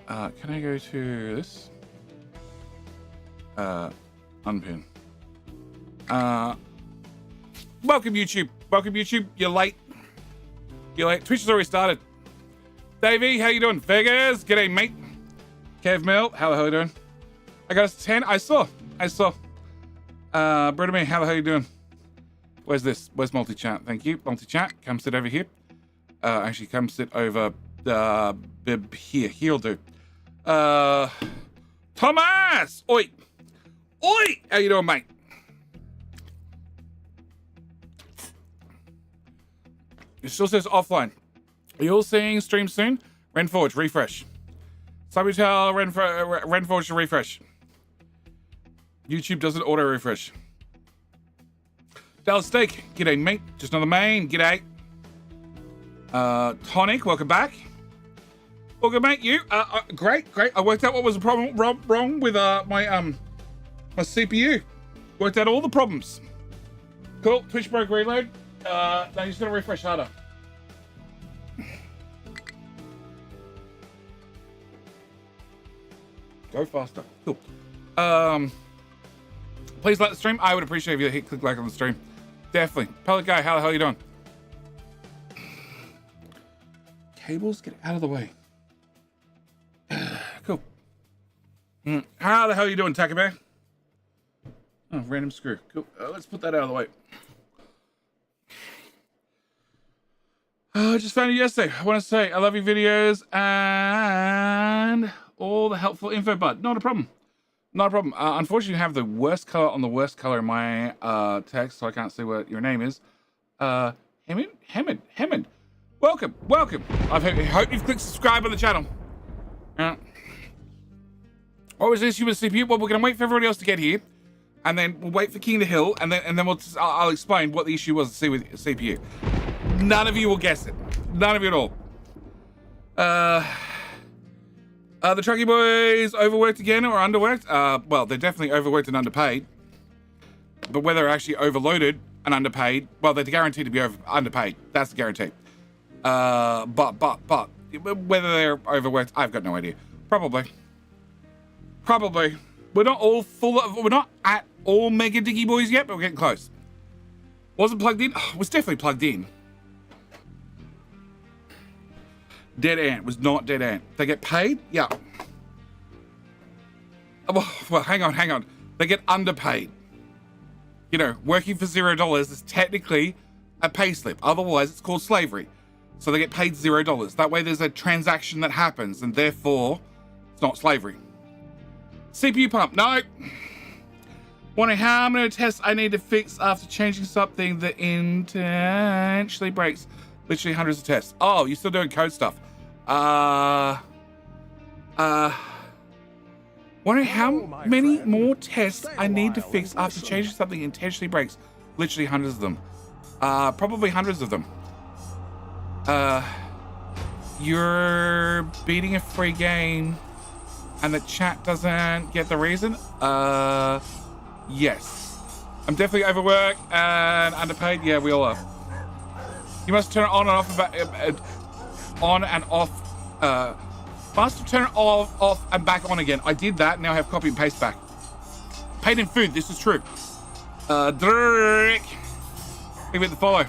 Can I go to this? Unpin. Welcome YouTube. Welcome YouTube. You're late. You're late. Twitch has already started. Davey, how you doing? Vegas, g'day mate. Kev Mill, how the hell you doing? I got us 10. I saw. Britta, how the hell you doing? Where's this? Where's multi-chat? Thank you. Multi-chat. Come sit over here. Actually, come sit over here. Here'll do. Thomas! Oi! Oi! How you doing, mate? It still says offline. Are you all seeing stream soon? Renforge, refresh. Subutel, Renforge to refresh. YouTube doesn't auto refresh. Dallas Steak, g'day mate. Just another main, g'day. Tonic, welcome back. Welcome mate, you. Great. I worked out what was the problem wrong with my CPU. Worked out all the problems. Cool, Twitch broke reload. Now you just gotta refresh harder. Go faster. Cool. Please like the stream. I would appreciate if you hit click like on the stream. Definitely. Pellet guy, how the hell are you doing? Cables, get out of the way. Cool. How the hell are you doing, Takabear? Oh, random screw. Cool. Let's put that out of the way. I just found you yesterday. I want to say I love your videos and all the helpful info, bud. Not a problem. Not a problem. Unfortunately, you have the worst color on the worst color in my text, so I can't see what your name is. Hammond. Welcome. I hope you've clicked subscribe on the channel. What was the issue with the CPU? Well, we're going to wait for everybody else to get here, and then we'll wait for King to Hill, and then I'll explain what the issue was with the CPU. None of you will guess it. None of you at all. The Truckee Boys overworked again or underworked? Well, they're definitely overworked and underpaid. But whether they're actually overloaded and underpaid, well, they're guaranteed to be underpaid. That's the guarantee. But whether they're overworked, I've got no idea. Probably. We're not all we're not at all Mega Diggy Boys yet, but we're getting close. Wasn't plugged in? Oh, was definitely plugged in. Dead Ant was not Dead Ant. They get paid? Yeah. Well, hang on. They get underpaid. You know, working for $0 is technically a pay slip. Otherwise, it's called slavery. So they get paid $0. That way there's a transaction that happens, and therefore, it's not slavery. CPU pump, no. Wondering how many tests I need to fix after changing something that intentionally breaks. Literally hundreds of tests. Oh, you're still doing code stuff. Wondering how many more tests I need to fix after changing something intentionally breaks. Literally hundreds of them. Probably hundreds of them. You're beating a free game and the chat doesn't get the reason? Yes. I'm definitely overworked and underpaid. Yeah, we all are. You must turn it on and off must turn it off and back on again. I did that. Now I have copy and paste back. Paid in food. This is true. Drake. Leave it the follow.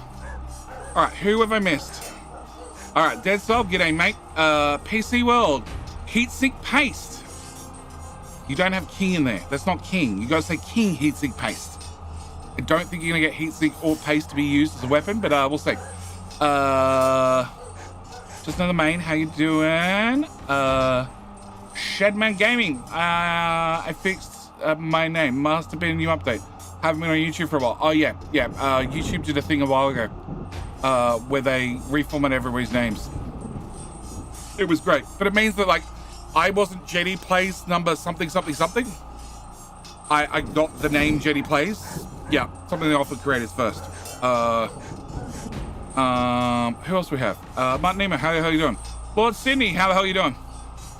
All right. Who have I missed? All right. Dead Soul. G'day, mate. PC World. Heatsink Paste. You don't have King in there. That's not King. You gotta say King Heatsink Paste. I don't think you're gonna get Heatsink or Paste to be used as a weapon, but we'll see. Just another main. How you doing? Shedman Gaming. I fixed my name. Must have been a new update. Haven't been on YouTube for a while. Oh yeah. YouTube did a thing a while ago where they reformatted everybody's names. It was great, but it means that like I wasn't Jetty Plays number something. I got the name Jetty Plays. Yeah, something they offered creators first. Who else we have? Martin Nemo, how the hell are you doing? Lord Sydney, how the hell are you doing?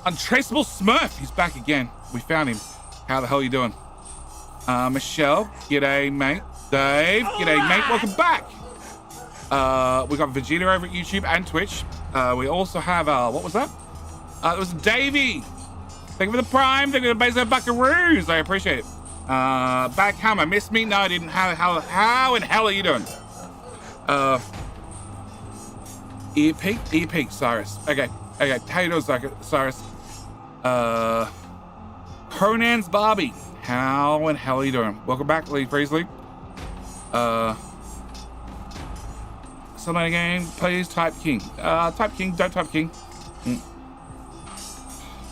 Untraceable Smurf, he's back again. We found him. How the hell are you doing? Michelle, g'day, mate. Dave, g'day, mate. Welcome back. We got Vegeta over at YouTube and Twitch. We also have, what was that? It was Davey. Thank you for the prime. Thank you for the base of buckaroos. I appreciate it. Backhammer, missed me? No, I didn't. How in hell are you doing? Ear peak, Cyrus. Okay. How you doing, Cyrus? Conan's Barbie. How in hell are you doing? Welcome back, Lee Freesley. Somebody again, please type king. Type king, don't type king.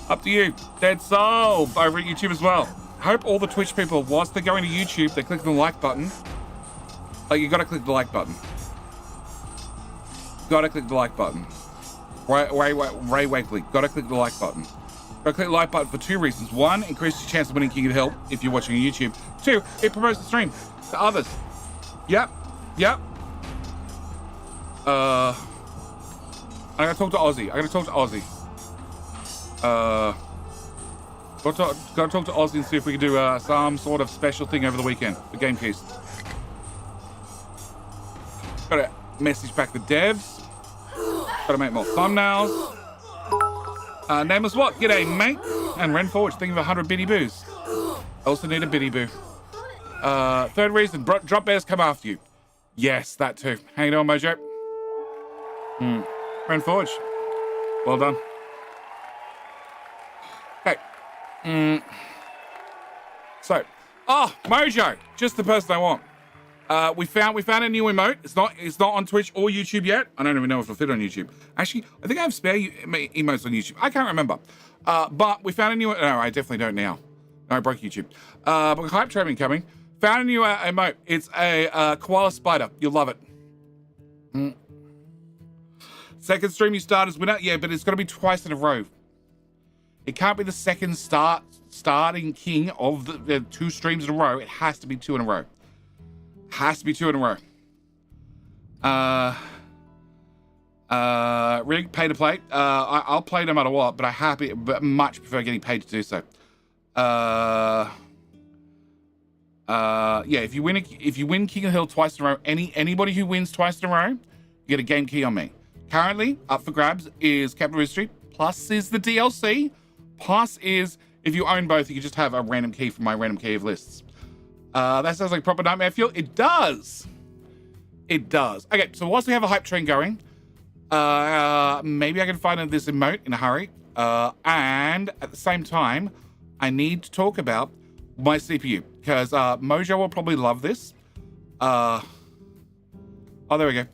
Up to you. Dead Soul over at YouTube as well. Hope all the Twitch people, whilst they're going to YouTube, they click the like button. Like, you gotta click the like button. Gotta click the like button. Ray Wakely, gotta click the like button. Gotta click the like button for two reasons. One, increases your chance of winning King of the Hill if you're watching on YouTube. Two, it promotes the stream to others. Yep. I gotta talk to Ozzy. Gotta talk to Ozzy and see if we can do some sort of special thing over the weekend for Game Keys. Gotta message back the devs. Gotta make more thumbnails. Nameless what? G'day, mate. And Ren Forge, thinking of 100 biddy boos. Also need a biddy boo. Third reason, drop bears come after you. Yes, that too. How you doing, Mojo? Ren Forge. Well done. Okay. So, Mojo, just the person I want. We found a new emote. It's not on Twitch or YouTube yet. I don't even know if it'll fit on YouTube. Actually, I think I have spare emotes on YouTube. I can't remember. But we found a new. No, I definitely don't now. No, I broke YouTube. But hype training coming. Found a new emote. It's a koala spider. You'll love it. Second stream you start as winner. Yeah, but it's got to be twice in a row. It can't be the second starting king of the two streams in a row. It has to be two in a row. Has to be two in a row. Really pay to play. I'll play no matter what, but much prefer getting paid to do so. Yeah, if you win King of the Hill twice in a row, anybody who wins twice in a row, you get a game key on me. Currently up for grabs is Capital History. Plus is the DLC. Plus is if you own both, you can just have a random key from my random key of lists. That sounds like proper nightmare fuel. It does. Okay, so whilst we have a hype train going, maybe I can find this emote in a hurry. And at the same time, I need to talk about my CPU because Mojo will probably love this. Oh, there we go.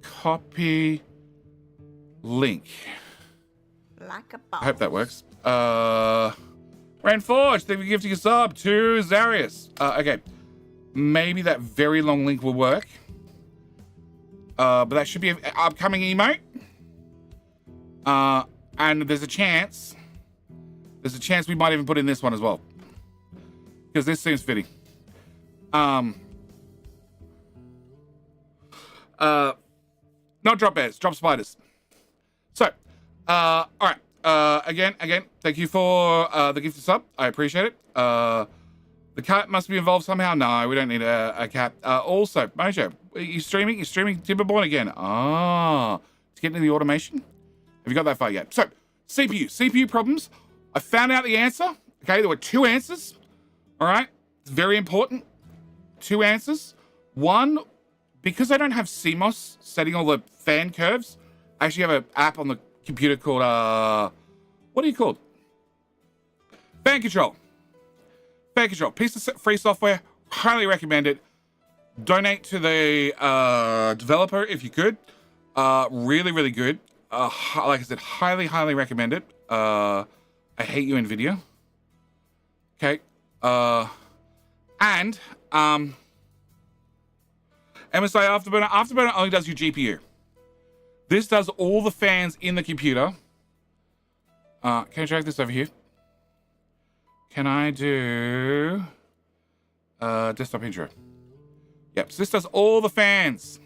Copy link. Like a boss. I hope that works. Ren Forge, thank you for gifting a sub to Zarius. Okay. Maybe that very long link will work. But that should be an upcoming emote. And there's a chance we might even put in this one as well. Because this seems fitting. Not drop bears, drop spiders. So, all right. Again, thank you for the gift of sub. I appreciate it. The cat must be involved somehow. No, we don't need a cat. Also, Mojo, are you streaming? You're streaming Timberborn again. It's getting into the automation. Have you got that far yet? So, CPU problems. I found out the answer. Okay, there were two answers. All right, it's very important. Two answers. One, because I don't have CMOS setting all the fan curves, I actually have an app on the computer called, what are you called? Fan Control. Piece of free software. Highly recommend it. Donate to the developer if you could. Really good. Like I said, highly recommend it. I hate you, NVIDIA. Okay. And MSI Afterburner only does your GPU. This does all the fans in the computer. Can I drag this over here? Can I do desktop intro? Yep, so this does all the fans.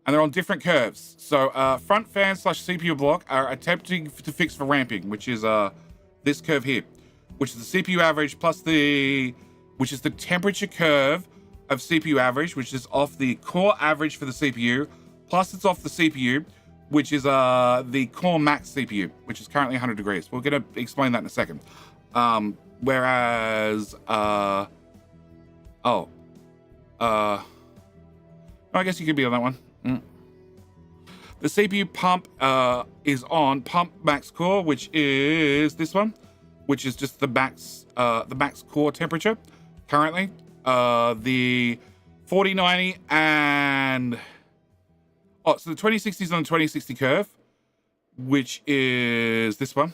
And they're on different curves. So front fan / CPU block are attempting to fix for ramping, which is this curve here, which is the CPU average plus which is the temperature curve of CPU average, which is off the core average for the CPU, plus it's off the CPU, which is the Core Max CPU, which is currently 100 degrees. We're going to explain that in a second. Whereas, I guess you could be on that one. The CPU pump is on Pump Max Core, which is this one, which is just the max core temperature currently. The 4090 and so the 2060 is on the 2060 curve, which is this one,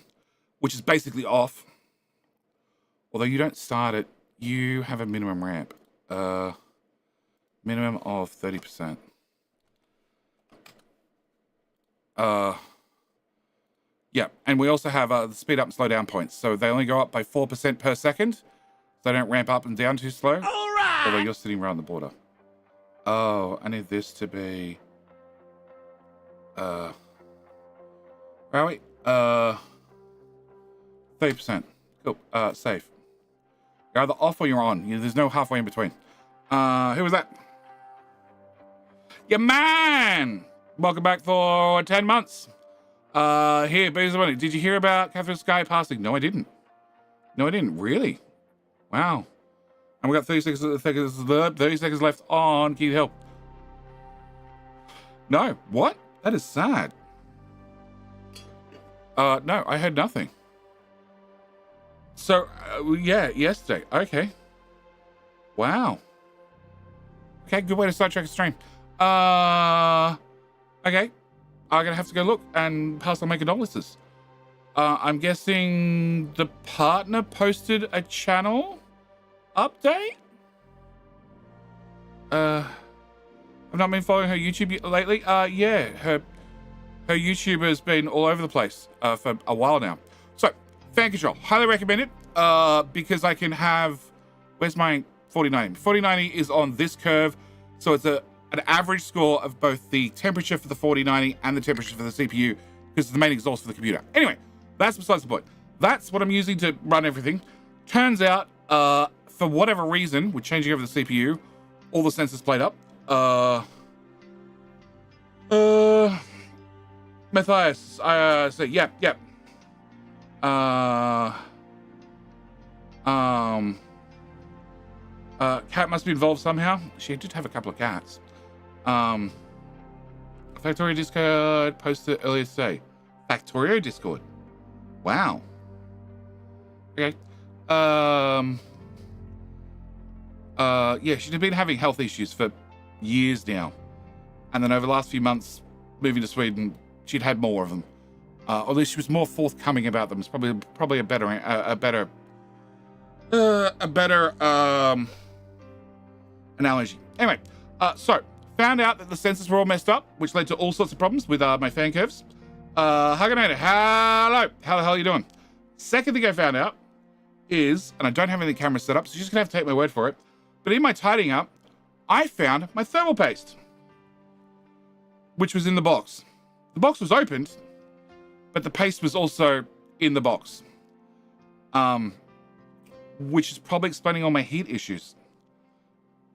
which is basically off. Although you don't start it, you have a minimum ramp, minimum of 30%. Yeah, and we also have the speed up and slow down points. So they only go up by 4% per second. So they don't ramp up and down too slow. All right. Although you're sitting right on the border. Oh, I need this to be... where are we? 30%. Cool. Safe. You're either off or you're on. There's no halfway in between. Who was that? Yeah, man! Welcome back for 10 months. Here, did you hear about Catherine Sky passing? No, I didn't. No, I didn't. Really? Wow. And we got 30 seconds left on Key to Help. No. What? That is sad. No, I heard nothing. So, yeah, yesterday. Okay. Wow. Okay, good way to sidetrack a stream. Okay. I'm going to have to go look and pass on my condolences. I'm guessing the partner posted a channel update? I've not been following her YouTube lately. Yeah, her YouTube has been all over the place for a while now. So, Fan Control, highly recommend it because I can have... Where's my 4090? 4090 is on this curve, so it's an average score of both the temperature for the 4090 and the temperature for the CPU, because it's the main exhaust for the computer. Anyway, that's besides the point. That's what I'm using to run everything. Turns out, for whatever reason, with changing over the CPU, all the sensors played up. Matthias, so yep. Cat must be involved somehow. She did have a couple of cats. Factorio Discord posted earlier today. Factorio Discord. Wow. Okay. Yeah, she'd been having health issues for years now. And then over the last few months, moving to Sweden, she'd had more of them. Or at least she was more forthcoming about them. It's probably a better analogy. Anyway, so found out that the sensors were all messed up, which led to all sorts of problems with my fan curves. Haganada, hello. How the hell are you doing? Second thing I found out is, and I don't have any cameras set up, so you're just gonna have to take my word for it, but in my tidying up, I found my thermal paste, which was in the box. The box was opened, but the paste was also in the box, which is probably explaining all my heat issues.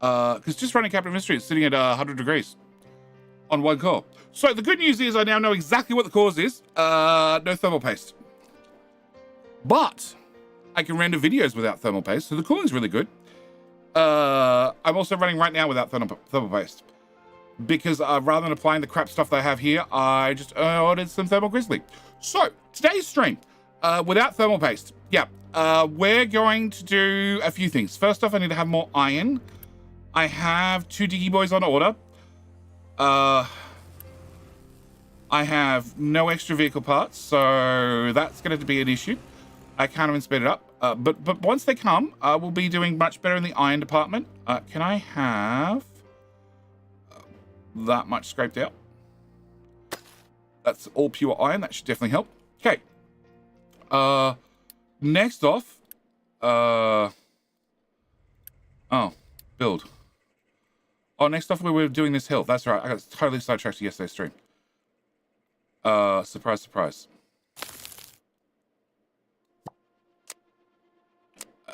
Because just running Capital Mystery is sitting at 100 degrees on one core. So the good news is I now know exactly what the cause is. No thermal paste. But I can render videos without thermal paste, so the cooling's really good. I'm also running right now without thermal paste. Because rather than applying the crap stuff that I have here, I just ordered some Thermal Grizzly. So, today's stream, without thermal paste. Yeah, we're going to do a few things. First off, I need to have more iron. I have 2 Diggy Boys on order. I have no extra vehicle parts, so that's going to be an issue. I can't even speed it up. But once they come, we'll be doing much better in the iron department. Can I have that much scraped out? That's all pure iron. That should definitely help. Okay. Next off, build. Oh, next off we were doing this hill. That's right. I got totally sidetracked to yesterday's stream. Surprise, surprise.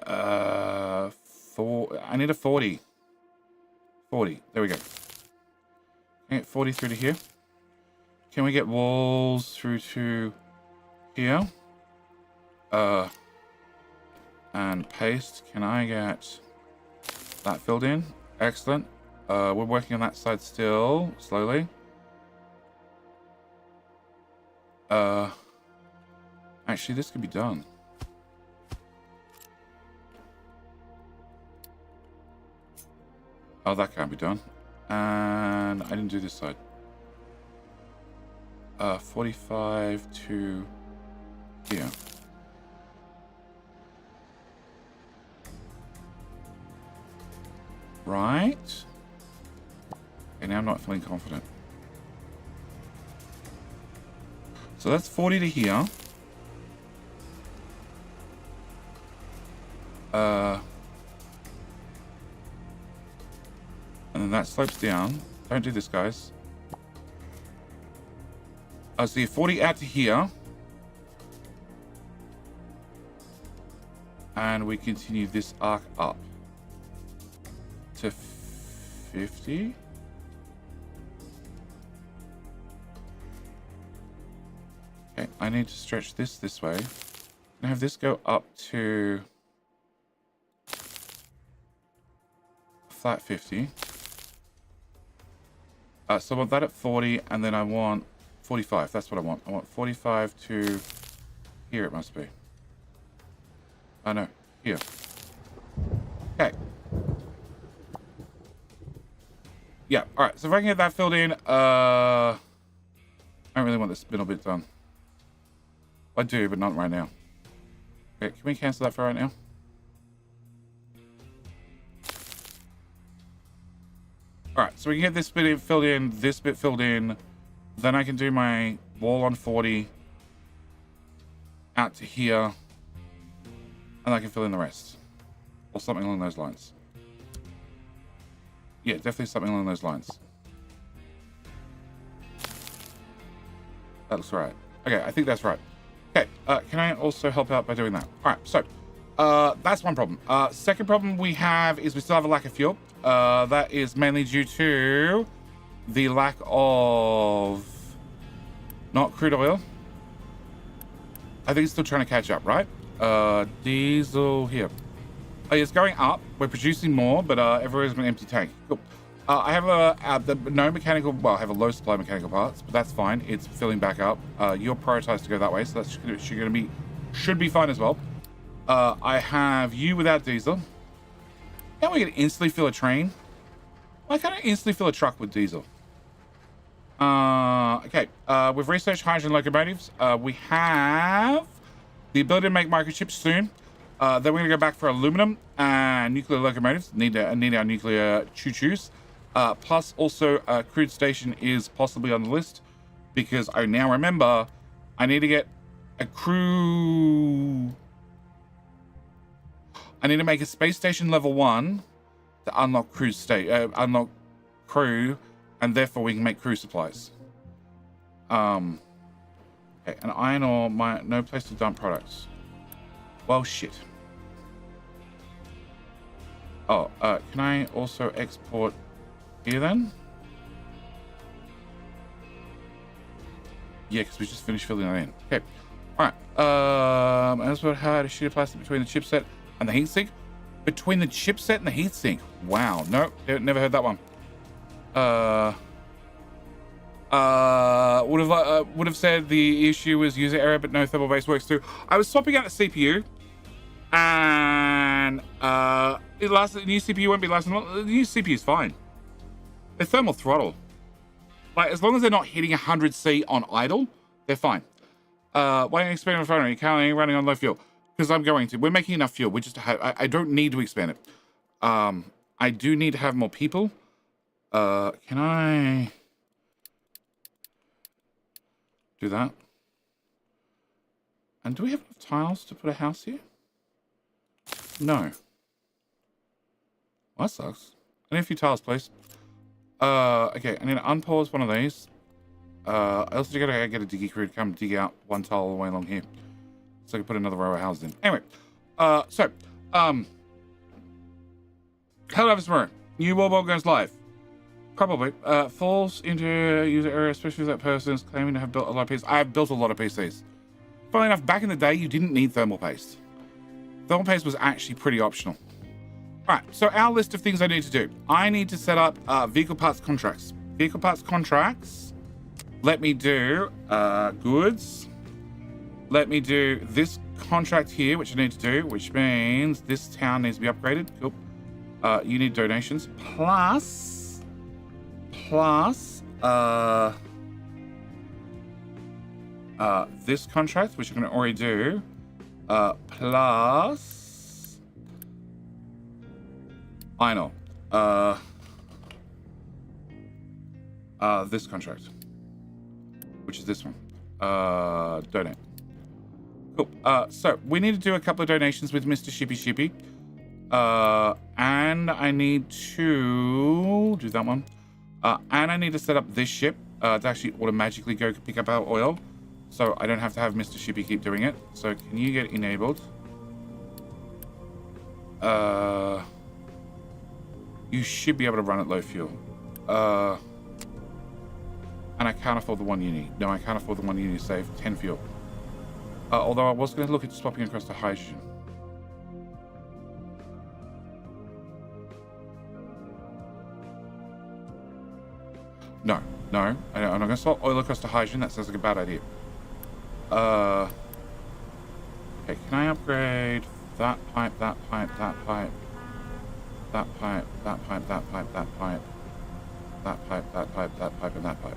I need a 40. 40. There we go. Okay, 40 through to here. Can we get walls through to here? And paste. Can I get that filled in? Excellent. We're working on that side still, slowly. Actually, this could be done. Oh, that can't be done. And I didn't do this side. 45 to here. Right. Okay, now I'm not feeling confident. So that's 40 to here. And then that slopes down. Don't do this, guys. So you're 40 out to here. And we continue this arc up to 50. Okay, I need to stretch this way. And have this go up to flat 50. So I want that at 40, and then I want 45. That's what I want. I want 45 to here. It must be. Oh no, here. Okay. Yeah. All right. So if I can get that filled in, I don't really want this middle bit done. I do, but not right now. Okay, can we cancel that for right now? All right, so we can get this bit filled in, this bit filled in. Then I can do my wall on 40 out to here, and I can fill in the rest, or something along those lines. Yeah, definitely something along those lines. That looks right. Okay, I think that's right. Okay, can I also help out by doing that? All right, so that's one problem. Second problem we have is we still have a lack of fuel. That is mainly due to the lack of not crude oil. I think it's still trying to catch up, right? Diesel here. It's going up. We're producing more, but everywhere's an empty tank. Cool. I have no mechanical. Well, I have a low supply of mechanical parts, but that's fine. It's filling back up. You're prioritized to go that way, so that's should be fine as well. I have you without diesel. Can we instantly fill a train? Why can't I instantly fill a truck with diesel? Okay. We've researched hydrogen locomotives. We have the ability to make microchips soon. Then we're gonna go back for aluminum and nuclear locomotives. Need our nuclear choo-choos. Plus, also, crude station is possibly on the list because I now remember I need to get a crew. I need to make a space station level 1 to unlock unlock crew, and therefore we can make crew supplies. Okay, an iron ore, no place to dump products. Well, shit. Oh, can I also export here then? Yeah, because we just finished filling that in. Okay. All right. As what had a sheet of plastic between the chipset and the heatsink. Between the chipset and the heatsink. Wow. No, never heard that one. Would have said the issue was user error, but no, thermal base works too. I was swapping out the CPU, and it lasted. The new CPU won't be lasting long. The new CPU is fine. They're thermal throttle. Like, as long as they're not hitting 100C on idle, they're fine. Why don't you expand my phone? Are you currently running on low fuel? Because I'm going to. We're making enough fuel. We just I don't need to expand it. I do need to have more people. Can I do that? And do we have enough tiles to put a house here? No. Well, that sucks. I need a few tiles, please. Okay, I need to unpause one of these. I also gotta get a diggy crew to come dig out one tile all the way along here, so I can put another row of houses in. Anyway, hello, Tomorrow. New World World goes live. Probably. Falls into user area, especially if that person is claiming to have built a lot of PCs. I have built a lot of PCs. Funnily enough, back in the day, you didn't need thermal paste. Thermal paste was actually pretty optional. All right, so our list of things I need to do. I need to set up vehicle parts contracts. Vehicle parts contracts. Let me do goods. Let me do this contract here, which I need to do, which means this town needs to be upgraded. Cool. You need donations. Plus, this contract, which I'm going to already do, plus, I know, this contract, which is this one, donate. Cool. So we need to do a couple of donations with Mr. Shippy Shippy, and I need to do that one. And I need to set up this ship to actually automatically go pick up our oil. So I don't have to have Mr. Shippy keep doing it. So can you get enabled? You should be able to run at low fuel. And I can't afford the one you need. No, I can't afford the one you need to save 10 fuel. Although I was going to look at swapping across to hydrogen. No, I'm not going to swap oil across to hydrogen. That sounds like a bad idea. Okay, can I upgrade that pipe, that pipe, that pipe, that pipe, that pipe, that pipe, that pipe, that pipe, that pipe, that pipe, and that pipe?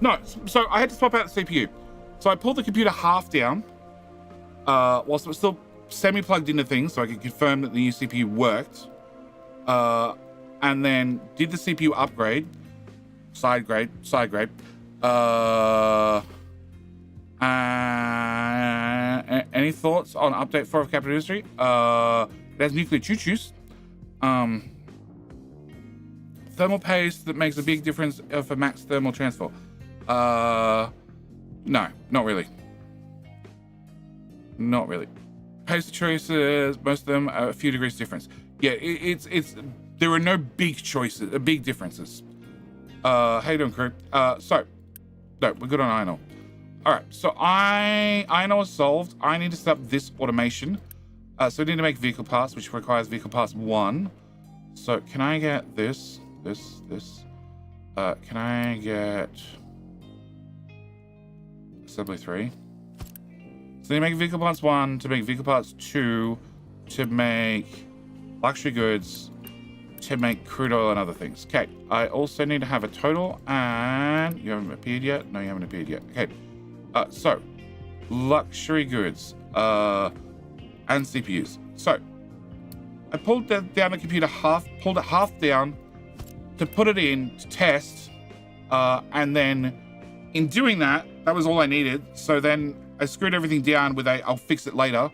No, so I had to swap out the CPU. So I pulled the computer half down, whilst it was still semi-plugged into things, so I could confirm that the new CPU worked. And then did the CPU upgrade, side grade. Any thoughts on update 4 of Capital Industry? It has nuclear choo-choos. Thermal paste that makes a big difference for max thermal transfer. No, not really. Not really. Paste choices, most of them are a few degrees difference. Yeah, there are no big choices, big differences. How you doing, crew? No, we're good on iron ore. All right, so iron ore is solved. I need to set up this automation. So we need to make vehicle parts, which requires vehicle parts 1. So can I get this? Can I get assembly 3? So you make vehicle parts 1 to make vehicle parts 2 to make luxury goods to make crude oil and other things. Okay, I also need to have a total, and you haven't appeared yet? No, you haven't appeared yet. Okay, so luxury goods and CPUs. So I pulled down the computer pulled it half down to put it in to test, and then in doing that, that was all I needed. So then I screwed everything down with I'll fix it later,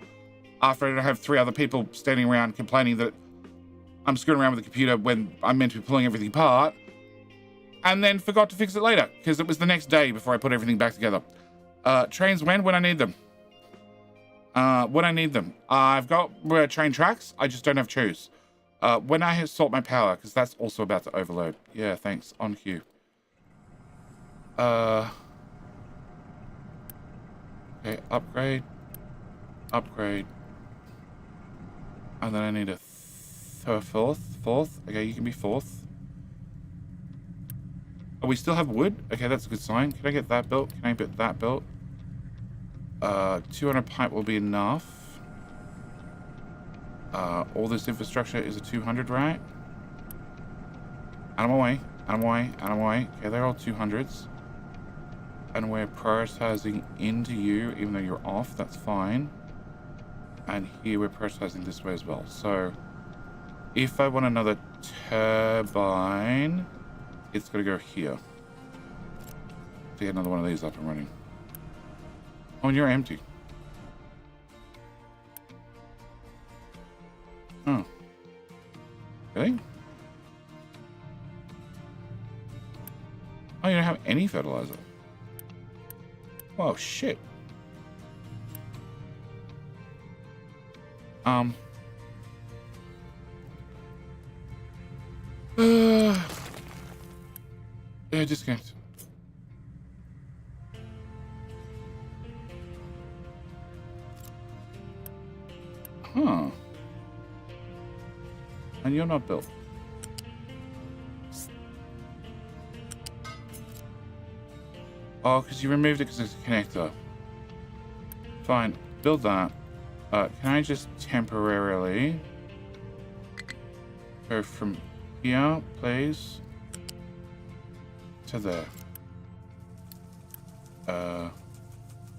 after I don't have 3 other people standing around complaining that I'm screwing around with the computer when I'm meant to be pulling everything apart, and then forgot to fix it later because it was the next day before I put everything back together. Trains when I need them. When I need them. I've got train tracks. I just don't have choose. When I sort my power, because that's also about to overload. Yeah, thanks. On cue. Okay, upgrade. And then I need a fourth. Okay, you can be fourth. Oh, we still have wood? Okay, that's a good sign. Can I get that built? Can I get that built? 200 pipe will be enough. All this infrastructure is a 200, right? Out of my way. Okay, they're all 200s. And we're prioritizing into you, even though you're off, that's fine. And here we're prioritizing this way as well. So if I want another turbine, it's gonna go here. To get another one of these up and running. Oh, and you're empty. Oh. Really? Oh, you don't have any fertilizer. Oh, shit. Disconnect. Huh. And you're not built. Oh, because you removed it because it's a connector. Fine. Build that. Can I just temporarily go from here, please, to there?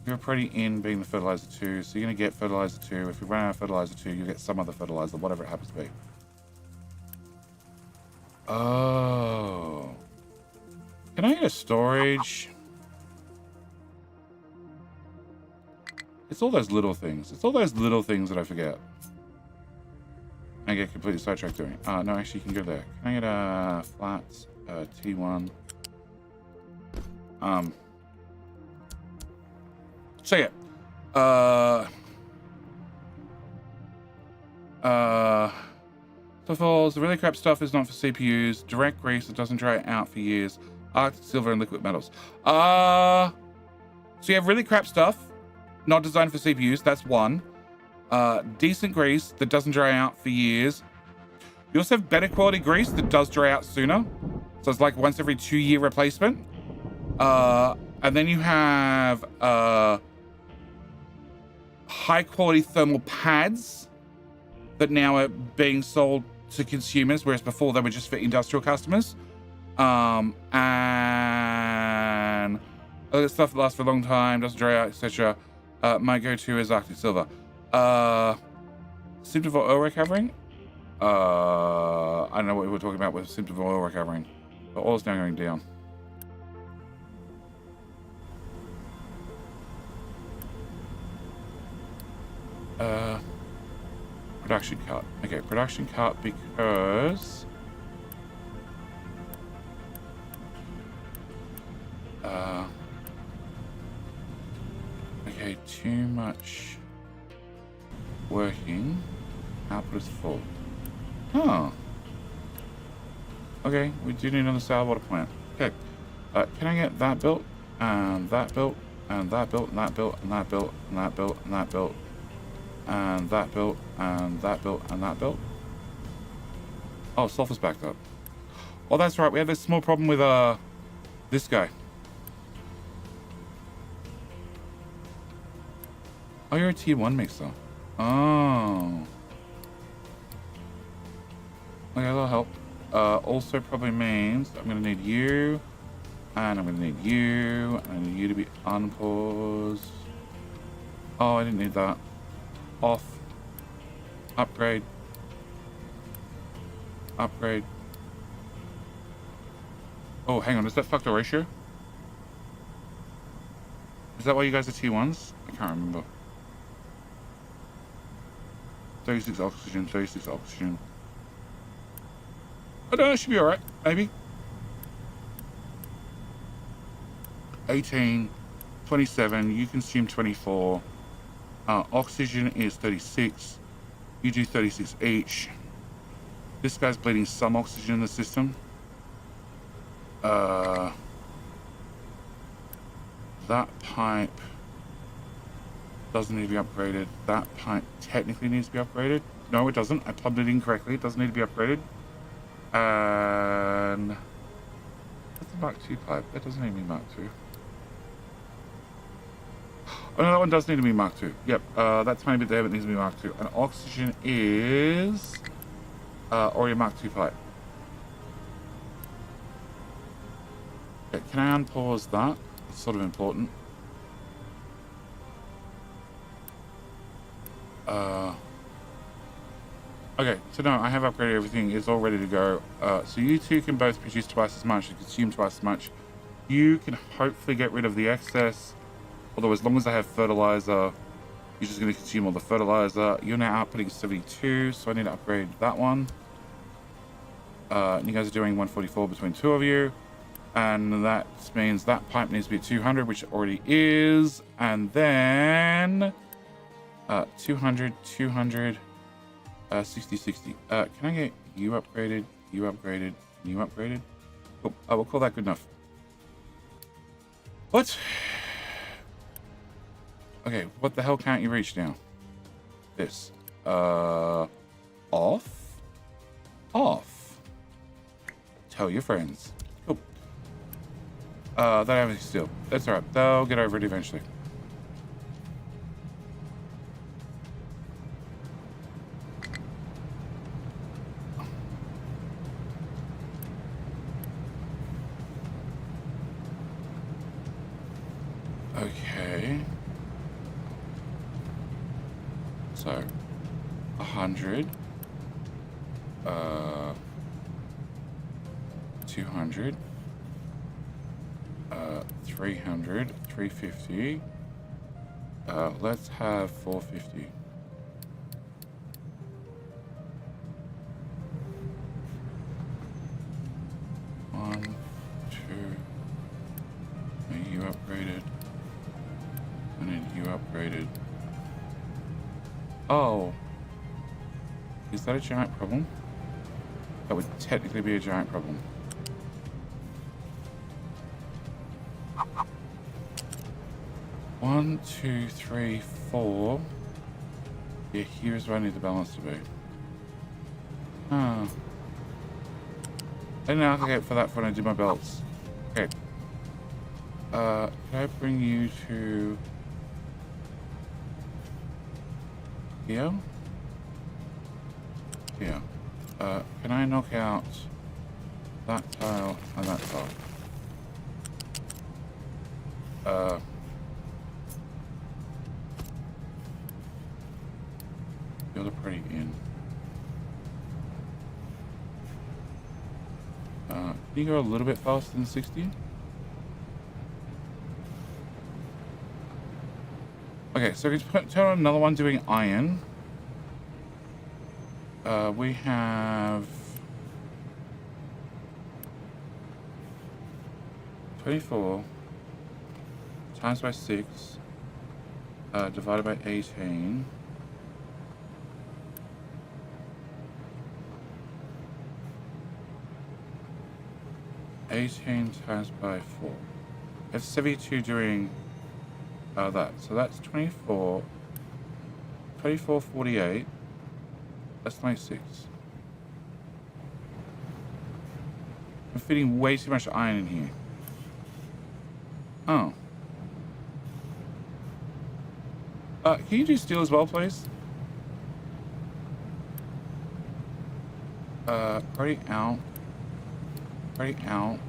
You're pretty in being the fertilizer 2, so you're going to get fertilizer 2. If you run out of fertilizer 2, you get some other fertilizer, whatever it happens to be. Oh. Can I get a storage? It's all those little things. It's all those little things that I forget. I get completely sidetracked doing. No, actually, you can go there. Can I get a flats T1? So yeah. Stuff falls. The really crap stuff is not for CPUs. Direct grease that doesn't dry out for years. Arctic silver and liquid metals. So you have really crap stuff, not designed for CPUs. That's one. Decent grease that doesn't dry out for years. You also have better quality grease that does dry out sooner. So it's like once every 2-year replacement. And then you have high quality thermal pads that now are being sold to consumers, whereas before they were just for industrial customers. And other stuff that lasts for a long time, doesn't dry out, etc. My go-to is Arctic Silver. Symptom of oil recovering? I don't know what we were talking about with symptom of oil recovering, but oil's now going down. Production cut. Okay, production cut because okay, too much working. Output is full. Oh. Okay, we do need another saltwater plant. Okay. Can I get that built? And that built? And that built? And that built? And that built? And that built? And that built? And that built? And that built? And that built? Oh, sulfur's backed up. Oh, that's right. We have this small problem with this guy. Oh, you're a tier 1 mixer. Oh. Okay, that'll help. Also probably means I'm going to need you. And I'm going to need you. And I need you to be unpaused. Oh, I didn't need that. Off. Upgrade. Upgrade. Oh, hang on. Is that fucked a ratio? Is that why you guys are T1s? I can't remember. 36 oxygen, 36 oxygen. I don't know, it should be alright, maybe. 18, 27, you consume 24. Oxygen is 36. You do 36 each. This guy's bleeding some oxygen in the system. That pipe doesn't need to be upgraded. That pipe technically needs to be upgraded. No, it doesn't. I plugged it in correctly. It doesn't need to be upgraded. And that's the Mark II pipe. That doesn't need to be Mark II. Oh no, that one does need to be Mark II. Yep, that's tiny bit there, but it needs to be Mark II. And oxygen is already a Mark II pipe. Okay, can I unpause that? It's sort of important. Okay, so no, I have upgraded everything. It's all ready to go. So you two can both produce twice as much and consume twice as much. You can hopefully get rid of the excess. Although as long as I have fertilizer, you're just going to consume all the fertilizer. You're now outputting 72, so I need to upgrade that one. And you guys are doing 144 between two of you. And that means that pipe needs to be at 200, which it already is. And then 200, 200, 60, 60. Can I get you upgraded, you upgraded, you upgraded? Oh, we'll call that good enough. What? Okay, what the hell can't you reach now? This. Off? Off. Tell your friends. Cool. They don't have any steel. That's alright. They'll get over it eventually. Okay. So, 100. 200. 300. 350. Let's have 450. One, two. And you upgraded. And then you upgraded. Oh. Is that a giant problem? That would technically be a giant problem. One, two, three, four. Yeah, here's where I need the balance to be. Ah. I didn't allocate for that when I did my belts. Okay. Can I bring you to here? Here. Can I knock out that tile and that tile? You're the pretty in. Can you go a little bit faster than 60? Okay, so we can turn on another one doing iron. We have 24 times by 6 divided by 18. Times by 4. It's 72 doing that. So that's 24. 24, 48. That's 26. I'm fitting way too much iron in here. Oh. Can you do steel as well, please? Already out. Already out.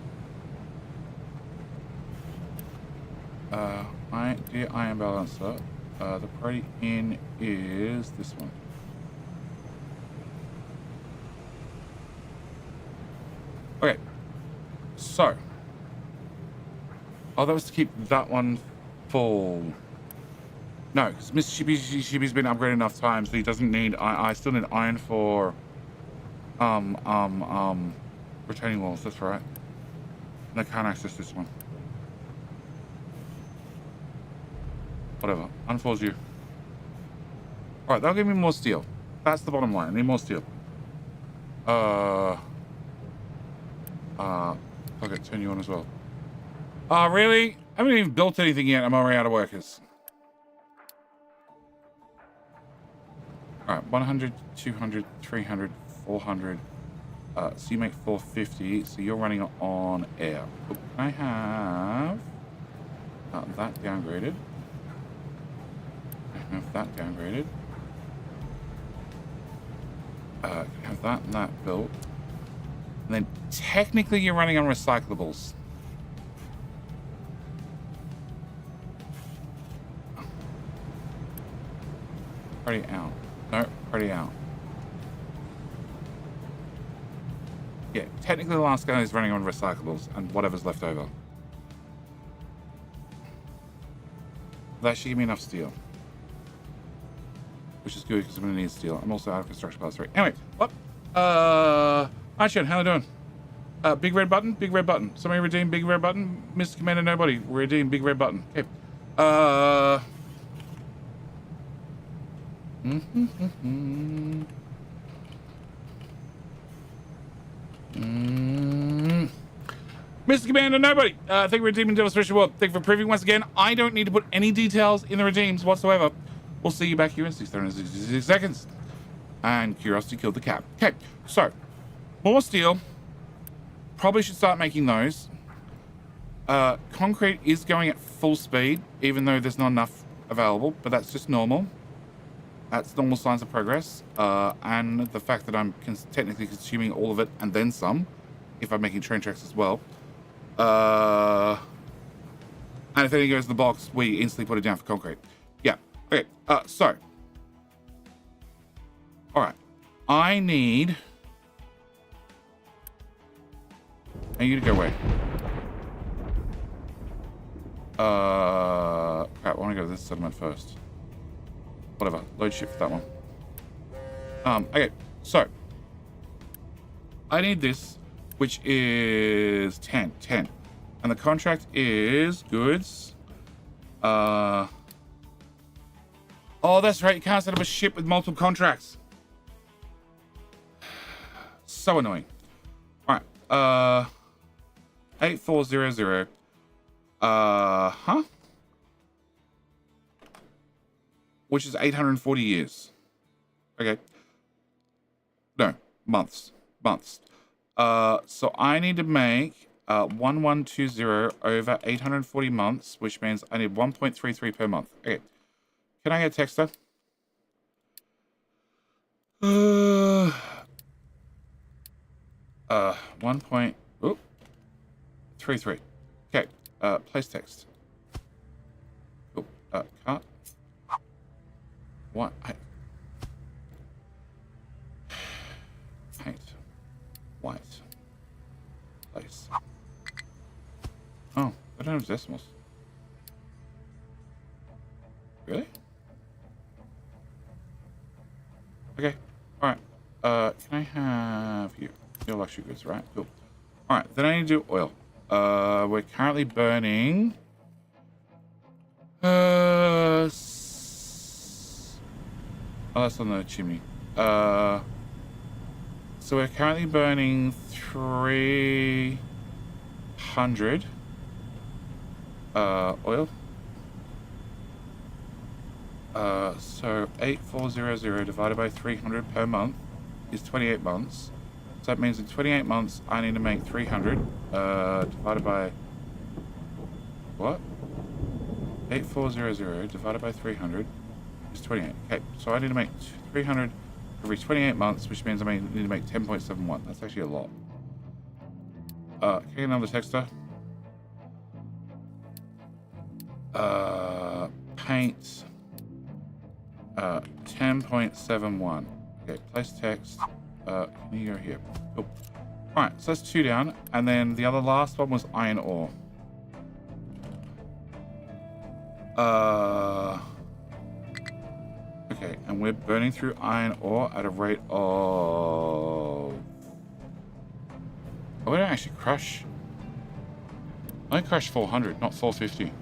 Iron balancer. The priority in is this one. Okay. So. Oh, that was to keep that one full. No, because Mr. Shibi's been upgraded enough times that he doesn't need. I still need iron for retaining walls. That's right. And I can't access this one. Whatever. Unfolds you. Alright, that'll give me more steel. That's the bottom line. I need more steel. Okay, turn you on as well. Really? I haven't even built anything yet. I'm already out of workers. Alright, 100, 200, 300, 400. So you make 450. So you're running on air. Oh, can I have that downgraded? I have that downgraded. Have that and that built. And then technically you're running on recyclables. Already out. No, already out. Yeah, technically the last guy is running on recyclables and whatever's left over. That should give me enough steel. Which is good because I'm going to need steel. I'm also out of construction class 3. Anyway, what? Hi, Shen, how you doing? Big red button? Big red button. Somebody redeem big red button? Mr. Commander, nobody. Redeem big red button. Okay. Mr. Mr. Commander, nobody. Thank you for redeeming Devil's Special World. Thank you for proving once again. I don't need to put any details in the redeems whatsoever. We'll see you back here in 666 seconds. And curiosity killed the cat. Okay, so more steel. Probably should start making those. Concrete is going at full speed, even though there's not enough available, but that's just normal. That's normal signs of progress. And the fact that I'm technically consuming all of it and then some, if I'm making train tracks as well. And if anything goes in the box, we instantly put it down for concrete. Yeah. Okay. So. All right. I need you to go away. Crap, I want to go to this settlement first. Whatever. Load ship for that one. Okay. So. I need this, which is 10. And the contract is goods. Oh, that's right. You can't set up a ship with multiple contracts. So annoying. All right. 8400. Which is 840 years. Okay. No, months. So I need to make 1120 over 840 months, which means I need 1.33 per month. Okay. Can I get a texter? 1.33. Okay. Place text. Cool. Cut. What? Paint. White. Place. Oh, I don't have decimals. Really? Okay. Alright. Can I have you? Your luxury goods, right? Cool. Alright, then I need to do oil. We're currently burning oh, that's on the chimney. So we're currently burning 300 oil. So 8400 divided by 300 per month is 28 months. So that means in 28 months I need to make 300 divided by what? 8400 divided by 300 is 28. Okay, so I need to make 300 every 28 months, which means I need to make 10.71. That's actually a lot. Can I get another texter? Paint 10.71. Okay, place text. Can you go here? Cool. Alright, so that's 2 down, and then the other last one was iron ore. Okay, and we're burning through iron ore at a rate of... Oh, we don't actually crush. I crushed 400, not 450.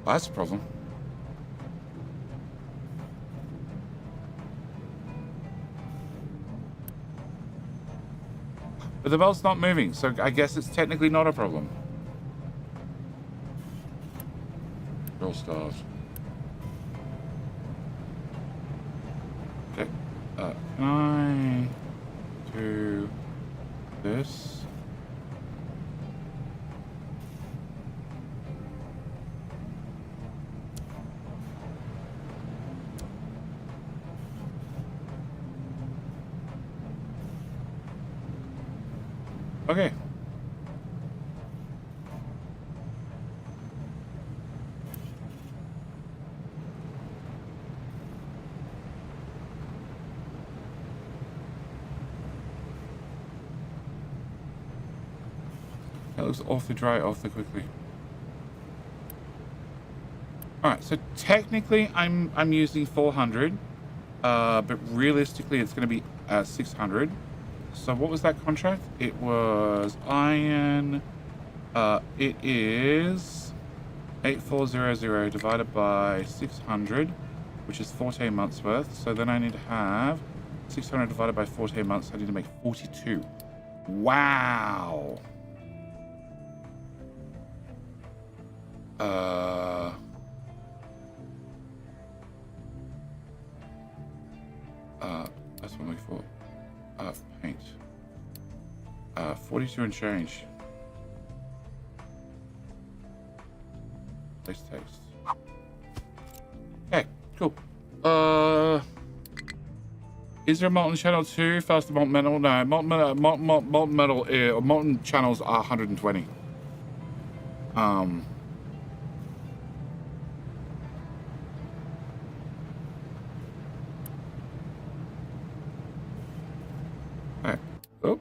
Oh, that's a problem. But the belt's not moving, so I guess it's technically not a problem. Real stars. Okay. Can I do this? Okay. That looks awfully dry, awfully quickly. Alright, so technically I'm using 400, but realistically it's going to be 600. So what was that contract? It was iron. It is 8400 divided by 600, which is 14 months worth. So then I need to have 600 divided by 14 months. I need to make 42. Wow. That's what I'm looking for. Paint. 42 and change. Place text. Okay, cool. Is there a molten channel too? Faster molten metal? No, molten metal, molten channels are 120. Alright. Oh.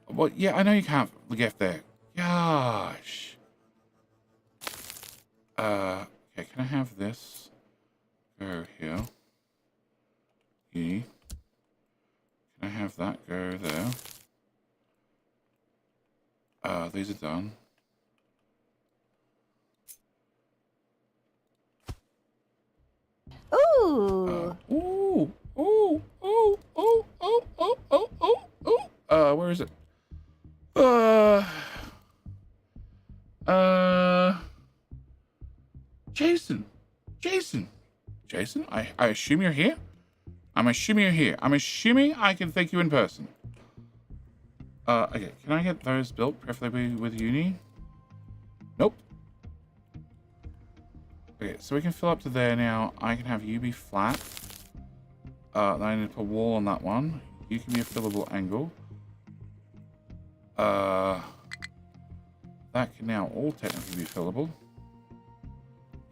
Well, yeah, I know you can't get there. Gosh. Okay, can I have this? Go here. E. Can I have that go there? These are done. Ooh. Where is it? Uh, Jason, I assume you're here? I'm assuming you're here. I'm assuming I can thank you in person. Okay, can I get those built, preferably with uni? Nope. Okay, so we can fill up to there now. I can have you be flat. Then I need to put a wall on that one. You can be a fillable angle. That can now all technically be fillable.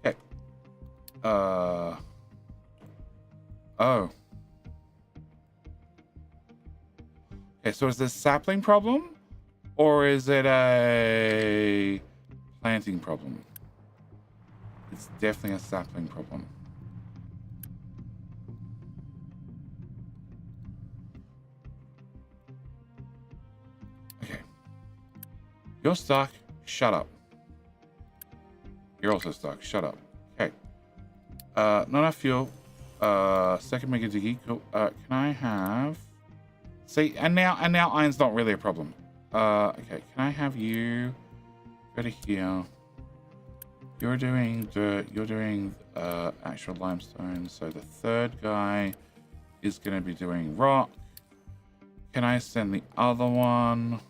Okay. Oh. Okay, so is this a sapling problem? Or is it a planting problem? It's definitely a sapling problem. Okay. You're stuck. Shut up. You're also stuck. Shut up. Okay. Not enough fuel. Second mega diggy. Cool. Can I have... See, and now iron's not really a problem. Okay. Can I have you go to here? You're doing dirt. You're doing actual limestone. So the third guy is going to be doing rock. Can I send the other one?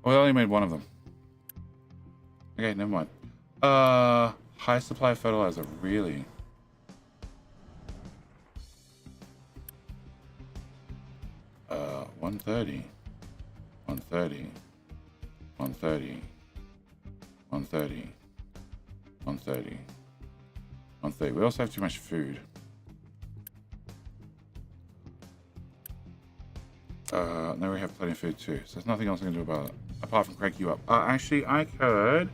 Oh, I only made one of them. Okay, never mind. High supply of fertilizer, really? Uh, 130. 130. 130. 130. 130. 130. We also have too much food. Now we have plenty of food too, so there's nothing else I can do about it, apart from crank you up. Actually, I could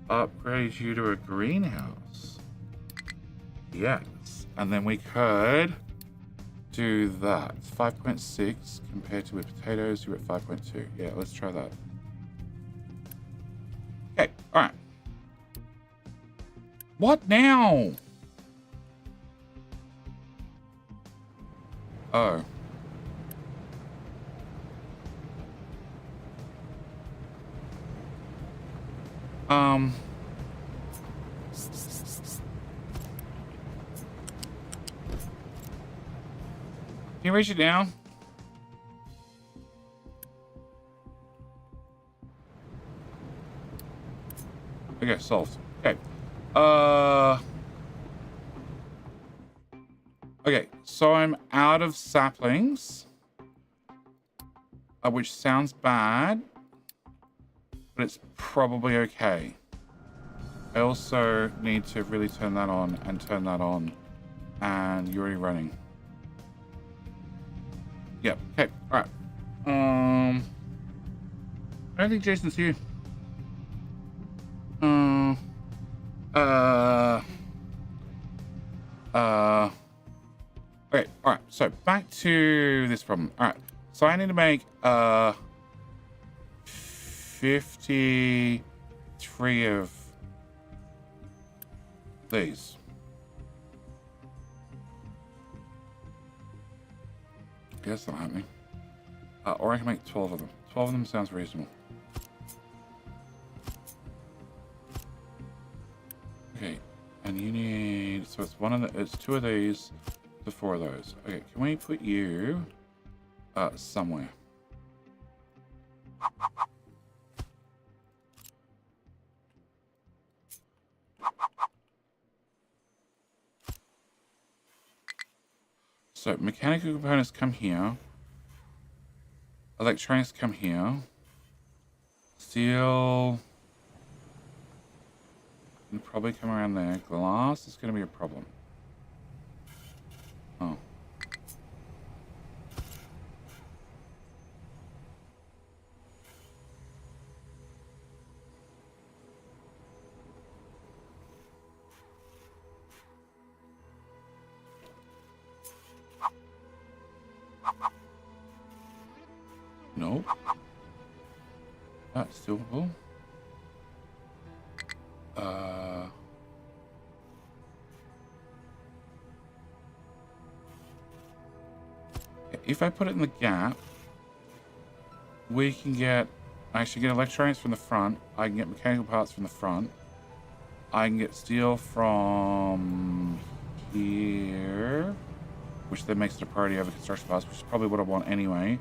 upgrade you to a greenhouse. Yes. And then we could do that. 5.6 compared to with potatoes, you're at 5.2. Yeah, let's try that. Okay, alright. What now? Oh. Can you reach it down? Okay, solved. Okay. Okay, so I'm out of saplings. Which sounds bad, but it's probably okay. I also need to really turn that on and turn that on. And you're already running. Yep. Okay. All right. I don't think Jason's here. Okay. All right. So back to this problem. All right. So I need to make 53 of these. Yeah, that's not happening. Or I can make 12 of them. 12 of them sounds reasonable. Okay, and you need, so it's it's 2 of these to 4 of those. Okay, can we put you somewhere? So mechanical components come here. Electronics come here. Steel can probably come around there. Glass is going to be a problem. Oh. Nope. That's doable. If I put it in the gap, we can get, actually get electronics from the front. I can get mechanical parts from the front. I can get steel from here, which then makes it a priority over construction parts, which is probably what I want anyway.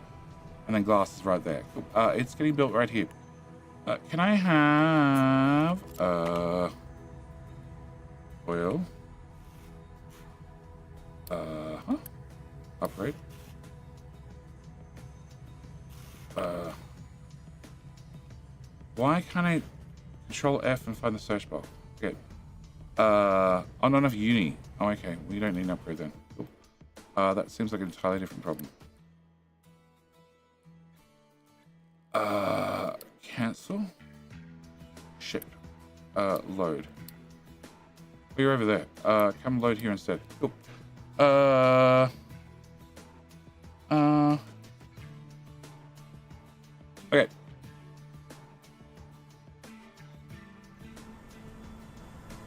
And then glass is right there. Cool. It's getting built right here. Can I have oil? Upgrade. Why can't I control F and find the search bar? Okay. Oh, not enough uni. Oh, okay. We don't need an upgrade then. Cool. That seems like an entirely different problem. Cancel. Ship. Load. Oh, you're over there. Come load here instead. Cool. Okay.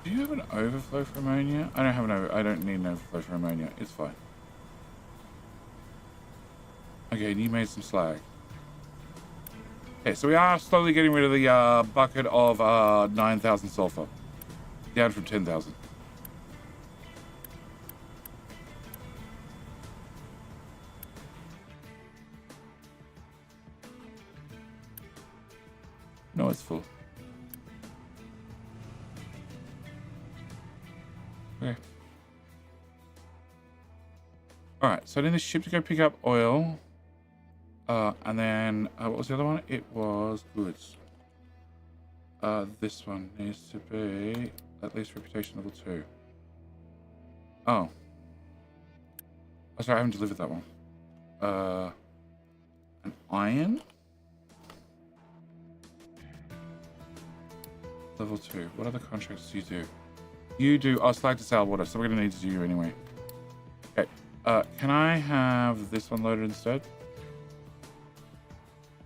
Do you have an overflow for ammonia? I don't have I don't need an overflow for ammonia. It's fine. Okay, and you made some slag. Okay, so we are slowly getting rid of the bucket of 9,000 sulfur. Down from 10,000. No, it's full. Okay. Alright, so I need the ship to go pick up oil. And then, what was the other one? It was goods. This one needs to be at least reputation level 2. Oh. Oh, sorry, I haven't delivered that one. An iron? Level 2. What other contracts do you do? You do, oh, slag to sail water, so we're going to need to do you anyway. Okay. Can I have this one loaded instead?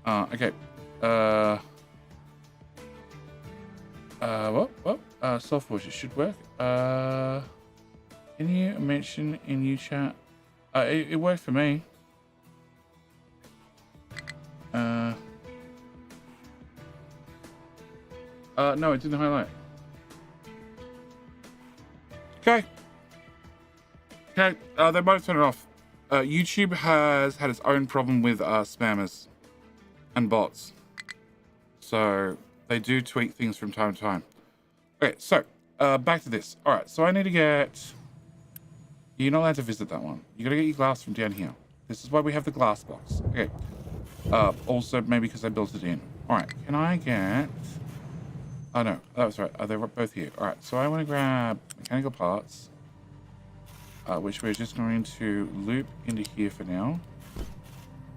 Okay. What? Software, it should work. Can you mention in you chat? It worked for me. No, it didn't highlight. Okay. Okay, they both turned it off. YouTube has had its own problem with spammers and bots. So they do tweak things from time to time. Okay, so back to this. All right, so I need to get... You're not allowed to visit that one. You gotta get your glass from down here. This is why we have the glass box. Okay. Also, maybe because I built it in. All right, can I get... Oh, no, that was right. They're both here. All right, so I want to grab mechanical parts, which we're just going to loop into here for now.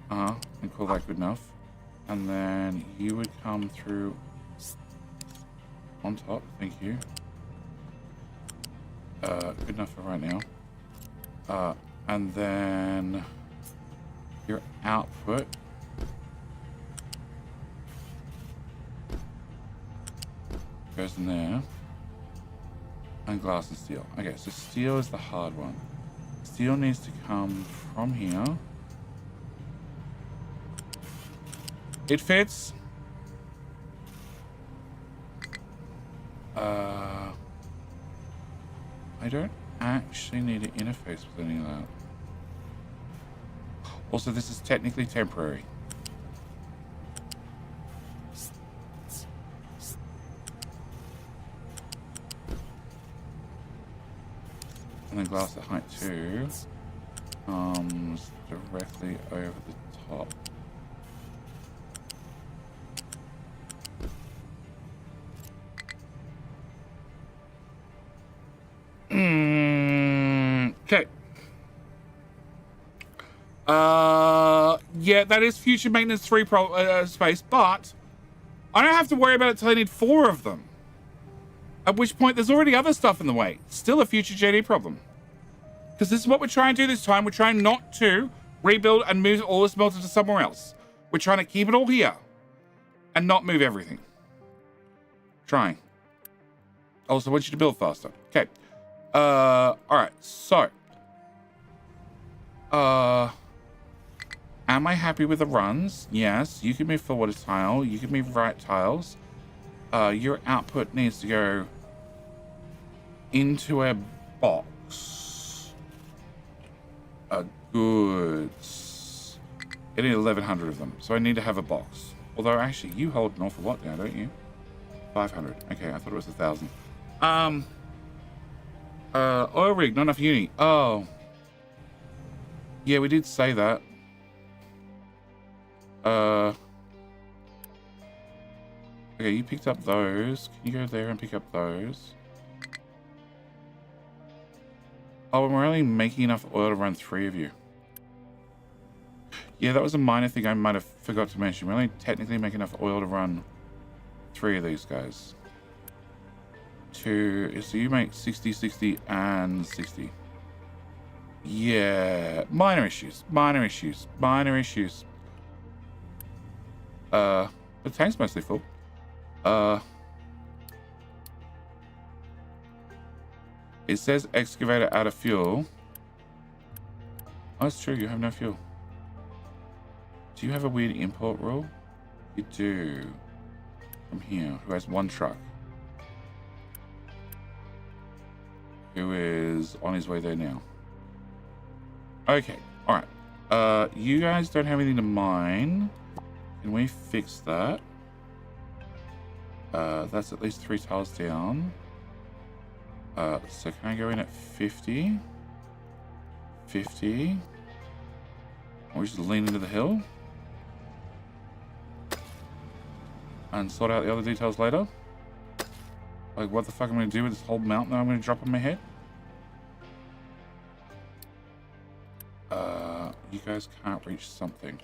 And call that good enough. And then you would come through on top. Thank you. Good enough for right now. And then your output. Goes in there. And glass and steel. Okay, so steel is the hard one. Steel needs to come from here It fits. I don't actually need to interface with any of that. Also, this is technically temporary. And then glass at height 2 comes directly over the top. Okay. Yeah, that is future maintenance 3 space, but I don't have to worry about it till I need 4 of them. At which point, there's already other stuff in the way. Still a future JD problem. Because this is what we're trying to do this time. We're trying not to rebuild and move all the smelter to somewhere else. We're trying to keep it all here and not move everything. Trying. Also, I want you to build faster. Okay. All right. So, am I happy with the runs? Yes. You can move forward a tile. You can move right tiles. Your output needs to go into a box. Goods. I need 1,100 of them, so I need to have a box. Although, actually, you hold an awful lot now, don't you? 500. Okay, I thought it was 1,000. Oil rig, not enough uni. Oh. Yeah, we did say that. Okay, you picked up those. Can you go there and pick up those? Oh, and we're only making enough oil to run 3 of you. Yeah, that was a minor thing I might have forgot to mention. We're only technically making enough oil to run 3 of these guys. 2, so you make 60, 60, and 60. Yeah, minor issues, minor issues, minor issues. The tank's mostly full. It says excavator out of fuel. Oh, it's true, you have no fuel. Do you have a weird import rule? You do. From here, who has 1 truck. Who is on his way there now. Okay, alright. You guys don't have anything to mine. Can we fix that? That's at least 3 tiles down. So can I go in at 50? 50. Or we just lean into the hill? And sort out the other details later? Like, what the fuck am I going to do with this whole mountain that I'm going to drop on my head? You guys can't reach something.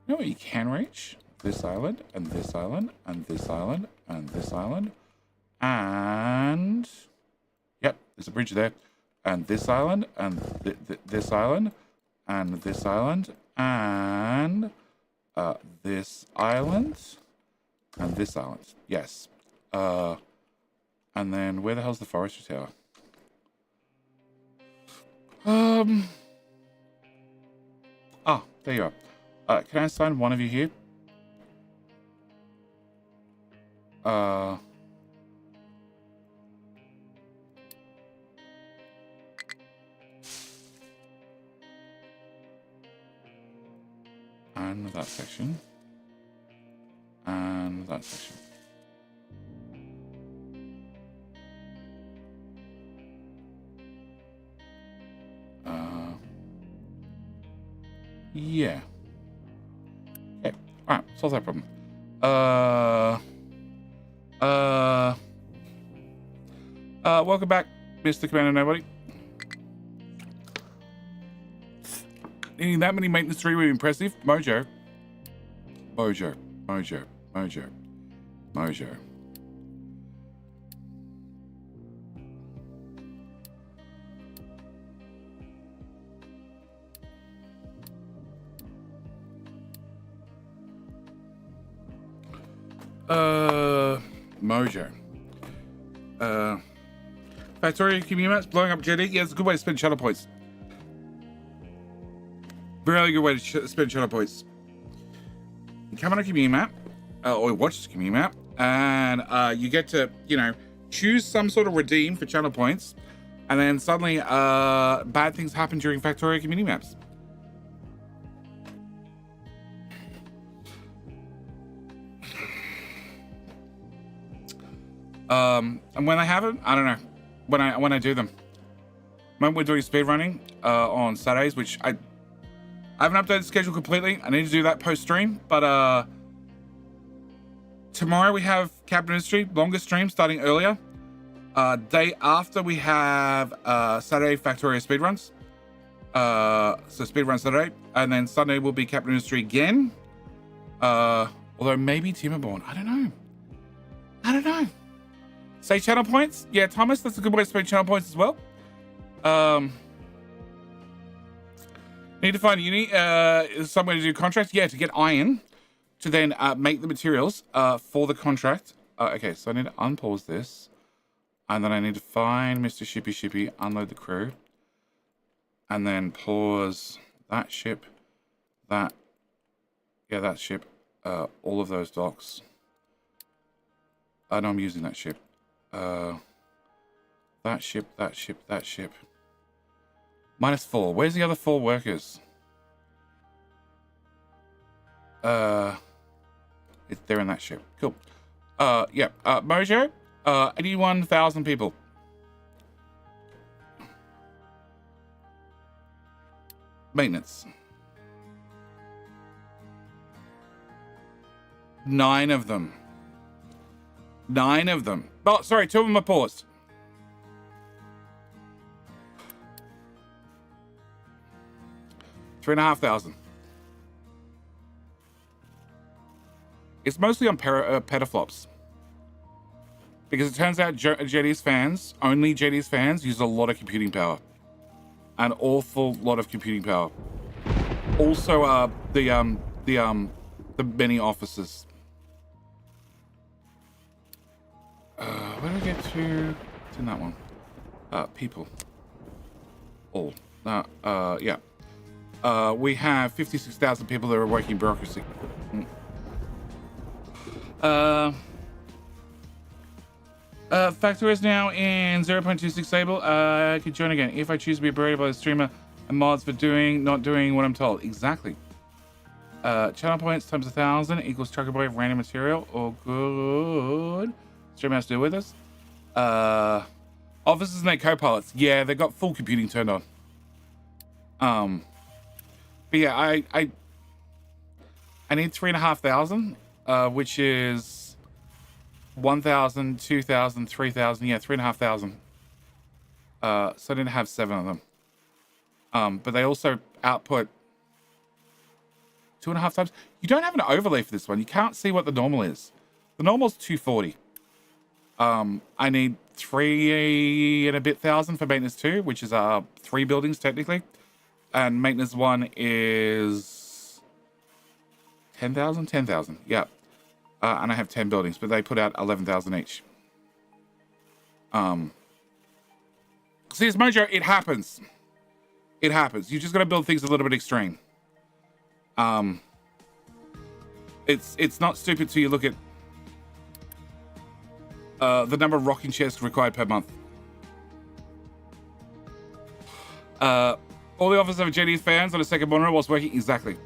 You know what you can reach? This island, and this island, and this island, and this island. And... Yep, there's a bridge there. And this island, and this island, and this island, and... this island, and this island. Yes. And then where the hell's the forestry tower? Ah, there you are. Can I assign one of you here? And that section. And that section. Yeah. Okay. Alright, solve that problem. Welcome back, Mr. Commander Nobody. Needing that many maintenance 3 would be impressive. Mojo. Mojo. Mojo. Mojo. Mojo. Mojo. Factory community blowing up jetty. Yeah, it's a good way to spend channel points. Really good way to spend channel points. You come on a community map, or watch the community map, and you get to, you know, choose some sort of redeem for channel points, and then suddenly bad things happen during Factorio community maps. And when I have it, I don't know. When I do them. When we're doing speedrunning on Saturdays, which I haven't updated the schedule completely. I need to do that post-stream, but tomorrow we have Captain Industry, longer stream starting earlier. Day after we have Saturday Factorio speedruns. So speedrun Saturday, and then Sunday will be Captain Industry again. Although maybe Timberborn, I don't know. Say channel points. Yeah, Thomas, that's a good way to spend channel points as well. Need to find a uni, somewhere to do contracts. Yeah, to get iron, to then make the materials for the contract. Okay, so I need to unpause this, and then I need to find Mr. Shippy, unload the crew, and then pause that ship, that ship, all of those docks. I know I'm using that ship. That ship. -4. Where's the other 4 workers? They're in that ship. Cool. Yeah. Mojo. 81,000 people. Maintenance. 9 of them. 9 of them. Oh, sorry, 2 of them are paused. $3,500. It's mostly on petaflops. Because it turns out JD's fans, only JD's fans, use a lot of computing power. An awful lot of computing power. Also, the many offices. Where do I get to? It's in that one. People. All. Yeah. We have 56,000 people that are working bureaucracy. Factor is now in 0.26 stable. I could join again if I choose to be berated by the streamer and mods for not doing what I'm told. Exactly. Channel points times 1,000 equals chuck away random material. All good. Streamer has to deal with us. Officers and their co-pilots. Yeah, they got full computing turned on. But yeah, I need 3,500, which is 1,000, 2,000, 3,000. Yeah, 3,500. So I didn't have 7 of them. But they also output 2.5 times. You don't have an overlay for this one. You can't see what the normal is. The normal is 240. I need 3 and a bit thousand for maintenance 2, which is 3 buildings technically. And maintenance 1 is 10,000? 10,000, yeah. And I have 10 buildings, but they put out 11,000 each. See, it's Mojo, it happens. It happens. You just got to build things a little bit extreme. It's not stupid till you look at the number of rocking chairs required per month. All the officers of JD's fans on a second monitor whilst working. Exactly.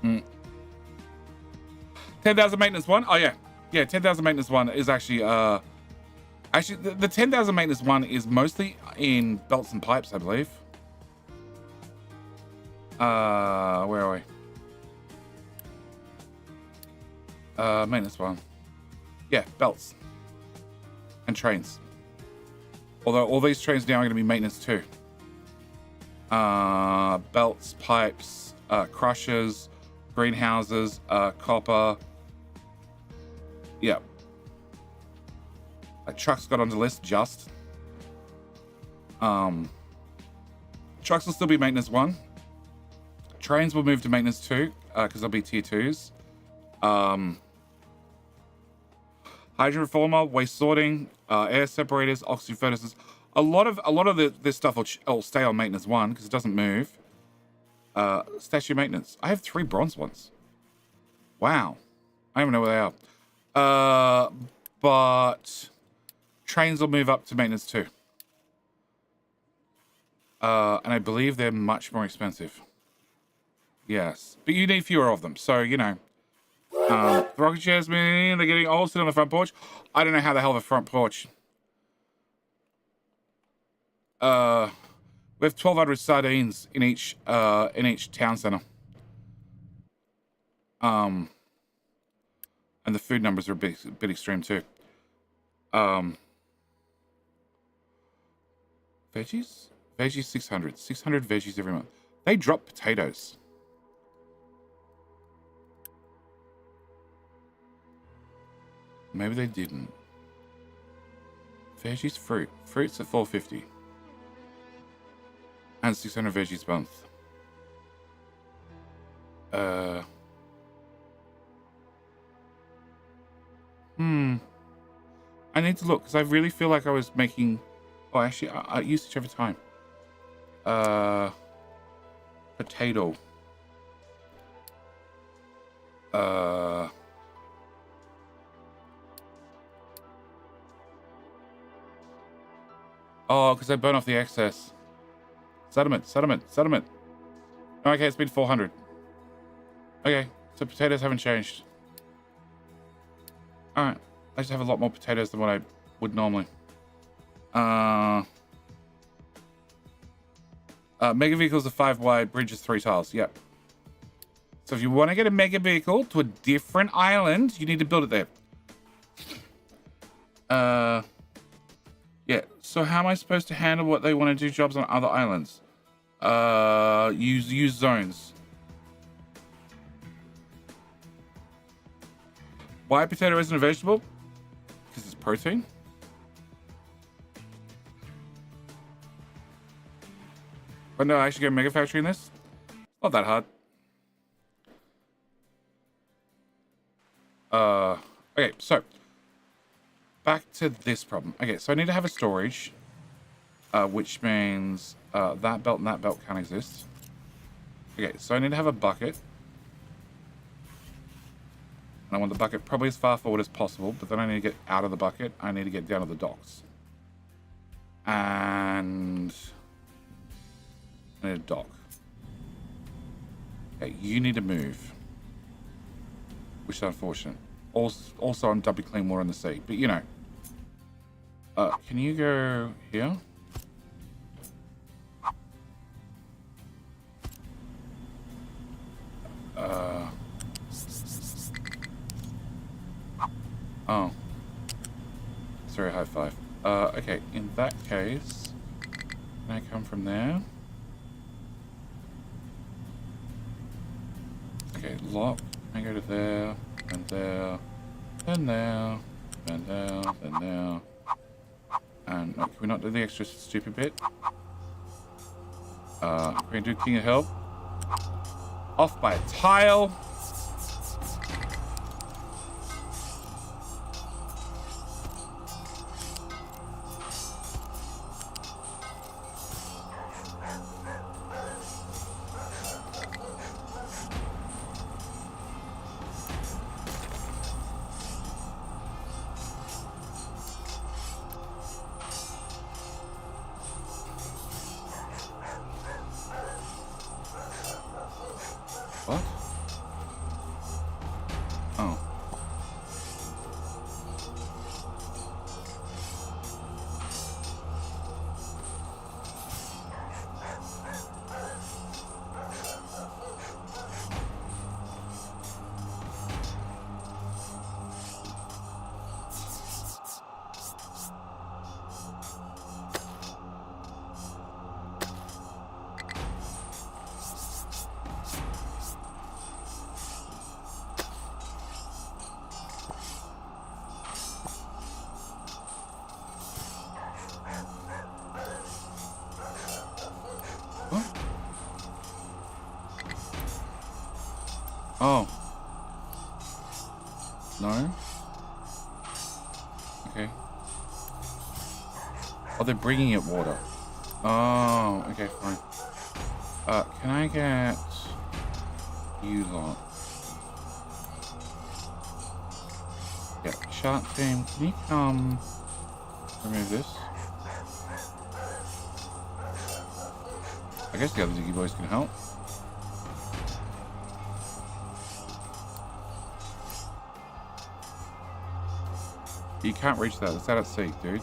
10,000 maintenance 1. Oh, yeah. Yeah, 10,000 maintenance 1 is actually... Actually, the 10,000 maintenance 1 is mostly in belts and pipes, I believe. Where are we? Maintenance 1. Yeah, belts. And trains. Although all these trains now are going to be maintenance 2. Belts, pipes, crushers, greenhouses, copper. Yeah. Trucks got on the list just. Trucks will still be maintenance 1. Trains will move to maintenance 2 because they'll be tier 2s. Hydrogen reformer, waste sorting, air separators, oxygen furnaces. A lot of this stuff will stay on maintenance 1 because it doesn't move. Statue maintenance. I have 3 bronze ones. Wow. I don't even know where they are. But trains will move up to maintenance too. And I believe they're much more expensive. Yes. But you need fewer of them. So, you know. The rocket chairs, man, they're getting old. Sit on the front porch. I don't know how the hell the front porch. We have 1,200 sardines in each town center. And the food numbers are a bit extreme too. Veggies? Veggies 600. 600 veggies every month. They drop potatoes. Maybe they didn't. Veggies, fruit. Fruit's at 450. And 600 veggies a month. I need to look, because I really feel like I was making... Oh, actually, I used it over time. Potato. Oh, because I burn off the excess. Settlement. Okay, it's been 400. Okay, so potatoes haven't changed. Alright. I just have a lot more potatoes than what I would normally. Mega vehicles are 5 wide, bridges 3 tiles. Yep. So if you want to get a mega vehicle to a different island, you need to build it there. Yeah. So how am I supposed to handle what they want to do jobs on other islands? Use zones. Why potato isn't a vegetable? Because it's protein. But no, I actually get a mega factory in this. Not that hard. Okay, so back to this problem. Okay, so I need to have a storage, which means that belt and that belt can't exist. Okay, so I need to have a bucket. And I want the bucket probably as far forward as possible, but then I need to get out of the bucket. I need to get down to the docks. And I need a dock. Okay, you need to move. Which is unfortunate. Also, I'm dumping clean water in the sea, but you know. Can you go here? Oh. Sorry, high five. Okay, in that case, can I come from there? Okay, lock. I go to there, and there, and there, and there, and there. And no, can we not do the extra stupid bit? Can we do King of Help? Off by a tile. What? Oh. Oh. No? Okay. Oh, they're bringing it water. Oh, okay, fine. Can I get you lot? Yeah, shark team, can you come remove this? I guess the other Diggy boys can help. You can't reach that. It's out at sea, dude.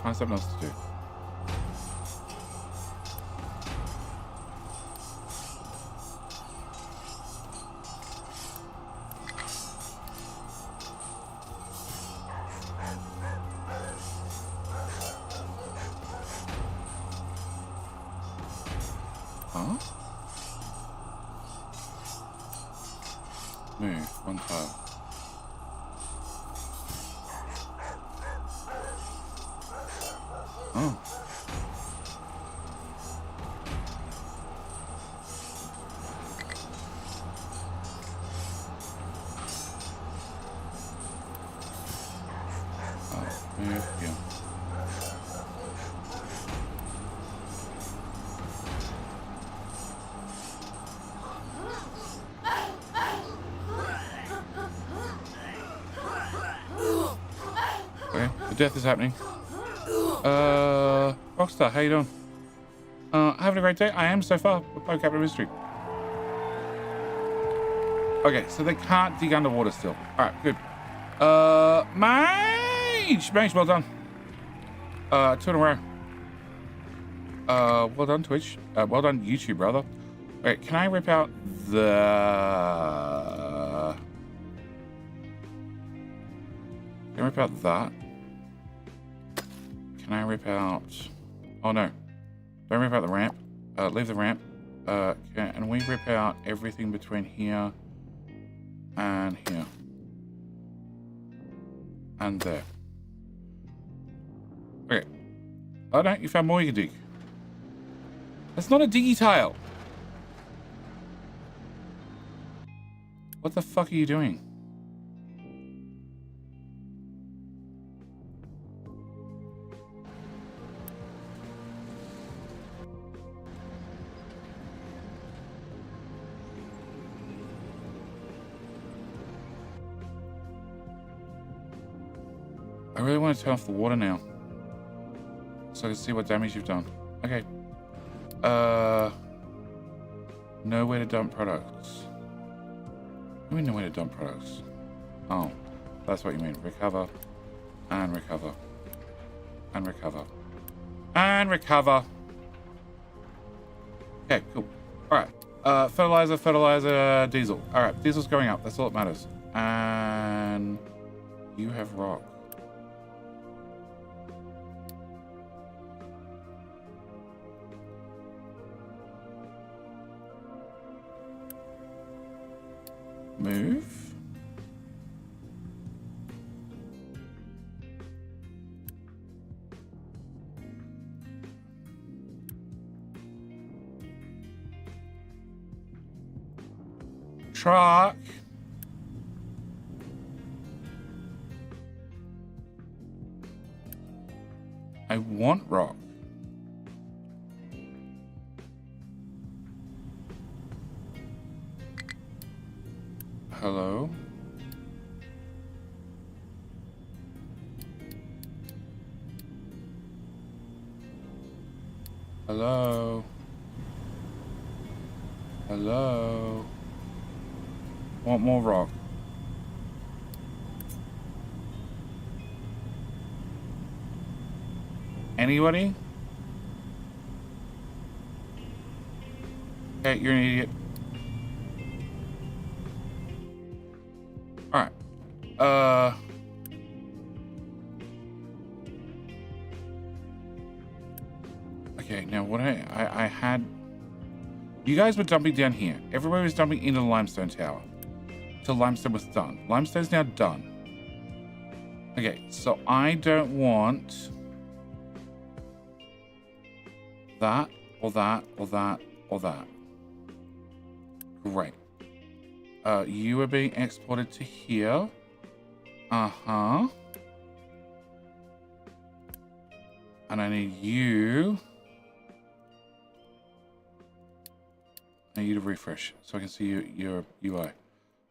Find something else to do. Huh? Move. One tile. Oh. Move. Yeah. Okay, the death is happening. Rockstar, how you doing? Having a great day? I am so far. Oh, Captain Mystery. Okay, so they can't dig underwater still. Alright, good. Mage, well done. 2 in a row. Well done, Twitch. Well done, YouTube, brother. Okay, can I rip out the... Can I rip out that? Can I rip out... Oh, no. Don't rip out the ramp. Leave the ramp. And we rip out everything between here and here. And there. Okay. Oh, no. You found more you can dig. That's not a diggy tile. What the fuck are you doing? I really want to turn off the water now, so I can see what damage you've done. Okay. Nowhere to dump products. What do you mean nowhere to dump products? Oh, that's what you mean. Recover, and recover, and recover, and recover. Okay, cool. All right. Fertilizer, diesel. All right, diesel's going up. That's all that matters. And you have rock. Move. Truck. I want rock. Hello? Hello? Hello? Want more rock? Anybody? Okay, you're an idiot. Alright. Okay, now what I had... You guys were dumping down here. Everybody was dumping into the limestone tower. Till limestone was done. Limestone's now done. Okay, so I don't want... that, or that, or that, or that. Great. You are being exported to here. Uh-huh. And I need you I need you to refresh so I can see your UI.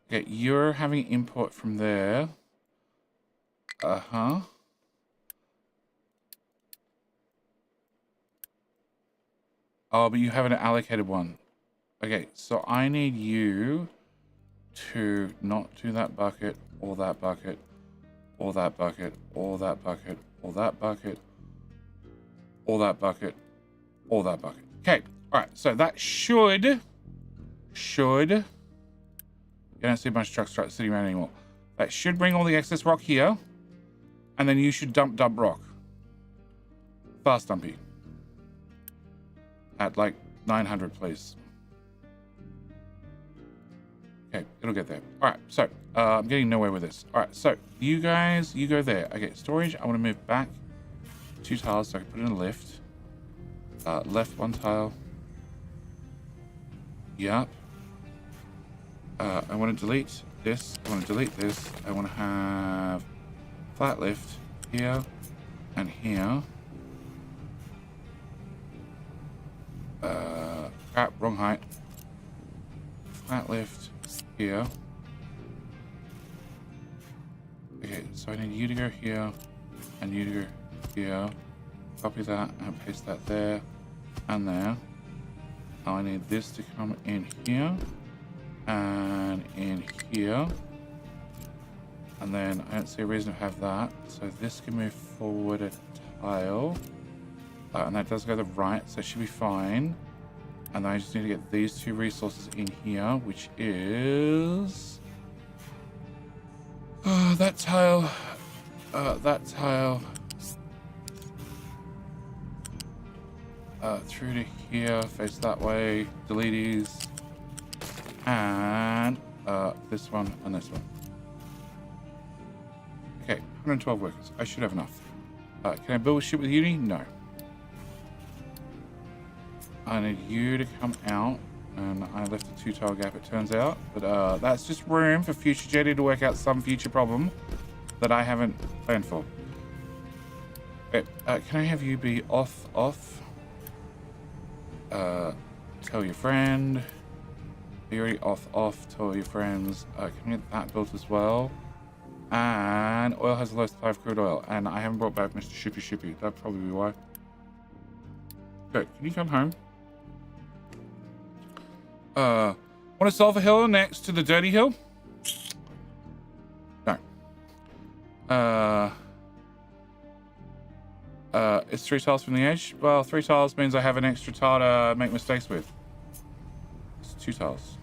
Okay, you're having import from there. Uh-huh. Oh, but you haven't allocated one. Okay, so I need you to not do that bucket, or that bucket, or that bucket, or that bucket, or that bucket, or that bucket, or that bucket. Okay, all right, so that should, you don't see a bunch of trucks sitting around anymore. That should bring all the excess rock here, and then you should dump rock. Fast dumpy. At like 900, please. Okay, it'll get there. All right, so I'm getting nowhere with this. All right, so you guys, you go there. Okay, storage, I want to move back 2 tiles so I can put in a lift. Left 1 tile. Yup. I want to delete this. I want to delete this. I want to have flat lift here and here. Crap, wrong height. Flat lift here. Okay, so I need you to go here and you to go here. Copy that and paste that there and there. Now I need this to come in here and in here. And then I don't see a reason to have that. So this can move forward a tile. And that does go to the right, so it should be fine. And I just need to get these 2 resources in here, which is... that tile. That tile. Through to here, face that way, delete these. And this one and this one. Okay, 112 workers. I should have enough. Can I build a ship with Uni? No. I need you to come out, and I left a 2 tile gap, it turns out, but that's just room for future Jetty to work out some future problem that I haven't planned for. Okay, can I have you be off? Tell your friend. You're already off. Tell your friends. Can we get that built as well? And oil has the low supply of crude oil, and I haven't brought back Mr. Shippy. That'd probably be why. Good. Can you come home? Want to solve a hill next to the dirty hill? No. It's 3 tiles from the edge. Well, 3 tiles means I have an extra tile to make mistakes with. It's 2 tiles.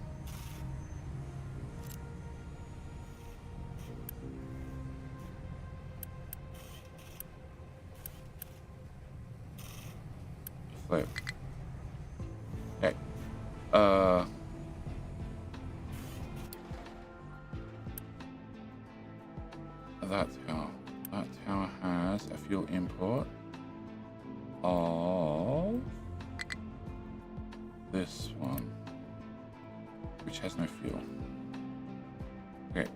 Flip. Okay. That tower has a fuel import of this one, which has no fuel. Okay.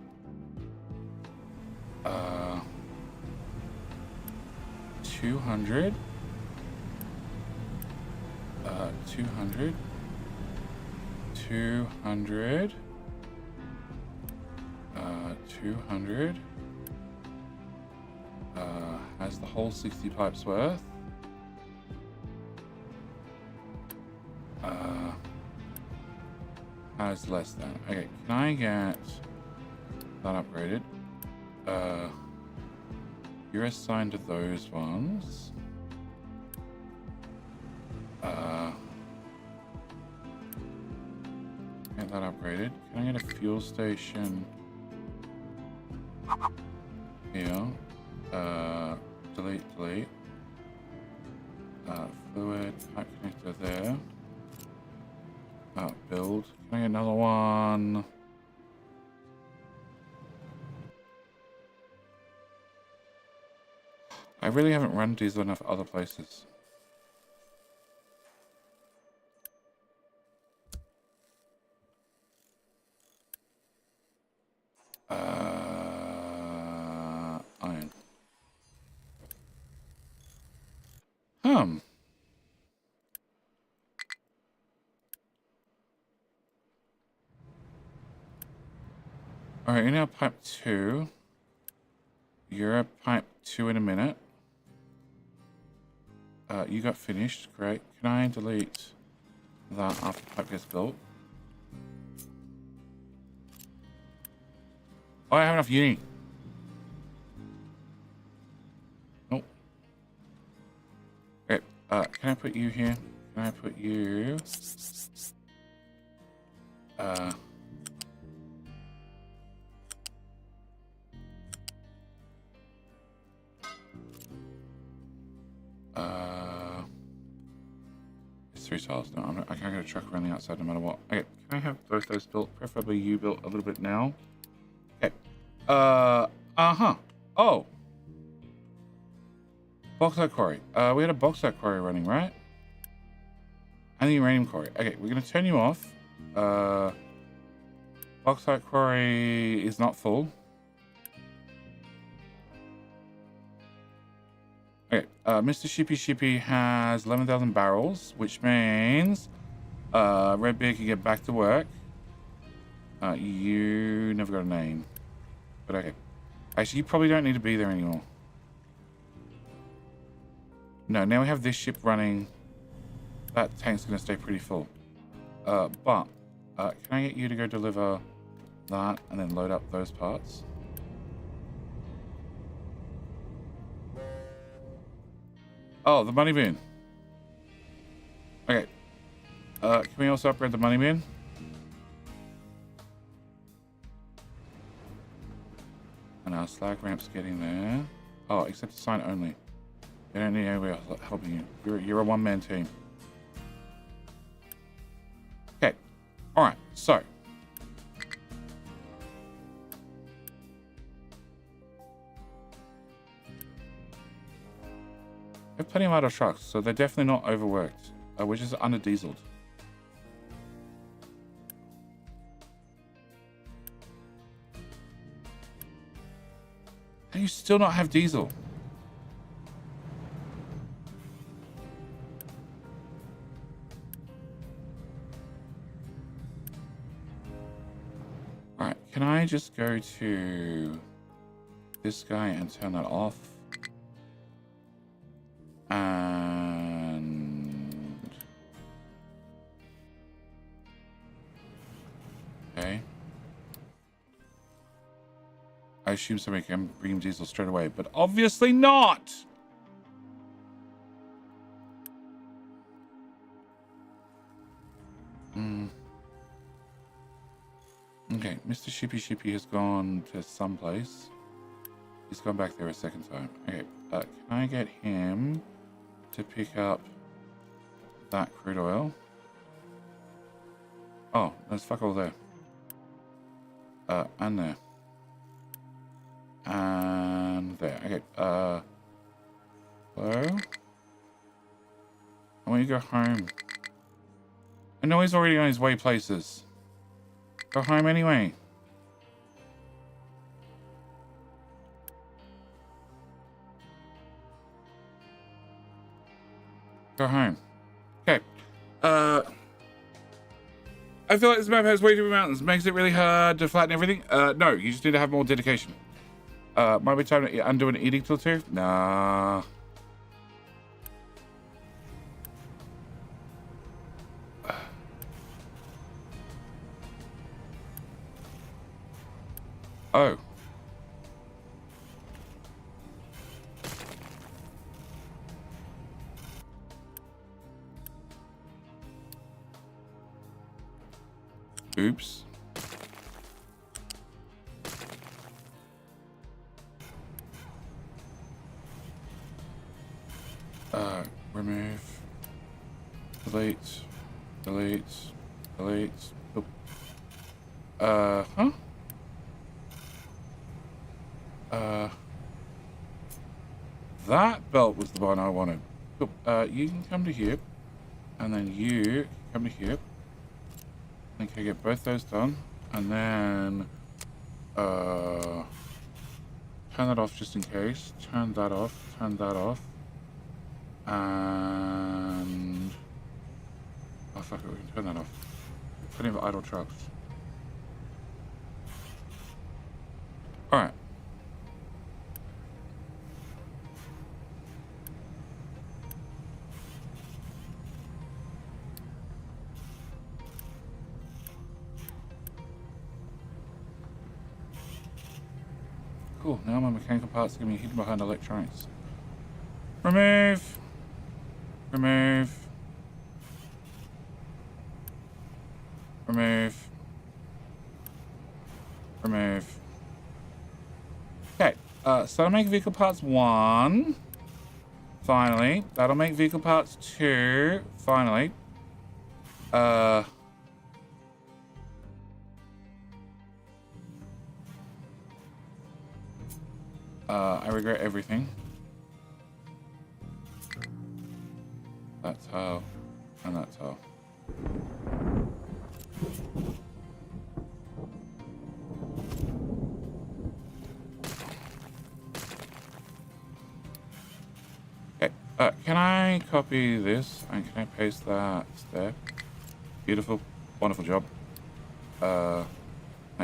200. 200. 200. 200. Has the whole 60 pipes worth. Has less than. Okay, can I get that upgraded? You're assigned to those ones. Get that upgraded. Can I get a fuel station here? Delete. Fluid, pipe connector there. Build. Can I get another one? I really haven't run these enough other places. Iron. All right, you're now pipe 2. You're at pipe 2 in a minute. You got finished. Great. Can I delete that after the pipe gets built? Oh, I have enough uni. Nope. Okay. Can I put you here? Can I put you? It's 3 tiles. No, I can't get a truck around the outside no matter what. Okay, can I have both those built? Preferably you built a little bit now. Okay. Uh-huh. Oh. Bauxite quarry. We had a bauxite quarry running, right? And the uranium quarry. Okay, we're gonna turn you off. Bauxite quarry is not full. Okay, Mr. Shippy has 11,000 barrels, which means Red Beard can get back to work. You never got a name. But okay. Actually, you probably don't need to be there anymore. No, now we have this ship running. That tank's going to stay pretty full. But can I get you to go deliver that and then load up those parts? Oh, the money bin. Okay. Can we also upgrade the money bin? And our slag ramp's getting there. Oh, except to sign only. You don't need anybody else helping you. You're a one-man team. Okay. Alright, so. We have plenty of idle trucks, so they're definitely not overworked. We're just under-dieseled. How do you still not have diesel? Alright, can I just go to this guy and turn that off? And... okay. I assume somebody can bring diesel straight away, but obviously not! Okay, Mr. Shippy has gone to someplace. He's gone back there a second time. Okay, can I get him to pick up that crude oil? Oh, there's fuck all there. And there. And there. Okay, hello? I want you to go home. I know he's already on his way places. Go home anyway. Go home. Okay. I feel like this map has way too many mountains. Makes it really hard to flatten everything. No, you just need to have more dedication. Might be time to undo an edict or two? Nah. Oh. Oops. Remove. Delete. Delete. Delete. Oh. Huh? That belt was the one I wanted. Oh, you can come to here. And then you come to here. I think I get both those done. And then, turn that off just in case. Turn that off. Turn that off. And... oh, fuck it. We can turn that off. Plenty of idle trucks. cool. Now my mechanical parts are going to be hidden behind electronics. Remove. Remove. Remove. Remove. Okay. So I'll make vehicle parts 1. Finally. That'll make vehicle parts 2. Finally. I regret everything. That's how. And that's how. Okay. Can I copy this and can I paste that there? Beautiful. Wonderful job. I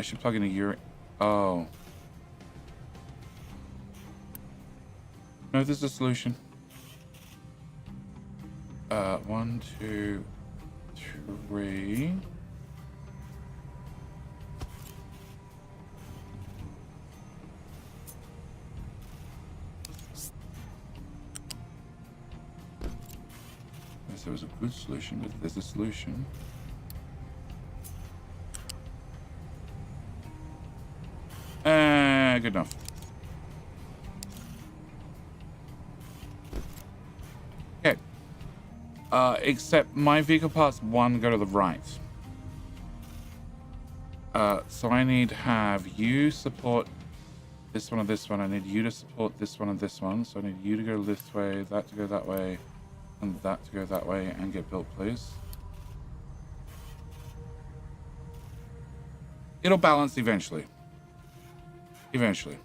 should plug in a urine. Oh. No, there's a solution. 1, 2, 3. Yes, there was a good solution, but there's a solution. Good enough. Okay. Except my vehicle parts 1 go to the right. So I need to have you support this one and this one. I need you to support this one and this one. So I need you to go this way, that to go that way, and that to go that way and get built, please. It'll balance eventually. Eventually.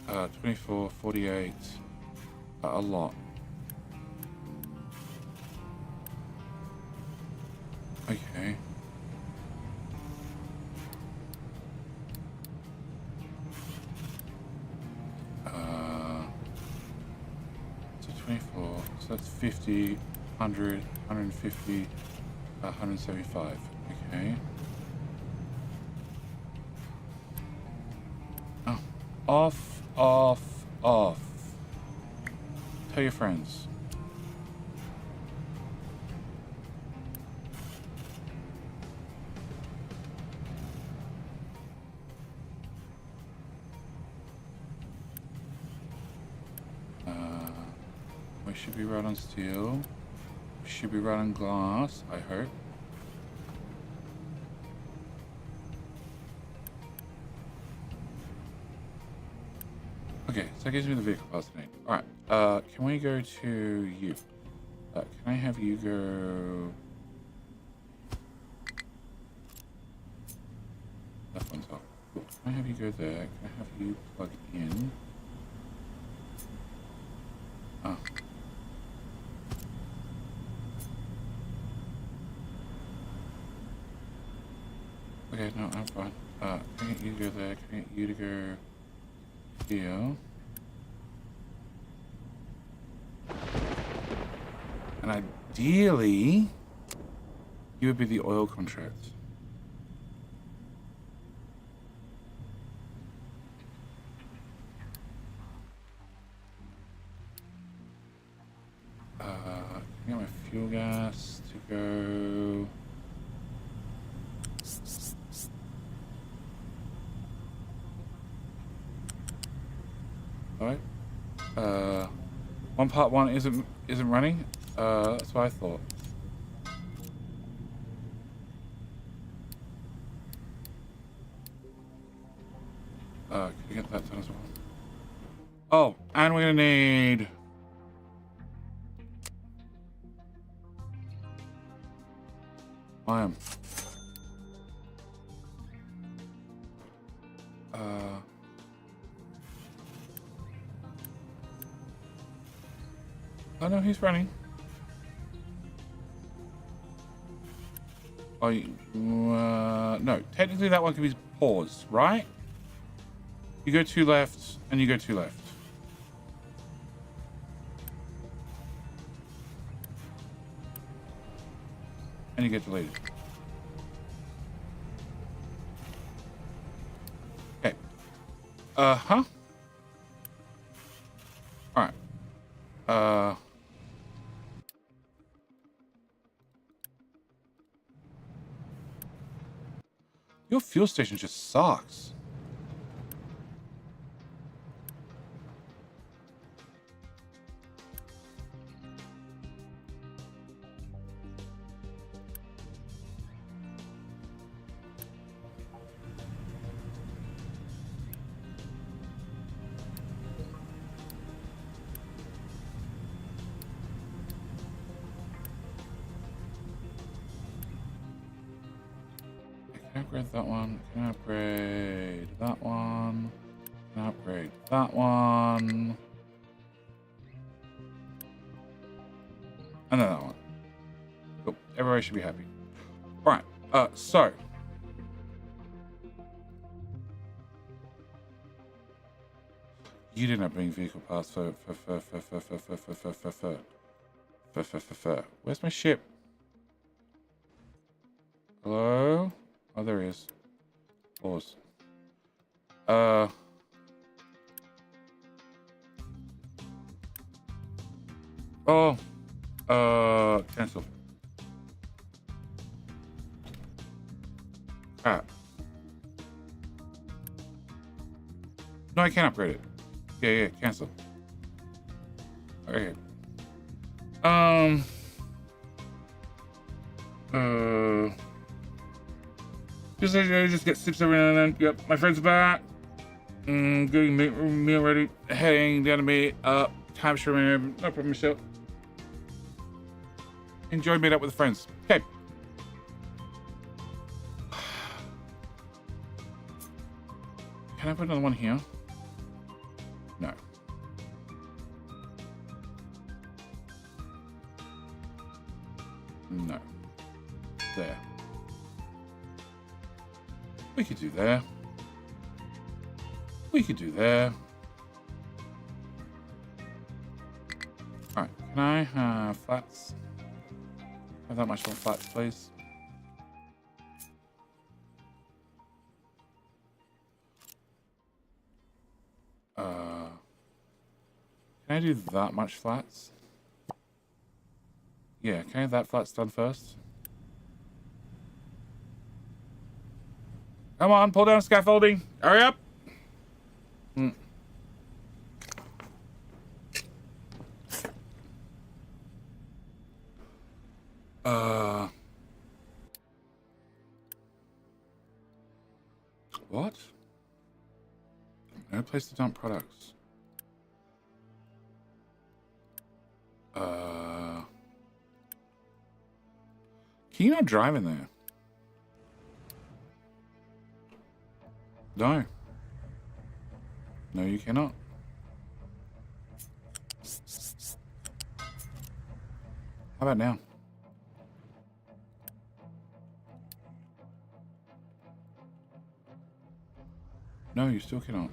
Uh, 24, 48, a lot. Okay. So 24, so that's 50, 100, 150, 175. Okay. Oh, off, off, off. Tell your friends. We should be right on steel. We should be right on glass, I hope. Okay, so that gives me the vehicle parts I need. Alright, can we go to you? Can I have you go... That one's off. Cool. Can I have you go there? Can I have you plug in? Oh. Okay, no, I'm fine. Can I get you to go there? Can I get you to go here? And ideally, you would be the oil contract. Can I get my fuel gas to go... Alright. Part 1 isn't running. That's what I thought. Can you get that done as well? Oh, and we're gonna need... iron. Oh no, he's running. Oh, no. Technically that one can be paused, right? You go 2 left, and you go 2 left. And you get deleted. Uh-huh. All right. Your fuel station just sucks. Can I upgrade that one? Can I upgrade that one? Can I upgrade that one? And then that one. Cool. Everybody should be happy. Alright, so. You didn't have bring vehicle parts for. Where's my ship? Hello? Oh, there he is. Pause. Cancel. Crap. No, I can't upgrade it. Yeah, cancel. Okay. Just get sips every now and then. Yep, my friend's back. Getting meal ready. Heading down to meet up. Time streaming. No problem, Michelle. Enjoy meet up with friends. Okay. Can I put another one here? No. No. There. We could do there. We could do there. Alright, can I have flats? Have that much more flats, please? Can I do that much flats? Yeah, can I have that flats done first? Come on, pull down scaffolding. Hurry up. What? No place to dump products. Can you not drive in there? No. No, you cannot. How about now? No, you still cannot.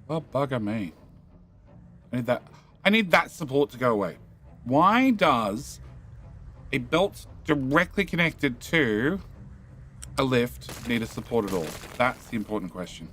Well, bugger me. I need that support to go away. Why does a belt directly connected to a lift need a support at all? That's the important question.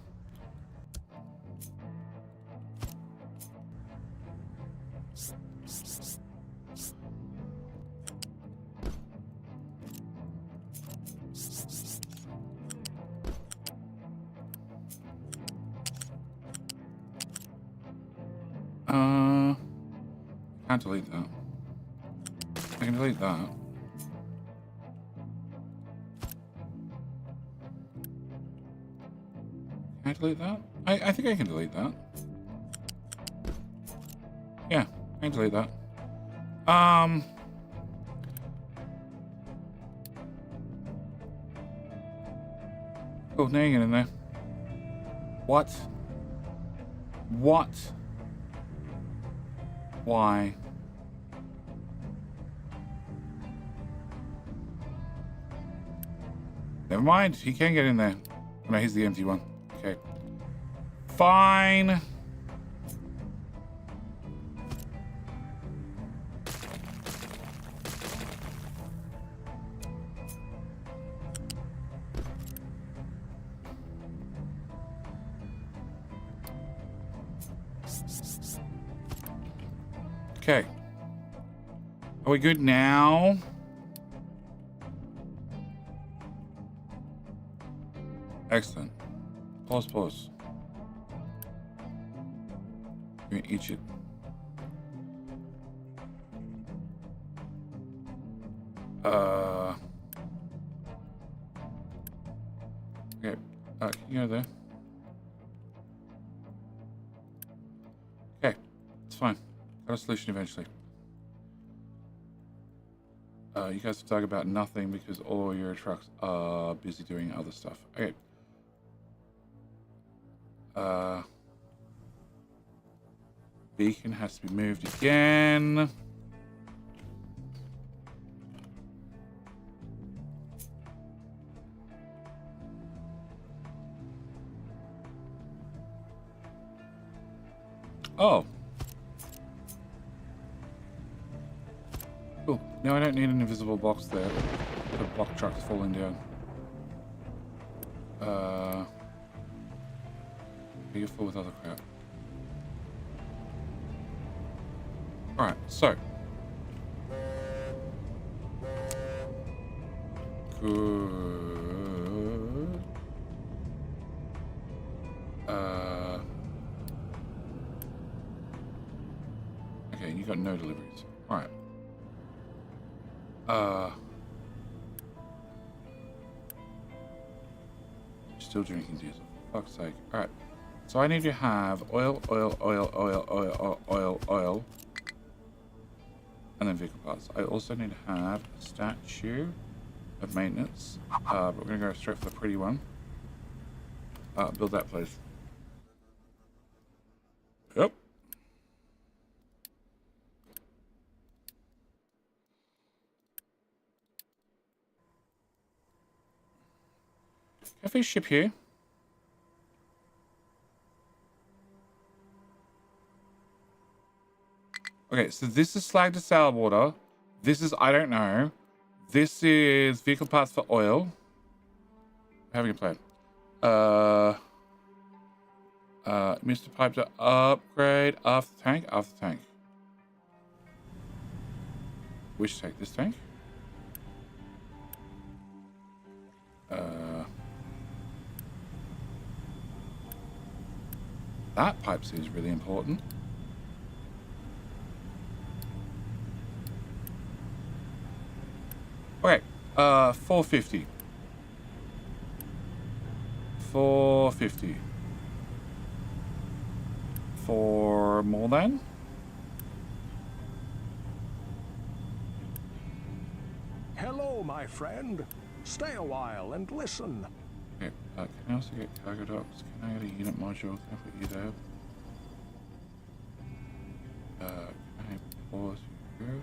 I can't delete that. I can delete that. Can I delete that? I think I can delete that. Yeah, I can delete that. Oh, now you get in there. What? What? Why? Never mind. He can get in there. No, he's the empty one. Okay. Fine. Okay. Are we good now? Excellent. Pause. We're gonna eat it. Okay. Can you go there? Okay. It's fine. Got a solution eventually. You guys have talked about nothing because all your trucks are busy doing other stuff. Okay. Beacon has to be moved again. Oh. Cool. Now I don't need an invisible box there. The block truck's falling down. You're full with other crap. Alright, so. Good. Okay, you got no deliveries. Alright. Still drinking diesel. For fuck's sake. Alright. So I need to have oil. And then vehicle parts. I also need to have a statue of maintenance. But we're going to go straight for the pretty one. Build that place. Yep. Cafe ship here. Okay, so this is slag to sour water. This is, I don't know. This is vehicle parts for oil. Having a plan. Mr. Pipe to upgrade after tank. Which tank? This tank? That pipe seems really important. Okay, 450. 450. For more than? Hello, my friend. Stay a while and listen. Okay, can I also get cargo docks? Can I get a unit module? Can I put you there? Can I pause you?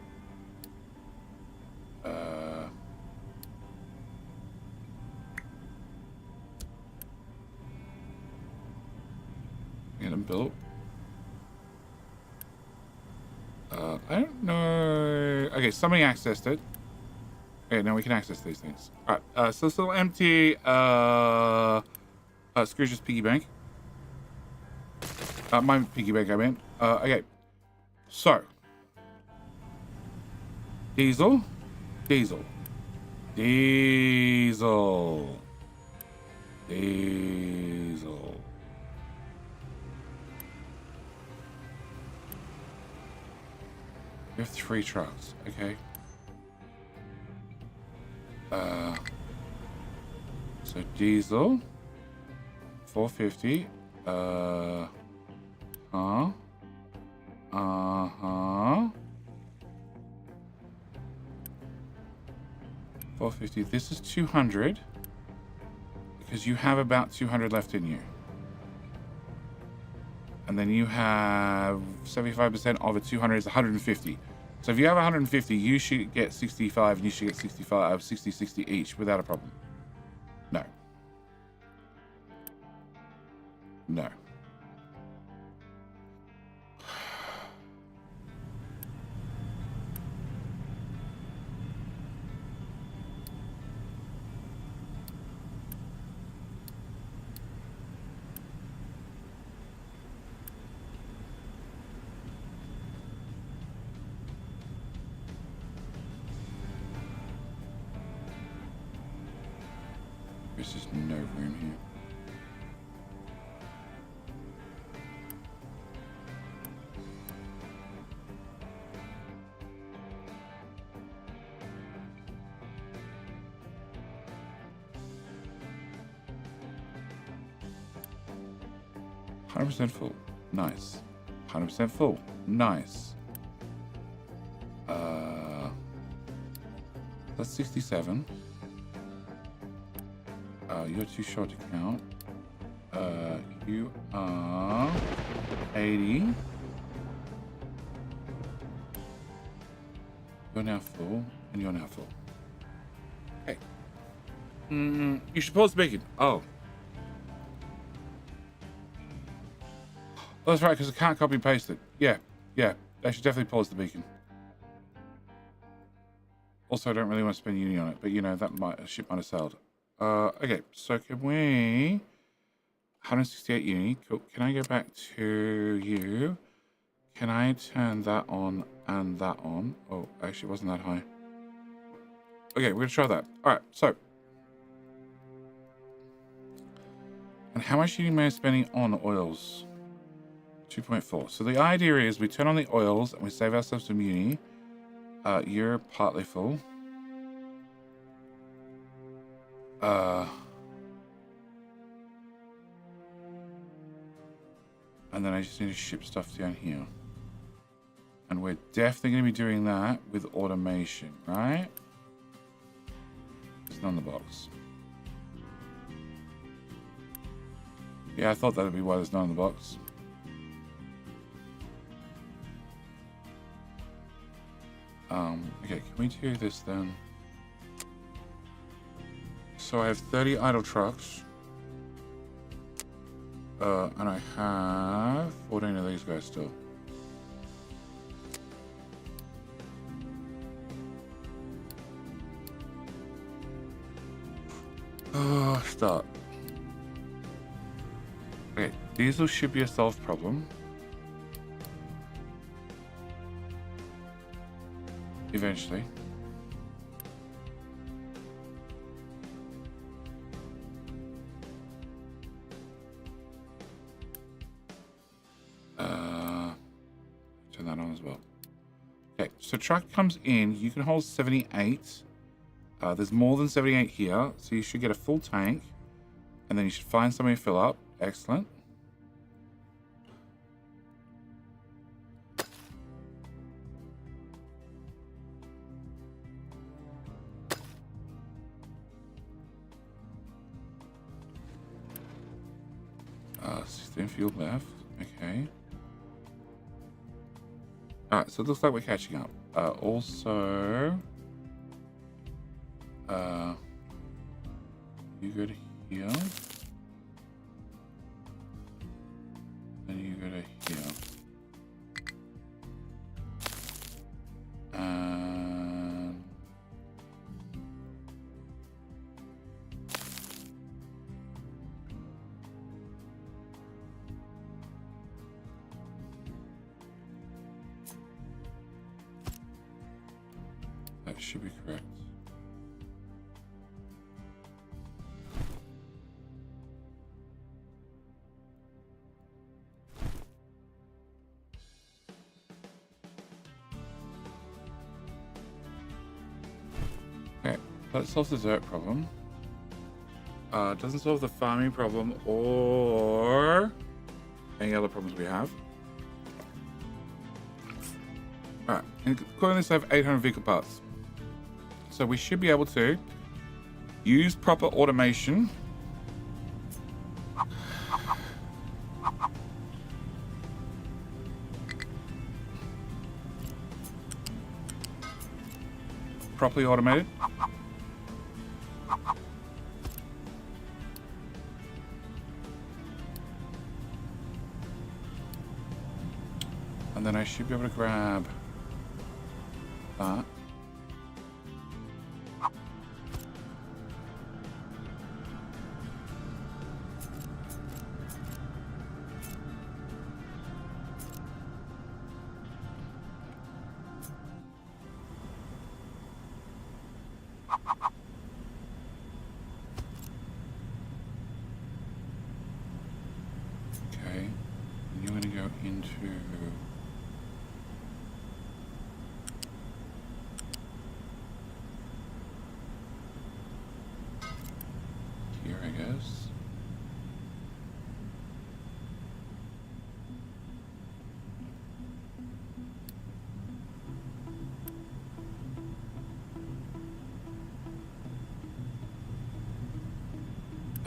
Get them built. I don't know. Okay, somebody accessed it. Okay, now we can access these things. All right, so still empty. Scrooge's piggy bank. My piggy bank, I meant. Okay, so diesel. We have 3 trucks. Okay. So diesel, 450. 450. This is 200 because you have about 200 left in you. And then you have 75% of it. 200 is 150. So if you have 150, you should get 65 and you should get 65, 60 each without a problem. No. There's just no room here. %, full. Nice. 100% full. Nice. That's 67. You're too short to count. You are 80. You're now full, and you're now full. Okay. You should pause speaking. Oh. That's right, because I can't copy and paste it. Yeah. I should definitely pause the beacon. Also, I don't really want to spend uni on it, but you know, ship might have sailed. Okay, so can we... 168 uni. Cool. Can I go back to you? Can I turn that on and that on? Oh, actually, it wasn't that high. Okay, we're going to try that. All right, so. And how much uni am I spending on oils? 2.4. So the idea is we turn on the oils and we save ourselves some uni. You're partly full. And then I just need to ship stuff down here. And we're definitely going to be doing that with automation, right? It's not in the box. Yeah, I thought that would be why there's none in the box. Okay, can we do this then? So I have 30 idle trucks. And I have 14 of these guys still. Start. Okay, diesel should be a solved problem. Eventually. Turn that on as well. Okay, so truck comes in. You can hold 78. There's more than 78 here, so you should get a full tank. And then you should find somewhere to fill up. Excellent. System fuel left. Okay. Alright, so it looks like we're catching up. Also... you go to here. Then you go to here. And... that should be correct. That solves the dirt problem. Doesn't solve the farming problem or any other problems we have. Alright, including this I have 800 vehicle parts. So we should be able to use proper automation. Properly automated. And then I should be able to grab that.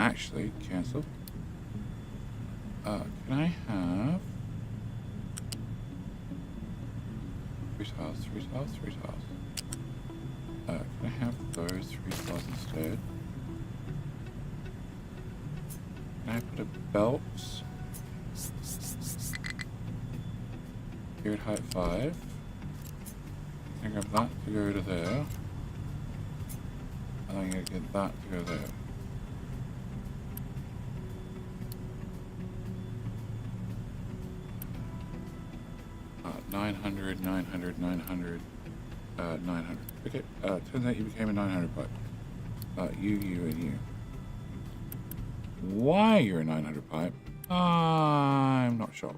Actually, cancel. Can I have 3 tiles, 3 tiles, 3 tiles? Can I have those 3 tiles instead? Can I put a belt? Here at height 5. Can I grab that to go to there? And I'm gonna get that to go there. Uh, 900, 900, 900, 900. Okay, turns out you became a 900 pipe. You, and you. Why you're a 900 pipe, I'm not sure.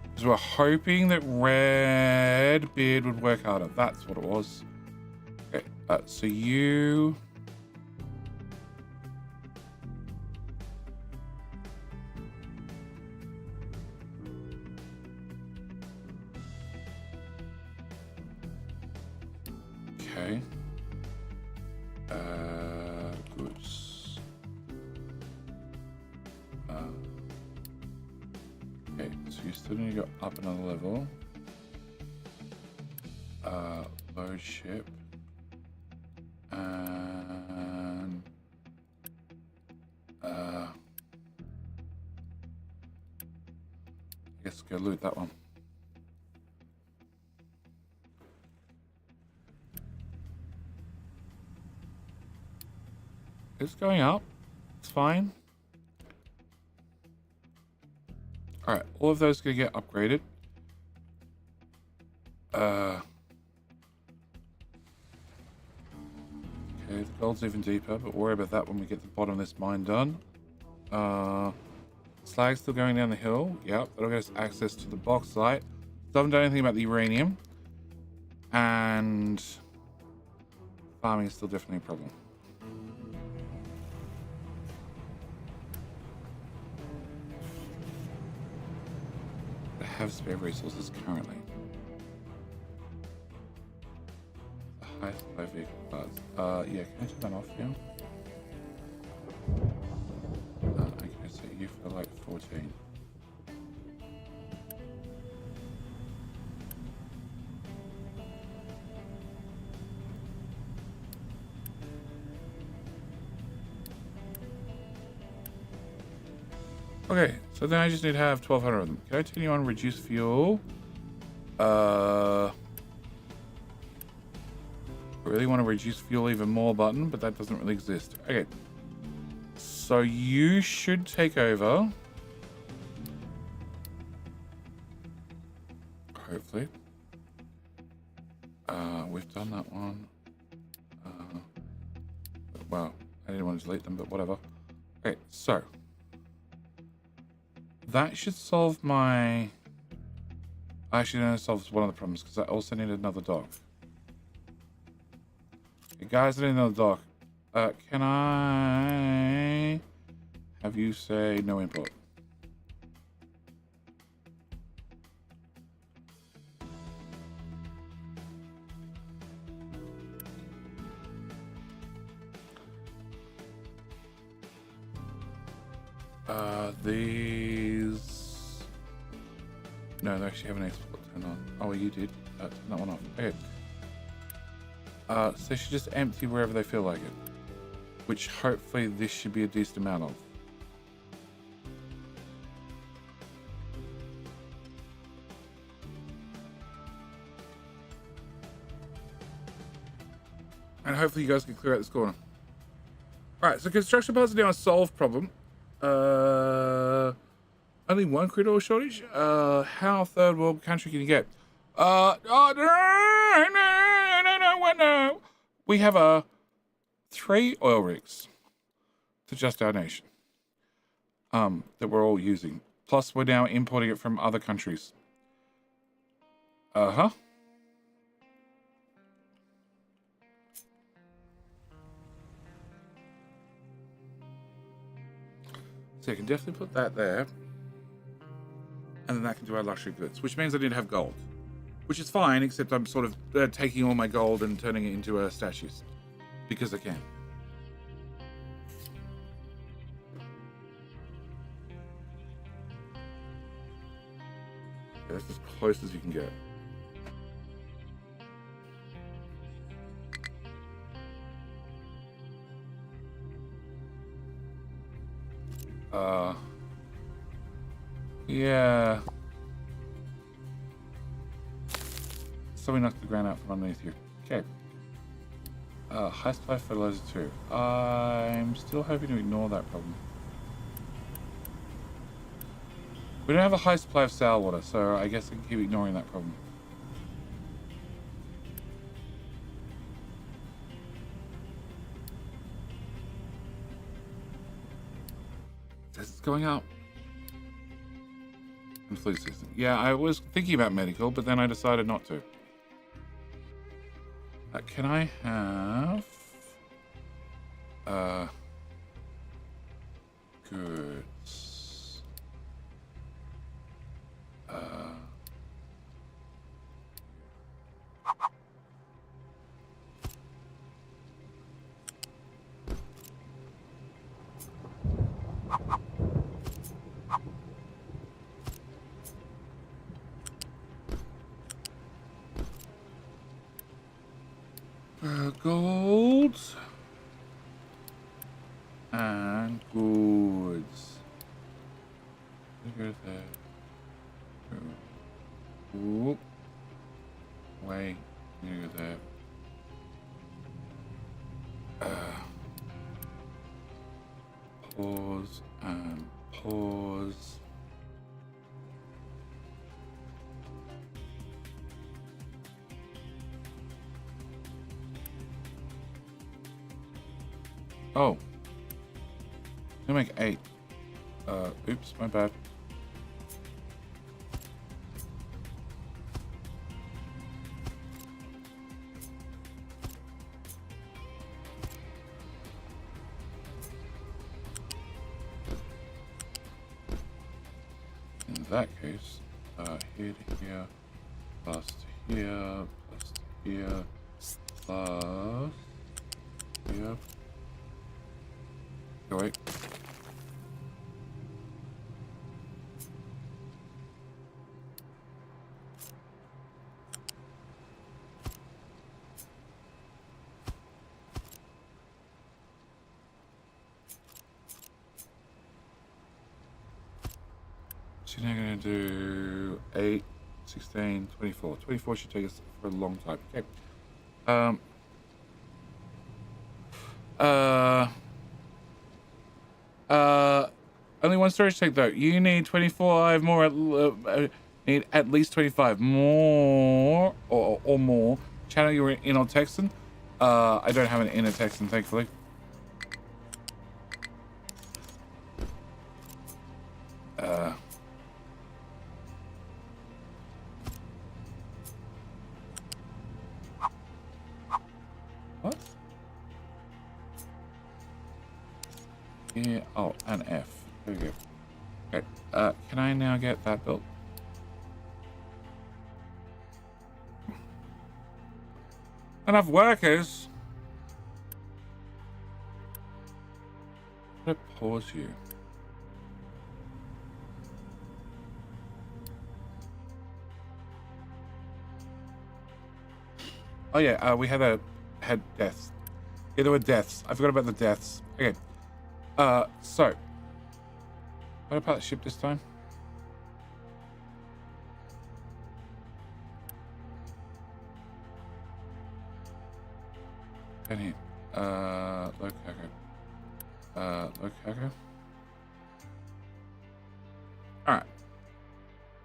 Because we're hoping that red beard would work harder. That's what it was. Okay, so you... Okay. Goods. Okay, so you still need to go up another level. Load ship. And... I guess go loot that one. It's going up. It's fine. Alright, all of those are going to get upgraded. Okay, the gold's even deeper, but worry about that when we get the bottom of this mine done. Slag's still going down the hill. Yep, that'll get us access to the bauxite. Still haven't done anything about the uranium. And farming is still definitely a problem. I have spare resources currently. The high supply vehicle parts. Yeah, can I turn that off now? I can set you for like 14. Okay, so then I just need to have 1,200 of them. Can I turn you on reduce fuel? I really want to reduce fuel even more button, but that doesn't really exist. Okay. So you should take over. Hopefully. We've done that one. Well, I didn't want to delete them, but whatever. Okay, so. That should solve my... Actually, no, it solves one of the problems, because I also need another dog. Okay, guys, I need another dog. Can I have you say no import? These... No, they actually have an export turned on. Oh, well, you did. Turn that one off. Okay. So they should just empty wherever they feel like it. Which hopefully this should be a decent amount of. And hopefully you guys can clear out this corner. Alright, so construction parts are now a solved problem. Only one crude oil shortage? How third world country can you get? No. We have 3 oil rigs to just our nation. That we're all using. Plus we're now importing it from other countries. Uh-huh. So I can definitely put that there. And then that can do our luxury goods, which means I need to have gold. Which is fine, except I'm sort of taking all my gold and turning it into statues. Because I can. close as you can get. Yeah. So we knocked the ground out from underneath you. Okay. High supply fertilizer 2. I'm still hoping to ignore that problem. We don't have a high supply of sour water, so I guess I can keep ignoring that problem. Says it's going up. And flu season. Yeah, I was thinking about medical, but then I decided not to. Can I have... goods. Gold. And goods. Look at that. Ooh. Wait. Look at that. Pause and pause. Oh. I'll make 8. Oops, my bad. In that case, here to here, plus to here, plus to here, plus here. Oh, wait. So now going to do 8, 16, 24. 24 should take us for a long time. Okay. Only one storage tank though. You need 25 more. Need at least 25 more or more. Channel your inner Texan. I don't have an inner Texan, thankfully. What? Yeah. Oh, an F. There we go. Okay. Can I now get that built? Enough workers. Let me pause you. Oh yeah, we had deaths. Yeah, there were deaths. I forgot about the deaths. Okay. So what about the ship this time? Penny. Low cargo. Low cargo. Alright.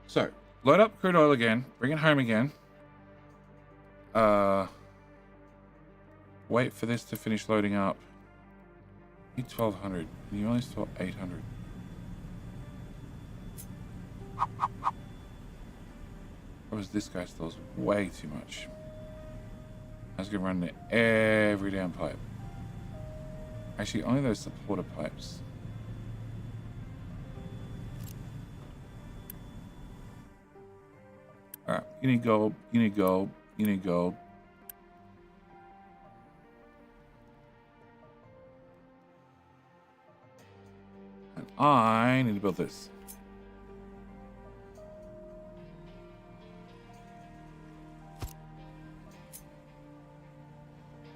So, load up crude oil again. Bring it home again. Wait for this to finish loading up. Need 1200. And you only store 800. Or was this guy stores way too much? I was gonna run every damn pipe. Actually, only those supporter pipes. Alright, you need gold, you need gold, you need gold. And I need to build this.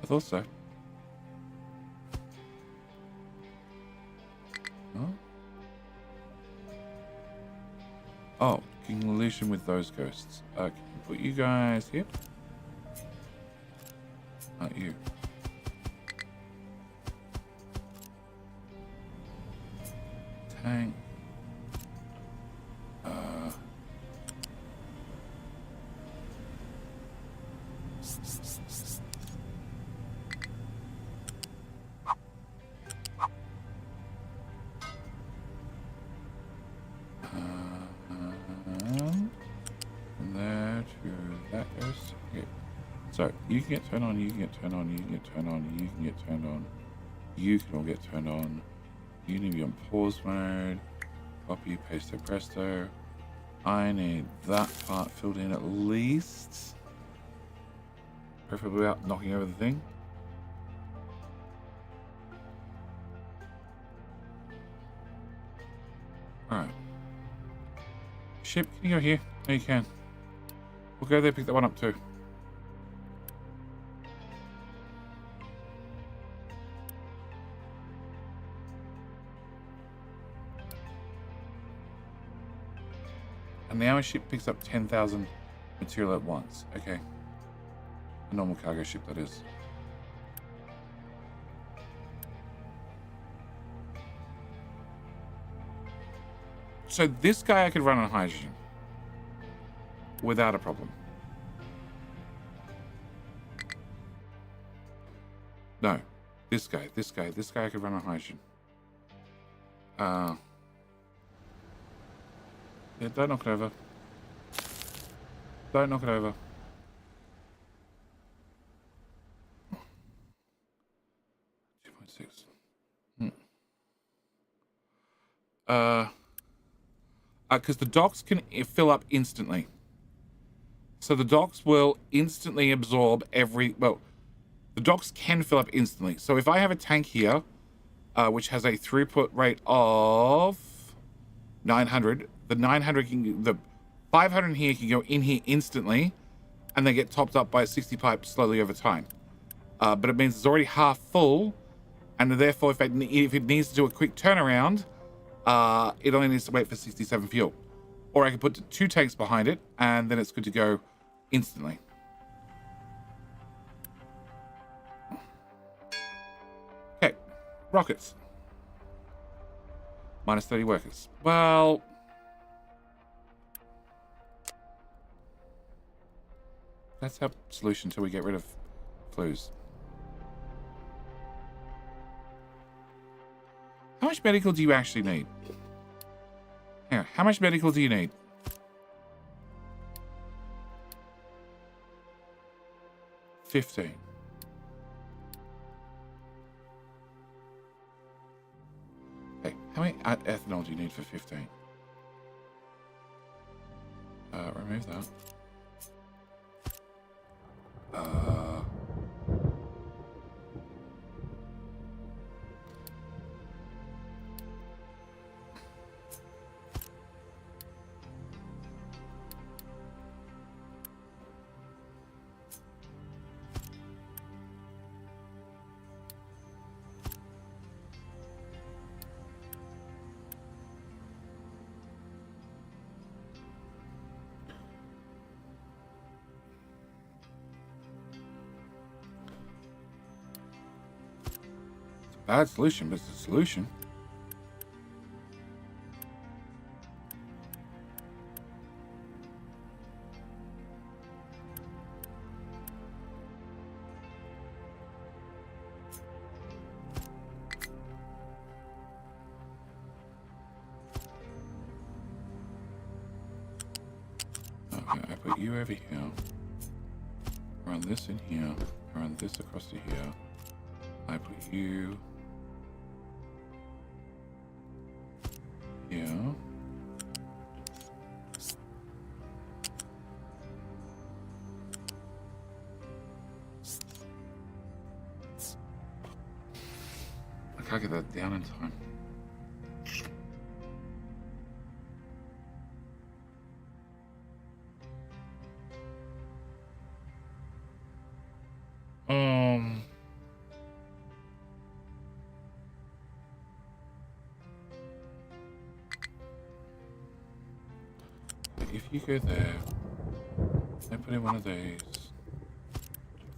I thought so. Huh? Oh, King Lucian with those ghosts. Okay, put you guys here. Not you. Tank. From there to that goes. Okay. So you can get turned on, you can get turned on, you can get turned on, you can get turned on. You can all get turned on. You need to be on pause mode. Copy, paste, presto. I need that part filled in at least. Preferably without knocking over the thing. Alright. Ship, can you go here? No, you can. We'll go there, pick that one up too. And now a ship picks up 10,000 material at once. Okay. A normal cargo ship, that is. So this guy I could run on hydrogen. Without a problem. No. This guy I could run on hydrogen. Yeah, don't knock it over. Don't knock it over. Because the docks can fill up instantly. So the docks will instantly absorb the docks can fill up instantly. So if I have a tank here, which has a throughput rate of 900, the 500 here can go in here instantly, and they get topped up by 60 pipes slowly over time. But it means it's already half full, and therefore if it needs to do a quick turnaround, it only needs to wait for 67 fuel. Or I can put 2 tanks behind it, and then it's good to go instantly. Okay, rockets. Minus 30 workers. Well, that's our solution until we get rid of flues. How much medical do you actually need? Here, how much medical do you need? 15. Okay, how many ethanol do you need for 15? Remove that. Bad solution, but it's a solution. Okay, I put you over here. Run this in here. Run this across to here. I put you here. I can't get that down in time. you go there, then put in one of these.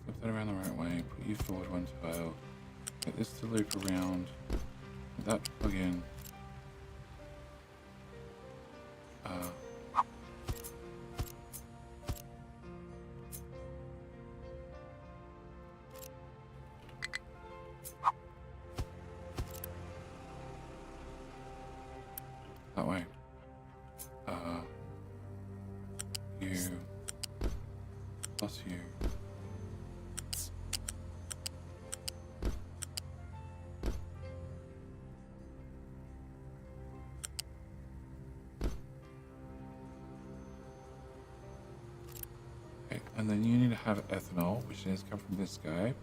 Flip that around the right way. Put you forward one tile. Get this to loop around. Let that plug in. That way. You plus you. Okay, and then you need to have ethanol, which needs to come from this guy.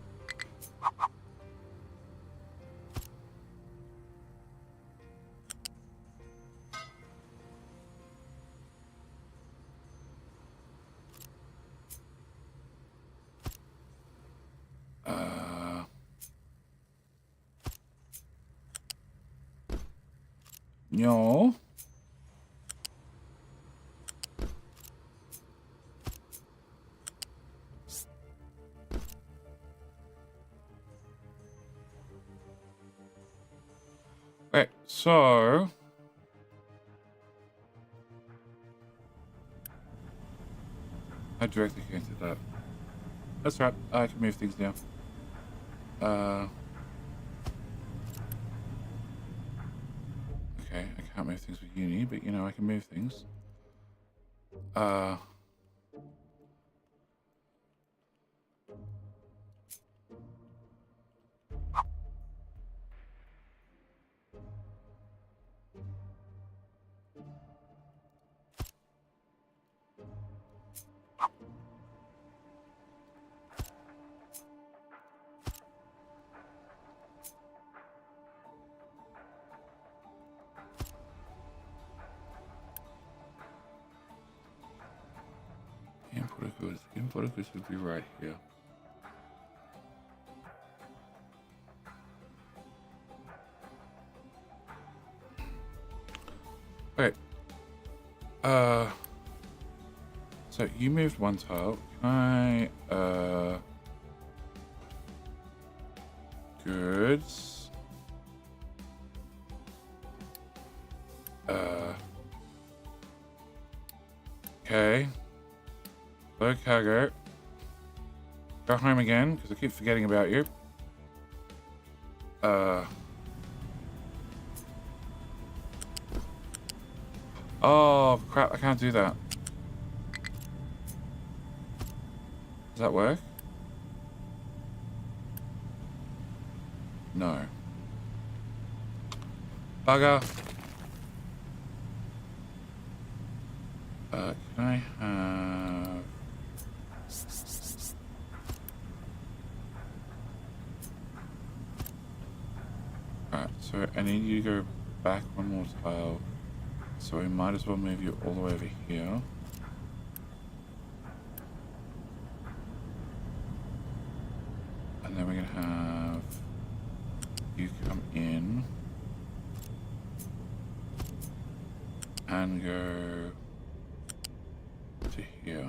No. Okay, so I directly connected that. That's right. I can move things now. Okay, I can't move things with uni, but you know I can move things. Input of goods would be right here. Okay. So you moved one tile. Can I, goods. Okay. Low cargo. Go home again, because I keep forgetting about you. Oh, crap, I can't do that. Does that work? No. Bugger. Can I have... Alright, so I need you to go back one more tile. So we might as well move you all the way over here. And then we're going to have you come in and go to here.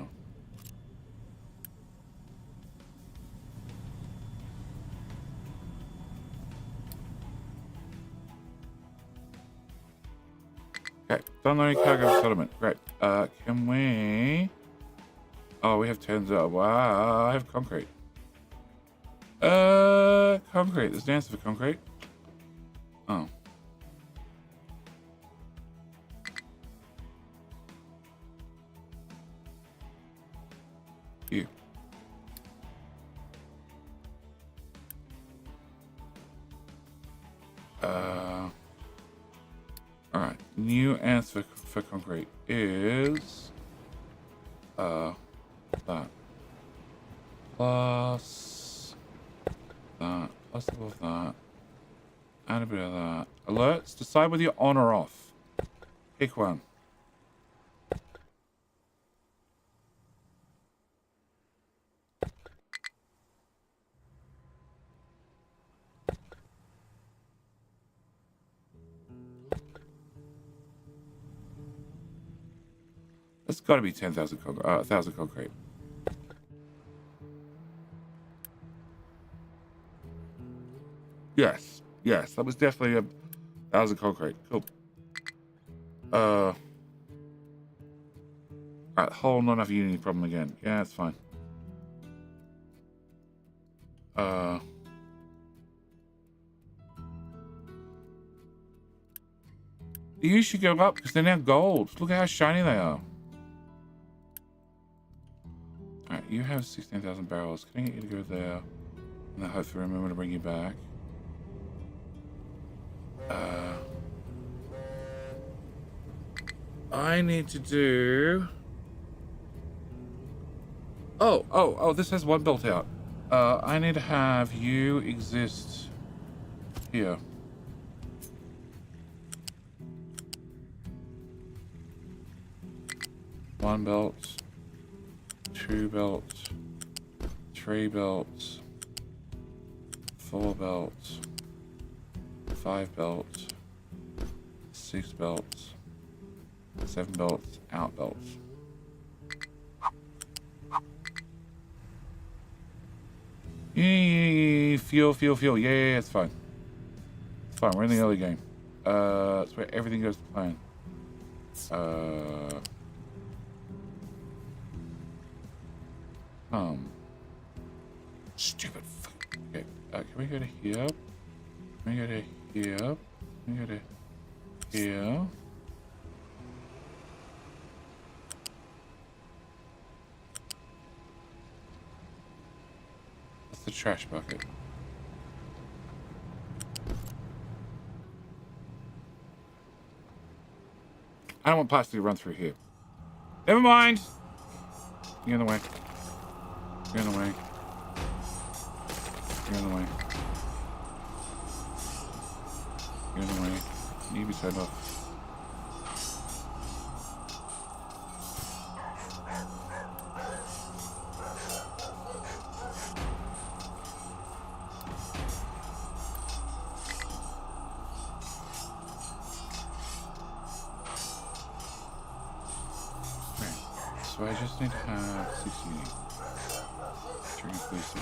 Okay, downloading cargo settlement. Great. Can we... Oh, we have turns up. Wow, I have concrete. Concrete. There's an answer for concrete. Oh. You. Alright. New answer for concrete is that plus that plus all of that and a bit of that. Alerts. Decide whether you're on or off. Pick one. That's got to be 10,000 concrete. 1,000 concrete. Yes. Yes, that was definitely 1,000 concrete. Cool. Alright, whole not enough unity problem again. Yeah, that's fine. You should go up because they're now gold. Look at how shiny they are. Alright, you have 16,000 barrels. Can I get you to go there? And I hopefully remember to bring you back. I need to do... Oh, this has one built out. I need to have you exist here. One belt, two belts, three belts, four belts, five belts, six belts, seven belts, out belts. Yeah, fuel. Yeah, it's fine. It's fine. We're in the early game. It's where everything goes to plan. Stupid fuck. Okay, can we go to here? Can we go to here? Can we go to here? That's the trash bucket. I don't want plastic to run through here. Never mind. You're in the way. You're in the way. You're in the way. You're in the way. You need to be turned off. Okay. So I just need to have 6 units. Turn it please.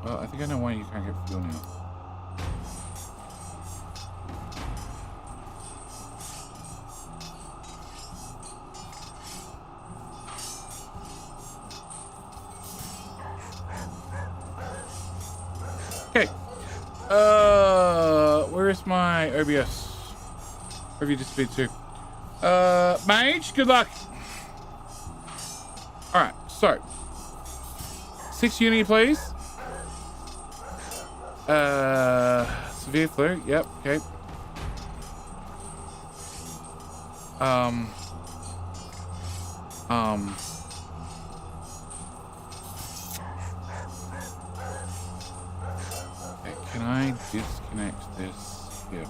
Well, I think I know why you can't get fuel now. Okay. Where's my OBS? Where have you disappeared to? Mage, good luck. Alright, so 6 unity, please. Severe flu, yep, okay. Okay, can I disconnect this here?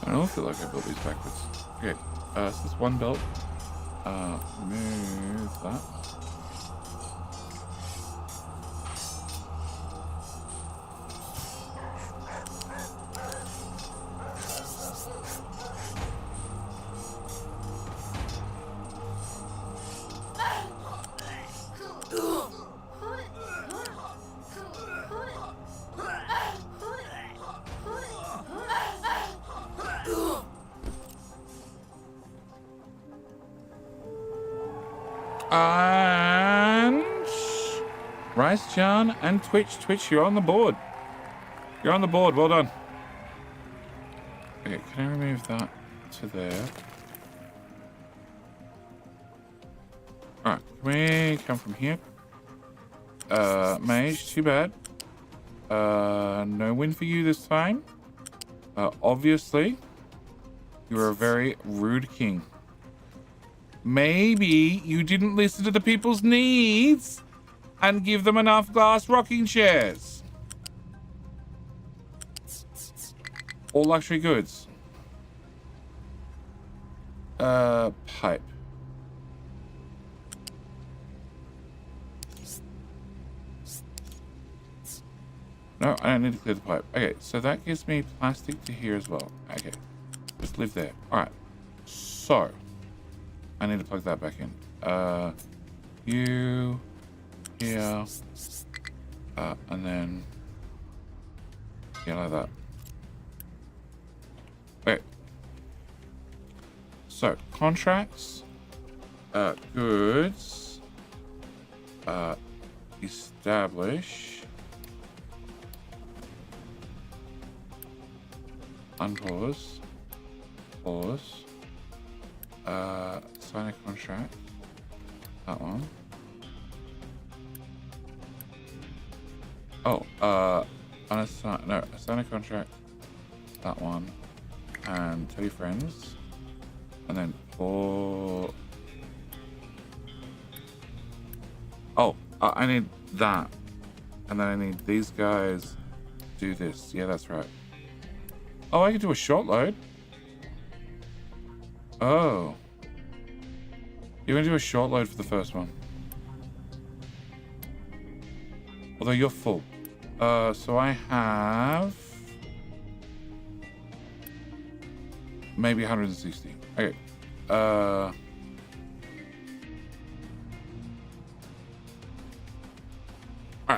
I don't feel like I built these backwards. Okay, so this one belt. Move that. And Rice John and Twitch, you're on the board. You're on the board. Well done. Okay, can I remove that to there? Alright, can we come from here? Mage, too bad. No win for you this time. Obviously, you're a very rude king. Maybe you didn't listen to the people's needs and give them enough glass rocking chairs. All luxury goods. Pipe. No, I don't need to clear the pipe. Okay, so that gives me plastic to here as well. Okay, just live there. All right, so I need to plug that back in. You here, and then yeah, like that. Okay. So contracts, goods, establish, unpause, pause, sign a contract, that one. Oh, sign a contract, that one, and tell your friends, and then for, oh, I need that, and then I need these guys do this. Yeah, that's right. Oh, I can do a short load. Oh. You're going to do a short load for the first one. Although you're full. So I have maybe 160. Okay. Alright,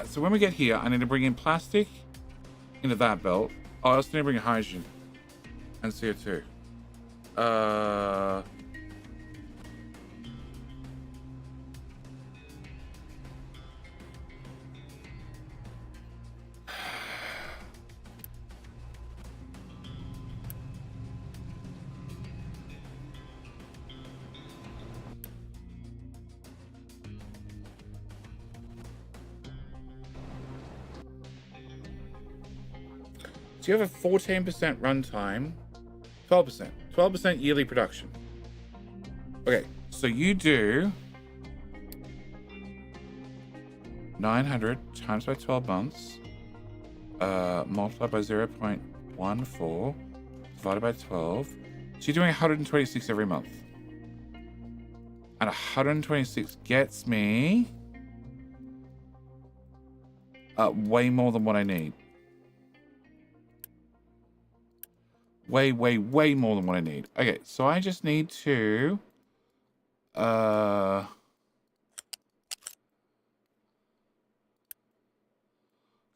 so when we get here, I need to bring in plastic into that belt. Oh, I also need to bring hydrogen and CO2. So you have a 14% runtime, 12% yearly production. Okay, so you do 900 times by 12 months, multiplied by 0.14, divided by 12. So you're doing 126 every month. And 126 gets me way more than what I need. Way more than what I need. Okay, so I just need to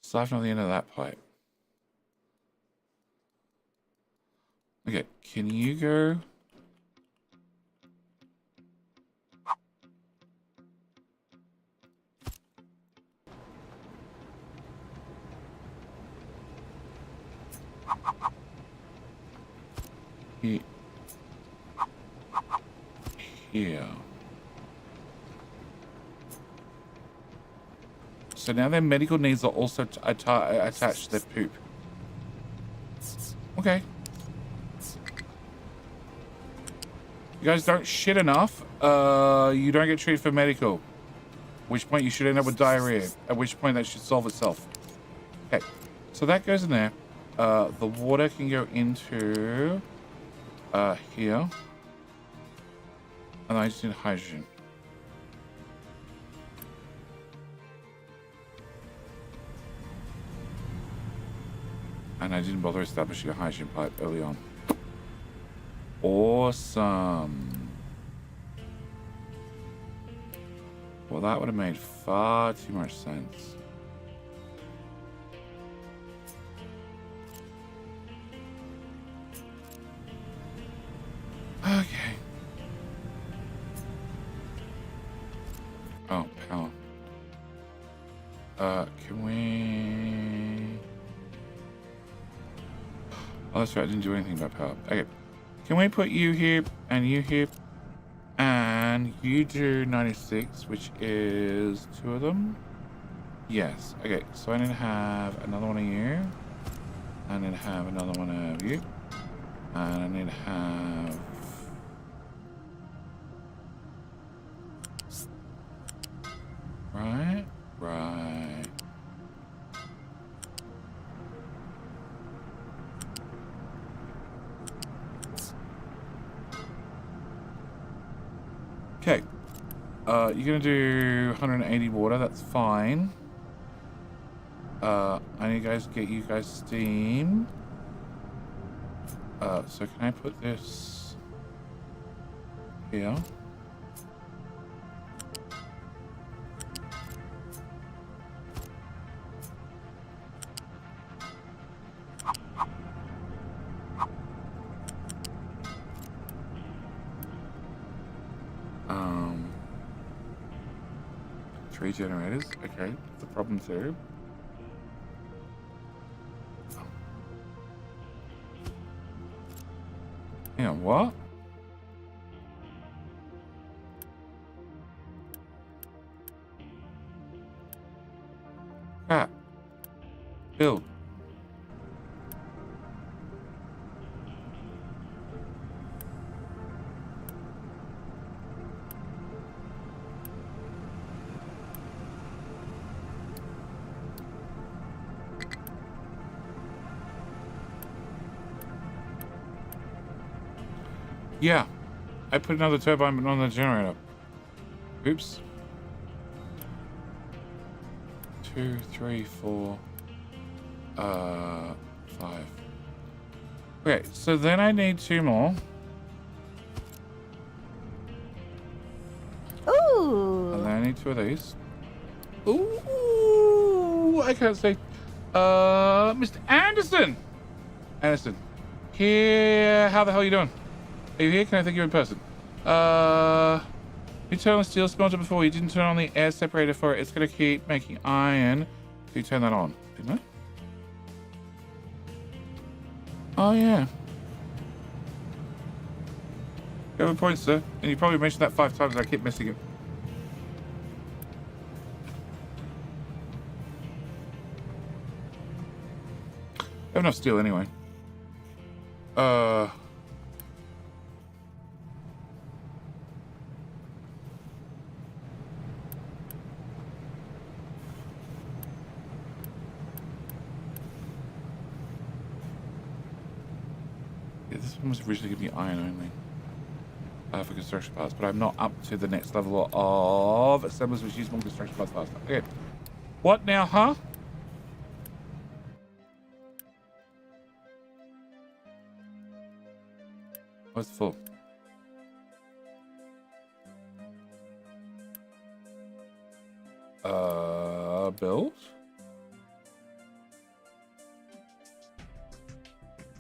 siphon on the end of that pipe. Okay, can you go? Here. So now their medical needs are also attached to their poop. Okay. You guys don't shit enough. You don't get treated for medical. At which point you should end up with diarrhea. At which point that should solve itself. Okay. So that goes in there. The water can go into here. And I just need hydrogen. And I didn't bother establishing a hydrogen pipe early on. Awesome. Well, that would have made far too much sense. Okay. Oh, power. Can we... Oh, that's right. I didn't do anything about power. Okay. Can we put you here and you here? And you do 96, which is 2 of them. Yes. Okay. So I need to have another one of you. I need to have another one of you. And I need to have... Right. Right. Okay. You're gonna do 180 water, that's fine. I need guys to get you guys steam. So can I put this here? Three generators. Okay, the problem too. Hang on, what? Crap. Build. Yeah, I put another turbine but not on the generator. Oops. 2, 3, 4, 5. Okay, so then I need 2 more. Ooh. And then I need 2 of these. Ooh, I can't say. Mr. Anderson. Anderson. Here, how the hell are you doing? Are you here? Can I think you're in person? You turned on the steel smelter before. You didn't turn on the air separator for it. It's going to keep making iron. So you turn that on, didn't I? Oh, yeah. You have a point, sir. And you probably mentioned that 5 times. I keep missing it. I have enough steel anyway. This one was originally going to be iron only for construction parts, but I'm not up to the next level of assemblers which use more construction parts faster. Okay. What now, huh? What's full? Build?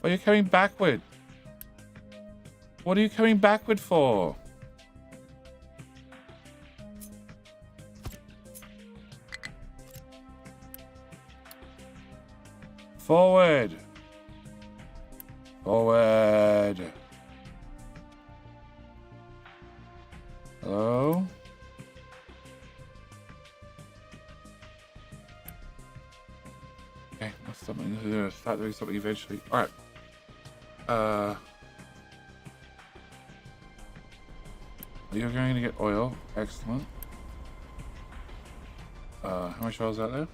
Oh, you're coming backward. What are you coming backward for? Forward. Forward. Hello? Okay, that's something to start doing something eventually. Alright. You're going to get oil. Excellent. How much oil is that there?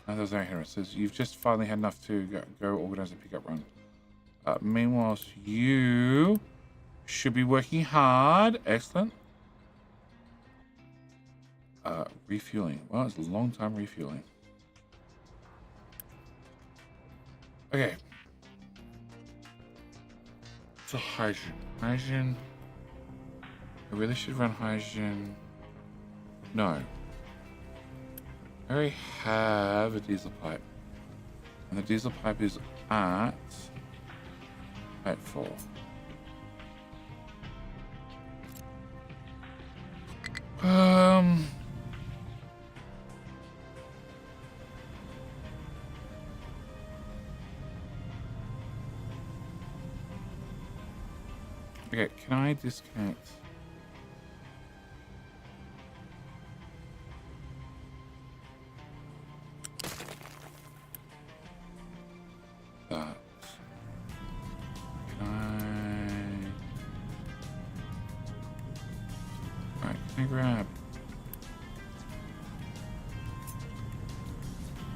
9,800. It says you've just finally had enough to go organize a pickup run. Meanwhile, you should be working hard. Excellent. Refueling. Well, it's a long time refueling. Okay. So hydrogen. Hydrogen. I really should run hydrogen. No. I already have a diesel pipe. And the diesel pipe is at 4. Okay, can I disconnect? That. Can I... Right, can I grab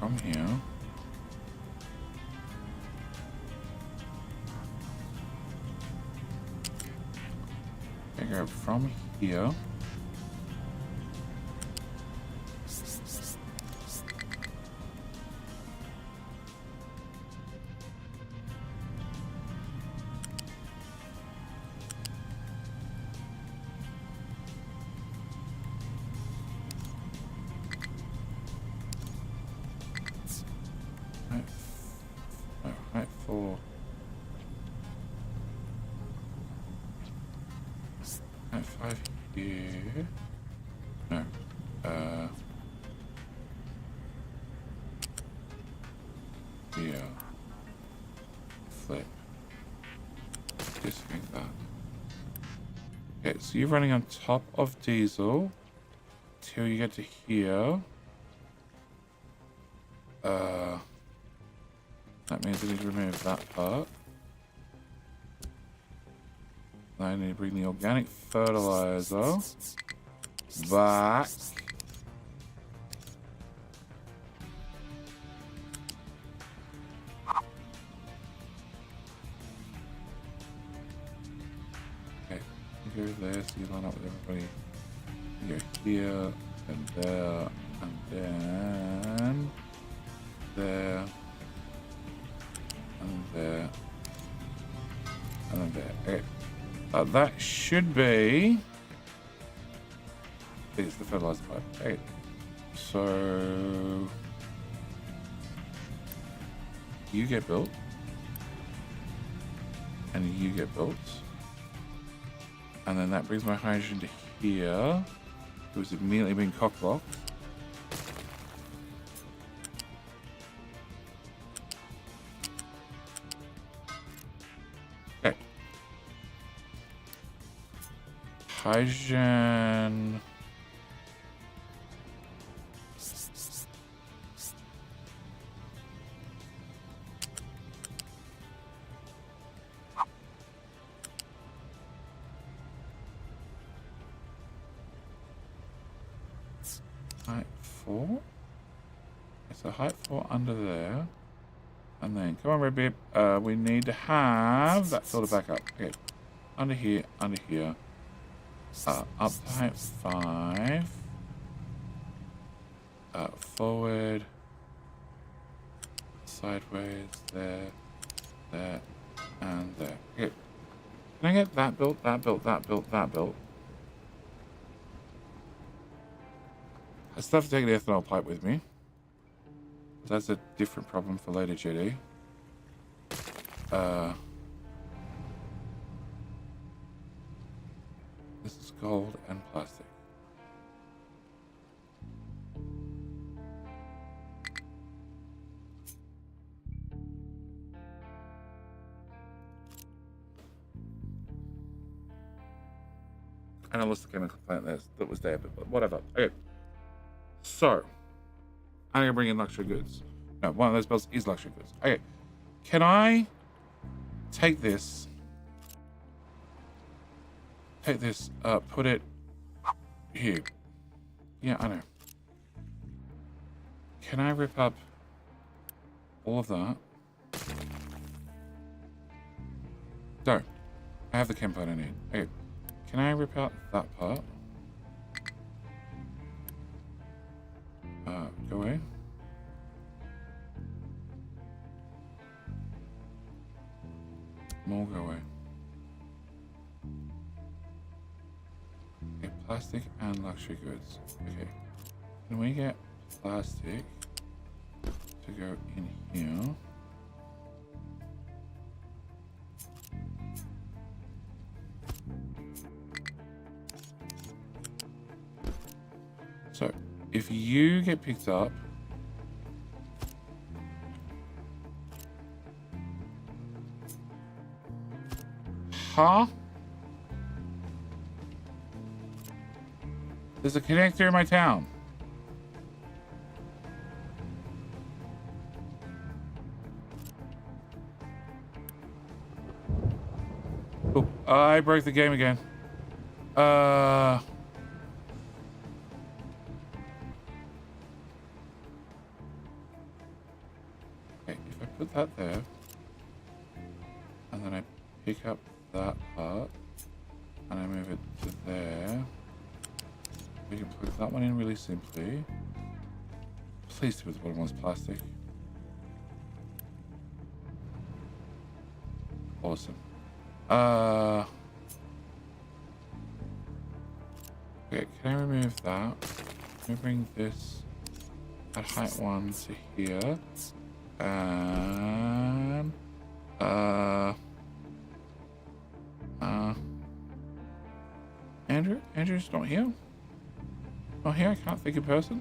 from here? Can I grab from here? Right, four. Right, five here. No. Here. Flip. Disconnect that. Okay, so you're running on top of diesel till you get to here. That means I need to remove that part. I need to bring the organic fertilizer back. Okay, you go there so you line up with everybody. You go here and there and then there and there and then there. Okay. That should be... It's the fertilizer pipe. Okay. So... You get built. And you get built. And then that brings my hydrogen to here. It was immediately being cockblocked. Okay. Hydrogen. Height 4. It's a height 4 under there. And then, come on, Red Bib. We need to have that filter back up. Okay. Under here, under here. Up to height 5. Forward. Sideways. There. There. And there. Okay. Can I get that built, that built, that built, that built? I still have to take an ethanol pipe with me. That's a different problem for later, JD. This is gold and plastic. And I lost the chemical plant that was there, but whatever. Okay. So, I'm gonna bring in luxury goods. No, one of those belts is luxury goods. Okay. Can I take this? Take this, put it here. Yeah, I know. Can I rip up all of that? No. I have the chem part I need. Okay. Can I rip out that part? Go away. More go away. Okay, plastic and luxury goods. Okay. Can we get plastic to go in here? So, if you get picked up, huh? There's a connector in my town. Oh, I broke the game again. Okay, if I put that there, and then I pick up that part, and I move it to there, we can plug that one in really simply. Please tell me the bottom one's plastic. Awesome. Okay, can I remove that? Let me bring this at height 1 to here. And Andrew's not here. Not here, I can't think in person.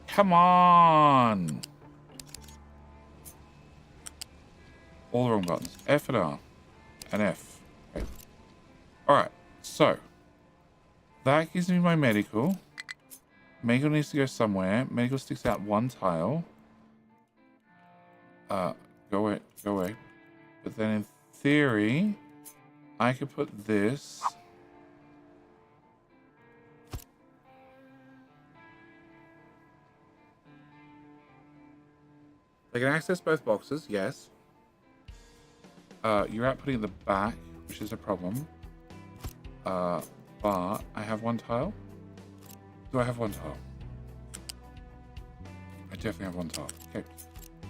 Come on! All the wrong buttons. F and R. And F. Okay. Alright, so that gives me my medical. Medical needs to go somewhere. Medical sticks out one tile. Go away, go away. But then in theory, I could put this. They can access both boxes, yes. You're outputting at the back, which is a problem. But I have one tile. Do I have one tile? I definitely have one tile. Okay.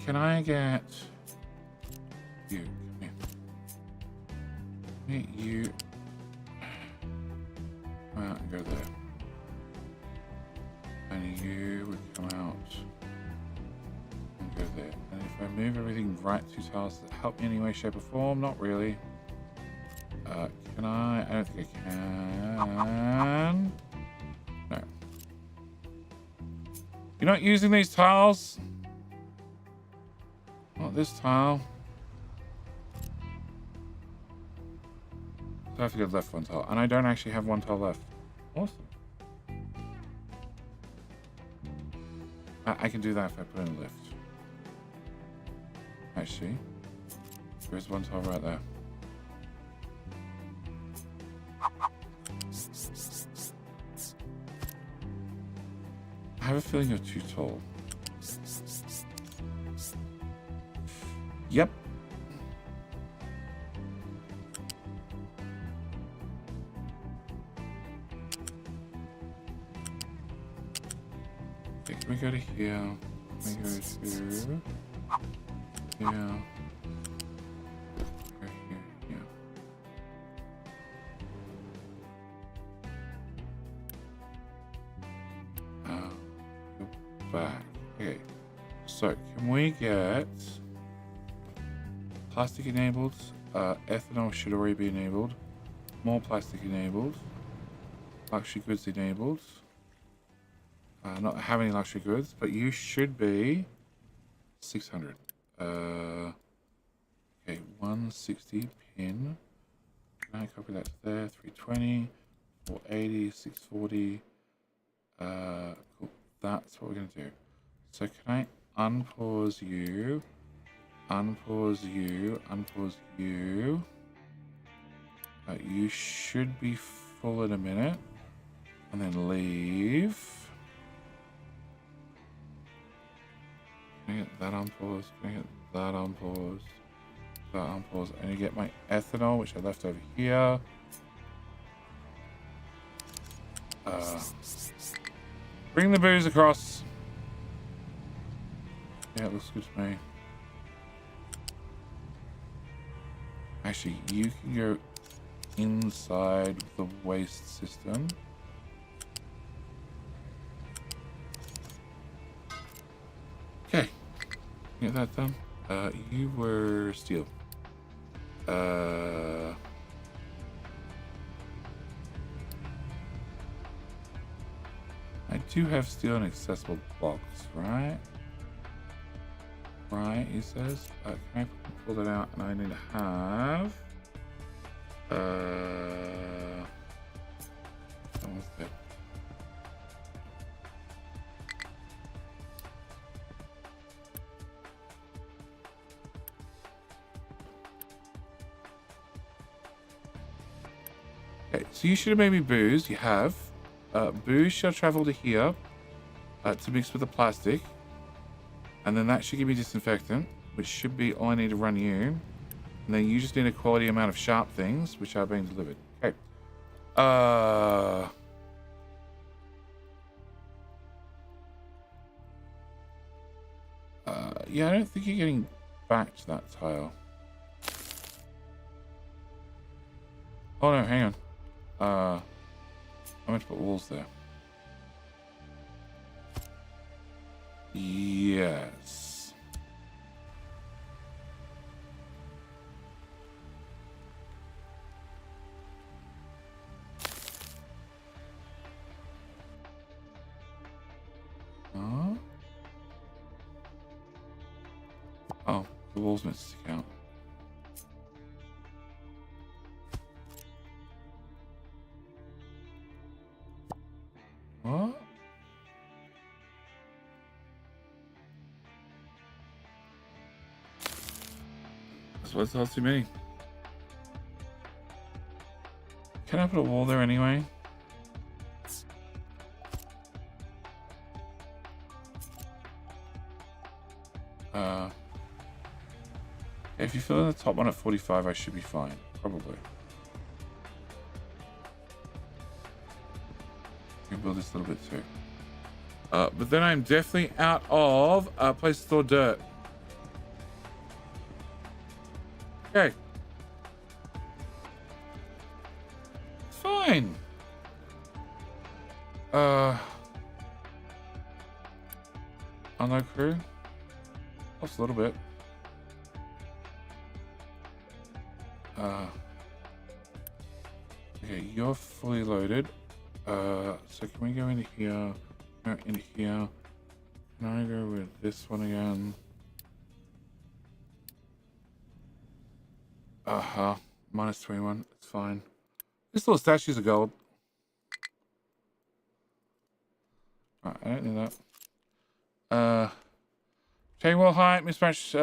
Can I get you? Come here. Get you. Come out and go there. And you would come out and go there. And if I move everything right 2 tiles, does it help me in any way, shape, or form? Not really. Can I? I don't think I can. No. You're not using these tiles? Not this tile. So I have to go left one tile. And I don't actually have one tile left. Awesome. I can do that if I put in a lift. Actually, there's one tile right there. I have a feeling you're too tall. Yep. Okay, can we go to here? Can we go to here? Go here, yeah. Go back. Okay. So, can we get plastic enabled? Ethanol should already be enabled. More plastic enabled. Luxury goods enabled. Not have any luxury goods, but you should be 600. Okay, 160 pin. Can I copy that to there? 320, 480, 640. Cool. That's what we're gonna do. So can I unpause you? Unpause you. Unpause you. You should be full in a minute, and then leave. Can I get that on pause? Can I get that on pause? That on pause. I need to get my ethanol, which I left over here. Bring the booze across. Yeah, it looks good to me. Actually, you can go inside the waste system. Okay. Get that done. You were steel. I do have steel and accessible blocks, right? Right, he says. Can I pull that out? And I need to have Almost there. Okay, so you should have made me booze. You have. Booze shall travel to here to mix with the plastic. And then that should give me disinfectant, which should be all I need to run you. And then you just need a quality amount of sharp things, which are being delivered. Okay. Yeah, I don't think you're getting back to that tile. Oh no, hang on. I meant to put walls there. Yes. Huh? Oh, the walls meant to stick out. What? That's not too many. Can I put a wall there anyway? If you fill in the top one at 45, I should be fine. Probably. You can build this a little bit too. But then I'm definitely out of place to store dirt. Okay. Fine. Unload crew. Lost a little bit. Okay, you're fully loaded. So can we go into here? Into here. Can I go with this one again? Minus 21. It's fine. These little statues of gold. Alright, I don't need that. Chain wall height, mismatch.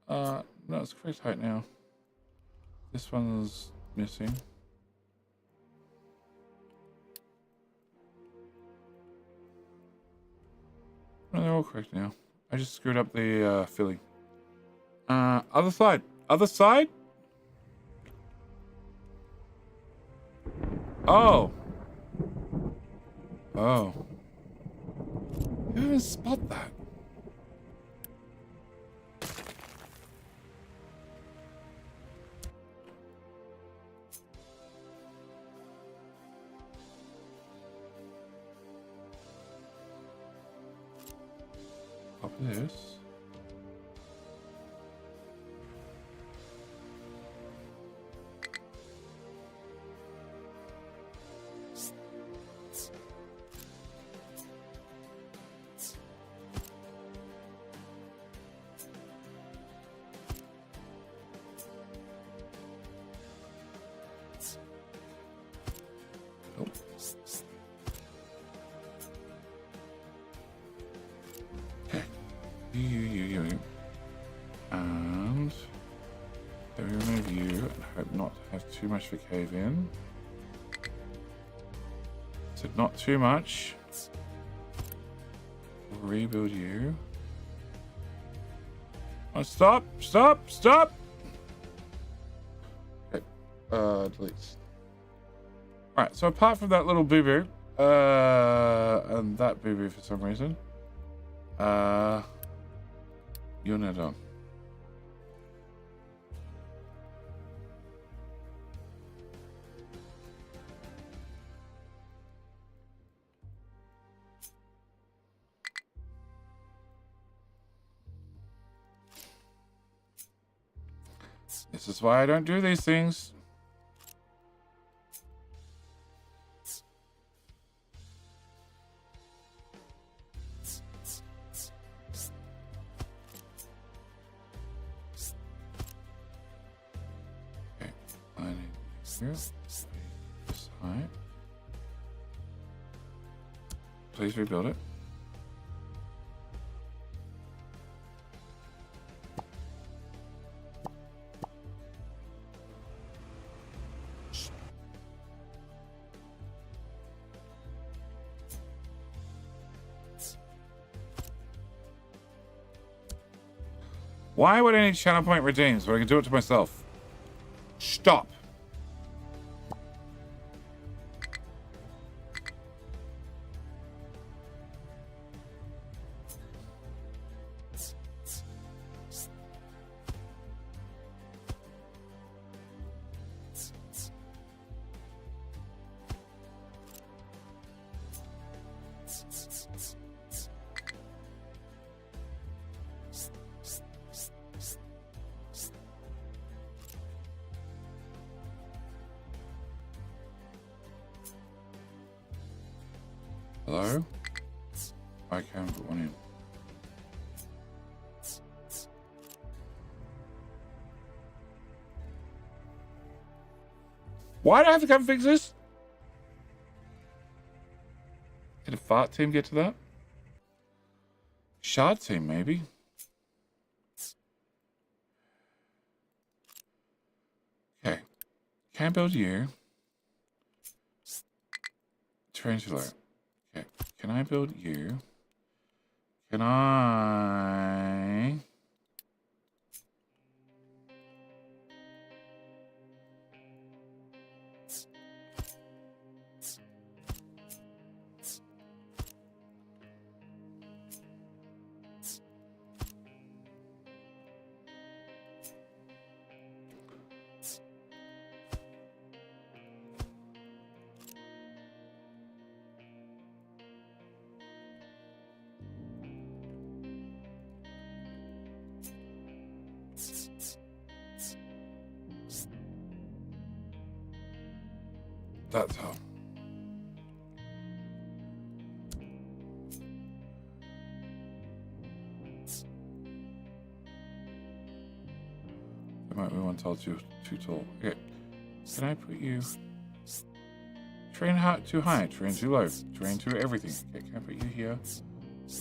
No, it's correct height now. This one's missing. No, they're all correct now. I just screwed up the filling. Other side. Other side? Oh. Oh. You didn't spot that. Pop this. You. And then we remove you and hope not to have too much for cave in. So not too much. We'll rebuild you. Oh, stop! Okay, delete. Alright, so apart from that little boo-boo, and that boo-boo for some reason, you're not done. This is why I don't do these things. Here. This height. Please rebuild it. Why would I need channel point redeems when I can do it to myself? Stop. Hello? I can put one in. Why do I have to come fix this? Did a fart team get to that? Shard team, maybe? Okay. Can't build you. Tarantula. Okay. Can I build you? Can I... That's how. There might be one tall too tall. Okay. Can I put you... Train too high, train too low, train to everything. Okay, can I put you here?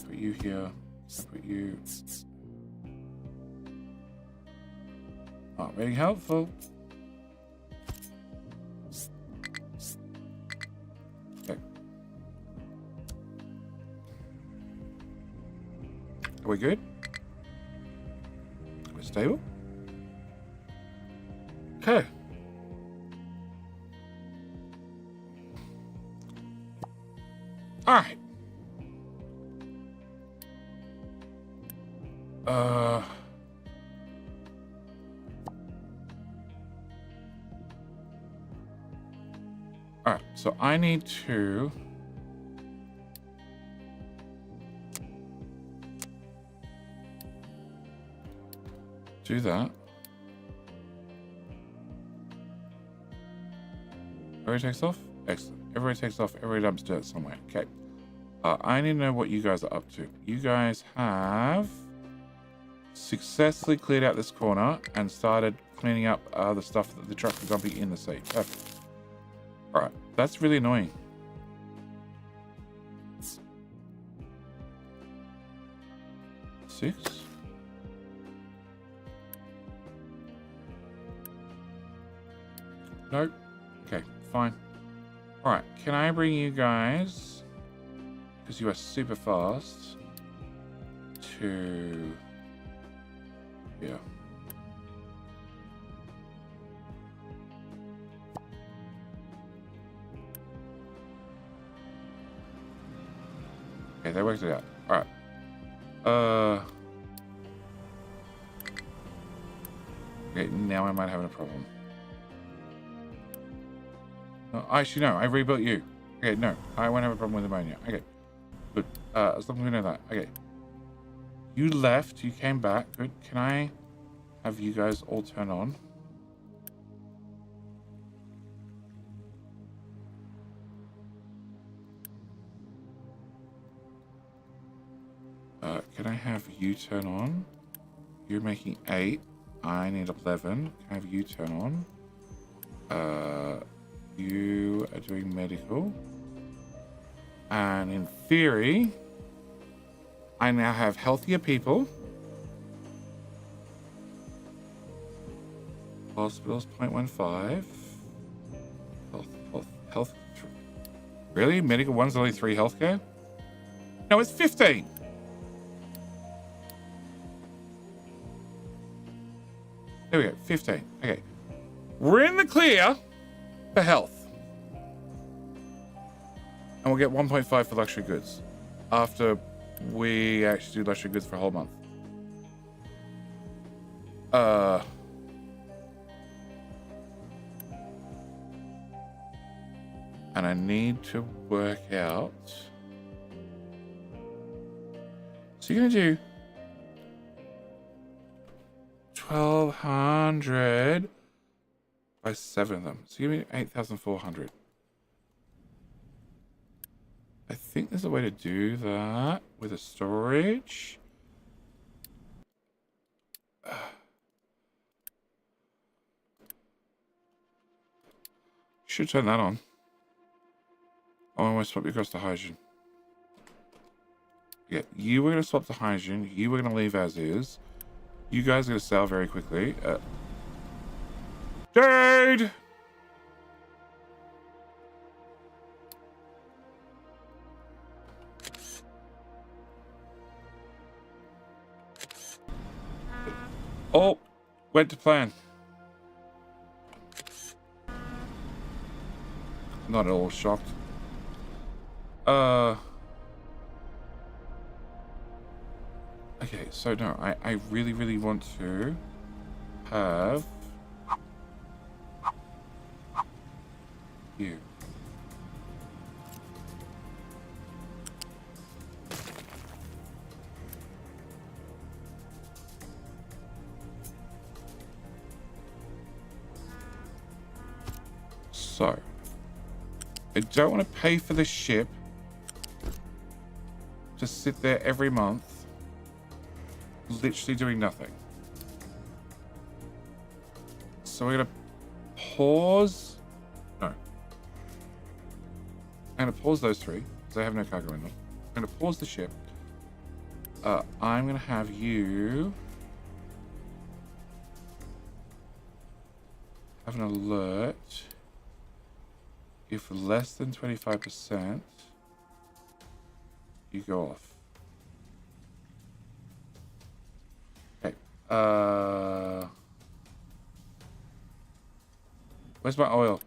Put you here. Can I put you... Not being helpful. Okay. Are we good? We're stable? Okay. All right. All right, so I need to do that. Everybody takes off? Excellent. Everybody takes off. Everybody dumps dirt somewhere. Okay. I need to know what you guys are up to. You guys have successfully cleared out this corner and started cleaning up the stuff that the truck is dumping in the sea. Perfect. Alright. That's really annoying. Six. Nope. Okay, fine. Alright, can I bring you guys, because you are super fast, to here. Okay, that works it out. Alright. Okay, now I might have a problem. Actually, no, I rebuilt you. Okay, no, I won't have a problem with ammonia. Okay, good. As long as we know that. Okay. You left, you came back. Good. Can I have you guys all turn on? Can I have you turn on? You're making 8. I need 11. Can I have you turn on? You are doing medical. And in theory, I now have healthier people. Hospitals 0.15. Health. Really? Medical one's only 3 healthcare? No, it's 15. There we go, 15. Okay. We're in the clear for health. And we'll get 1.5 for luxury goods after we actually do luxury goods for a whole month. And I need to work out. So you're gonna do 1,200 by 7 of them. So give me 8,400. I think there's a way to do that with a storage. Should turn that on. Oh, I want to swap you across to hydrogen. Yeah, you were going to swap to hydrogen. You were going to leave as is. You guys are going to sell very quickly. Dude! Oh, went to plan. Not at all shocked. Okay, so no, I really, really want to have you. So, I don't want to pay for the ship to sit there every month, literally doing nothing. So we're going to pause. No. I'm going to pause those 3 because I have no cargo in them. I'm going to pause the ship. I'm going to have you have an alert. If less than 25%, you go off. Okay. Where's my oil?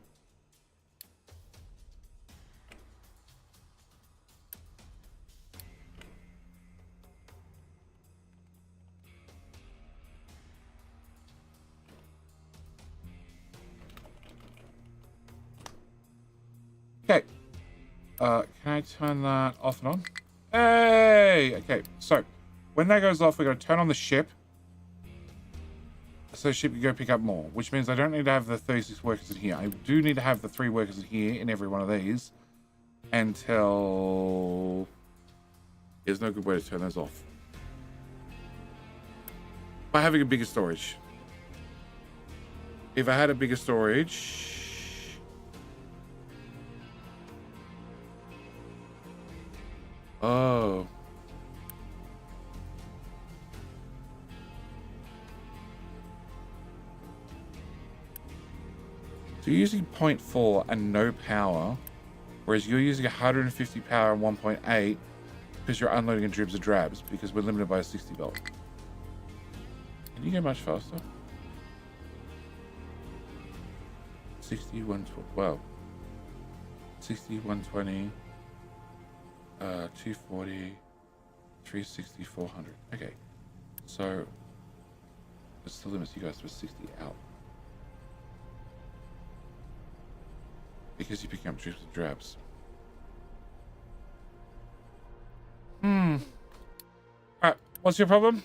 Okay. Can I turn that off and on? Hey! Okay, so when that goes off, we're going to turn on the ship. So the ship can go pick up more, which means I don't need to have the 36 workers in here. I do need to have the 3 workers in here in every one of these until there's no good way to turn those off. By having a bigger storage. If I had a bigger storage... Oh. So you're using 0.4 and no power, whereas you're using 150 power and 1.8 because you're unloading in dribs and drabs because we're limited by a 60 volt. Can you go much faster? 60, 120, wow. 60, 120, 240, 360, 400. Okay, so it still limits you guys to a 60 out. Because you're picking up dribs and drabs. Alright, what's your problem?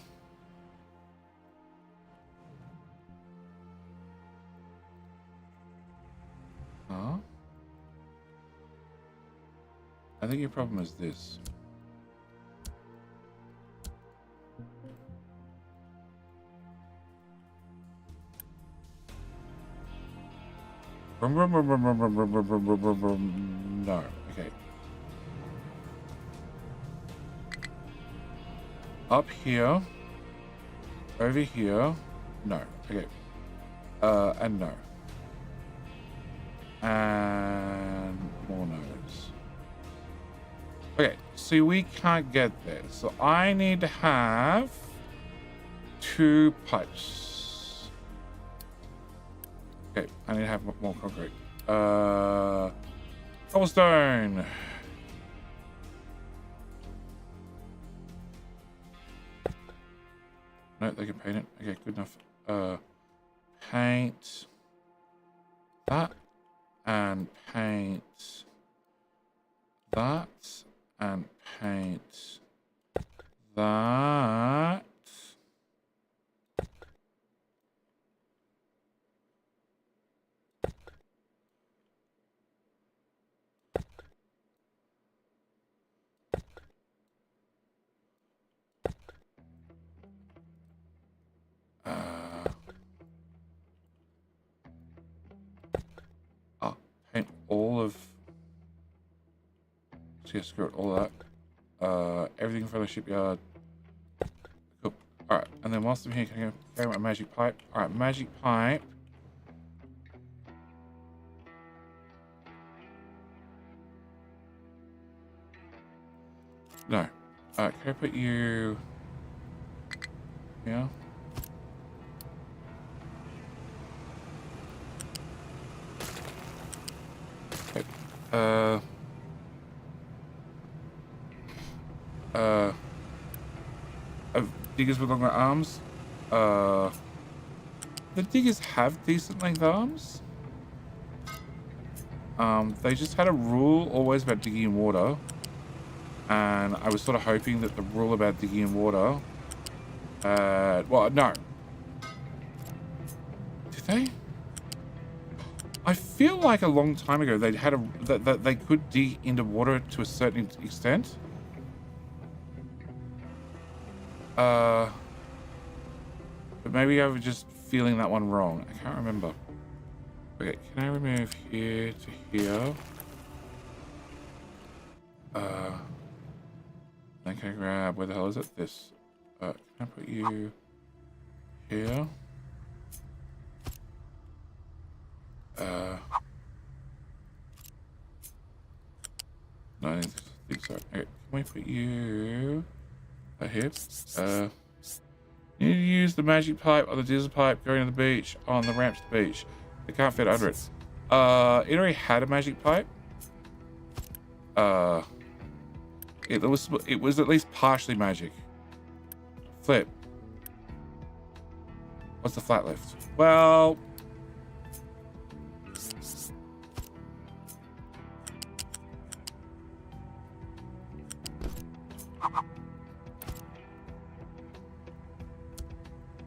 Huh? I think your problem is this. No. Okay. Up here. Over here. No. Okay. And no. And more no's. Okay, see, we can't get there. So I need to have 2 pipes. Okay, I need to have more concrete. Cobblestone. No, they can paint it. Okay, good enough. Paint that and paint that and paint that. Paint all of. So yeah, screw it, all that. Everything from the shipyard. Cool. Alright, and then whilst I'm here, can I carry my magic pipe? Alright, magic pipe. No. Can I put you here? Okay. Diggers with longer arms. The diggers have decent length arms. They just had a rule always about digging in water. And I was sort of hoping that the rule about digging in water... well, no. Did they? I feel like a long time ago they'd had that they could dig into water to a certain extent. But maybe I was just feeling that one wrong. I can't remember. Okay, can I remove here to here? Then can I grab, where the hell is it? This. Can I put you here? No, I think so. Okay, can we put you here? You need to use the magic pipe or the diesel pipe going to the beach on the ramp to the beach. They can't fit under it. It already had a magic pipe. It was at least partially magic. Flip. What's the flat lift? Well,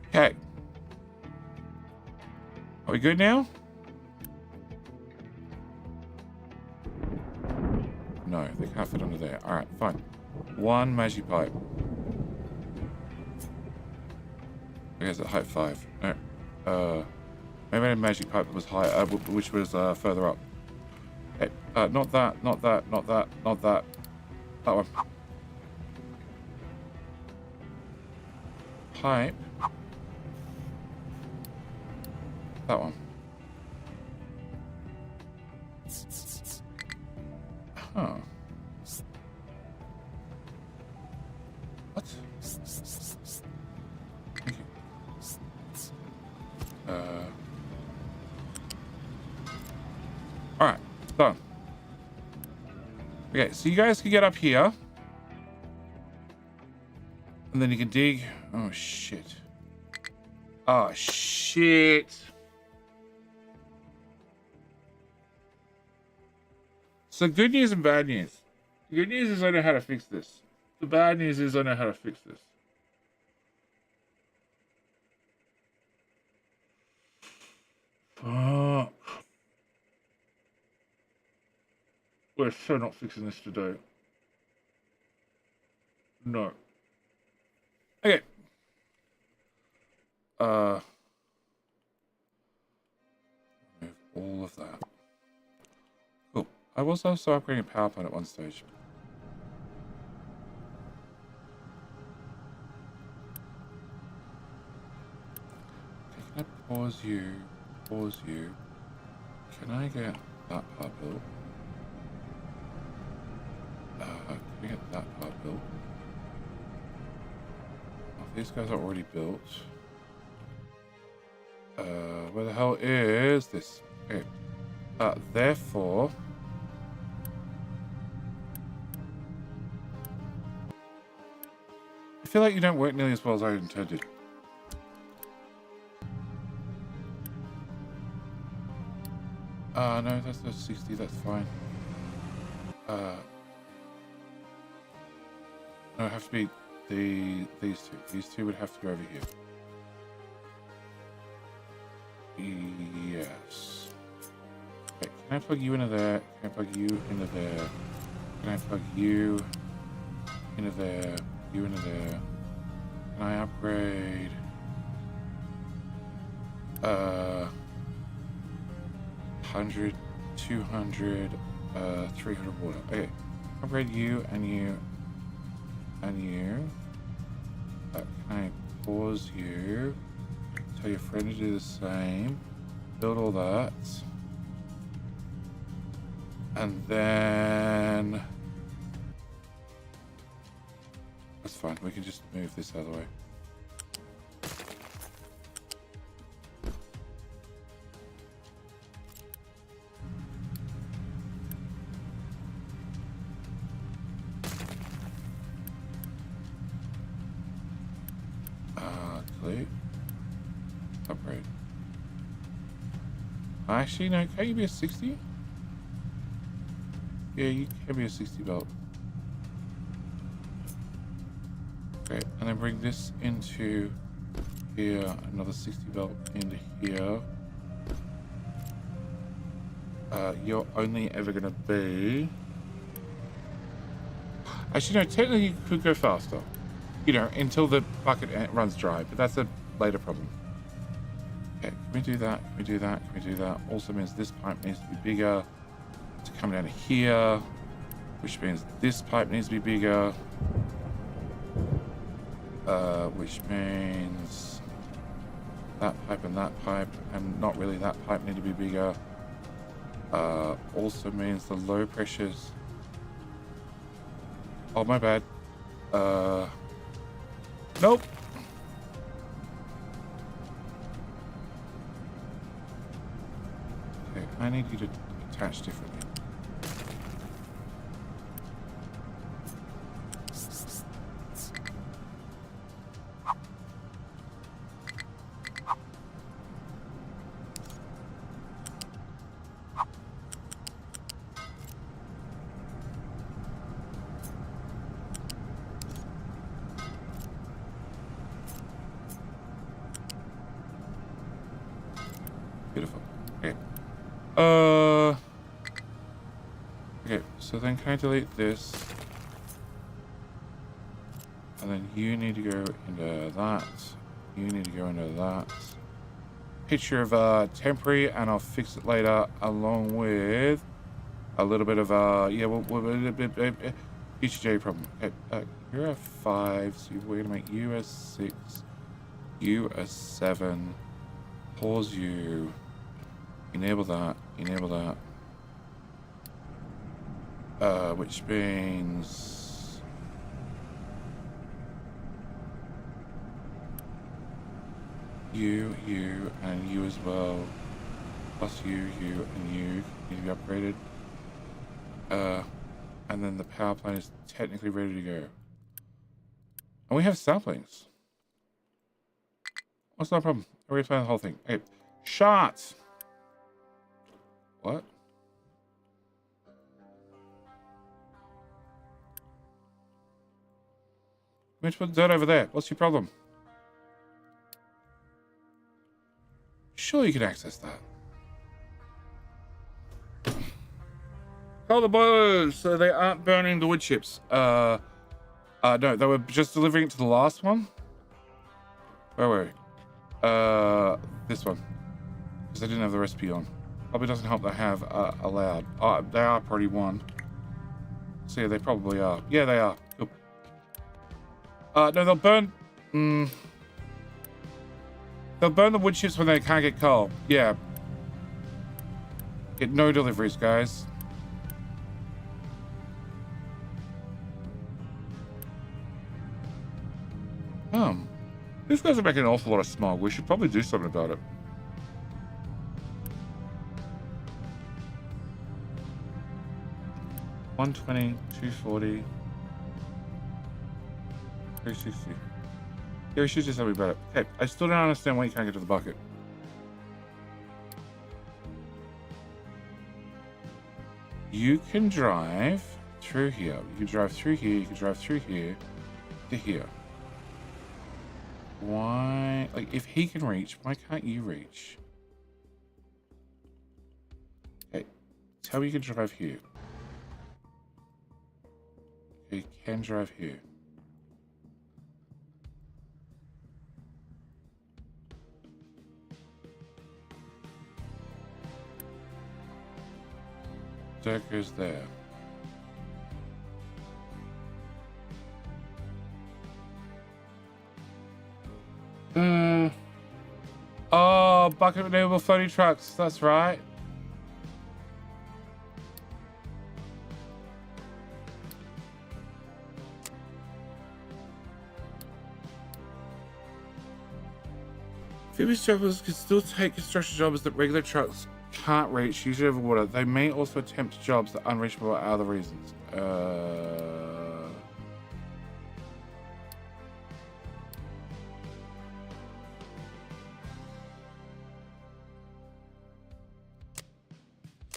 okay. Are we good now? No, they can't fit under there. Alright, fine. 1 magic pipe. I guess at height 5. No. Maybe a magic pipe that was high, which was further up. Okay. Not that, not that, not that, not that. That one. Pipe. That one. Huh. What? Okay. Alright, done. Okay, so you guys can get up here. And then you can dig. Oh, shit. Oh, shit. So good news and bad news. The good news is I know how to fix this. The bad news is I know how to fix this. Fuck. We're so not fixing this today. No. Okay. Remove all of that. Cool. I was also upgrading a power plant at one stage. Okay, can I pause you? Pause you. Can I get that part built? Can we get that part built? Oh, these guys are already built. Where the hell is this? Okay. Therefore... I feel like you don't work nearly as well as I intended. No, that's the 60, that's fine. No, it has to be these two. These two would have to go over here. Yes. Okay, can I plug you into there? Can I plug you into there? Can I plug you into there? You into there? Can I upgrade? 100, 200, 300 water. Okay, upgrade you and you and you. Can I pause you? Tell your friend to do the same. Build all that. And then... That's fine, we can just move this out of the way. Delete. Upgrade. Actually, no, can't you be a 60? Yeah, you can be a 60 belt. Okay, and then bring this into here, another 60 belt into here. You're only ever going to be... Actually, no, technically you could go faster. You know, until the bucket runs dry, but that's a later problem. Okay, can we do that? Can we do that? Can we do that? Also means this pipe needs to be bigger to come down to here, which means this pipe needs to be bigger, which means that pipe and not really that pipe need to be bigger. Also means the low pressures. Oh, my bad. Nope. Okay, I need you to attach differently. Beautiful. Okay. Okay, so then can I delete this? And then you need to go into that. You need to go into that. Picture of temporary, and I'll fix it later, along with a little bit of yeah, future J problem. Okay, you're a 5, so we're gonna make you a 6, you a 7. Pause you. Enable that. Enable that. Which means you, and you as well. Plus you, and you need to be upgraded. And then the power plant is technically ready to go. And we have saplings. What's the problem? I already planned the whole thing. Okay. Shots! What? I'm going to put dirt over there. What's your problem? Sure, you can access that. Call the boilers so they aren't burning the wood chips. No, they were just delivering it to the last one. Where were we? This one. Because I didn't have the recipe on. Probably doesn't help they have allowed. They are pretty one. So yeah, they probably are. Yeah, they are. Cool. No, they'll burn. They'll burn the wood chips when they can't get coal. Yeah. Get no deliveries, guys. These guys are making an awful lot of smog. We should probably do something about it. $120, $240, $360. Yeah, we should do something about it. Okay, I still don't understand why you can't get to the bucket. You can drive through here. You can drive through here. You can drive through here to here. Why? Like, if he can reach, why can't you reach? Okay, tell me you can drive here. Okay, you can drive here. That goes there. Oh, bucket renewable floating trucks. That's right. Phoebe's truckers can still take construction jobs that regular trucks can't reach, usually over water. They may also attempt jobs that are unreachable for other reasons.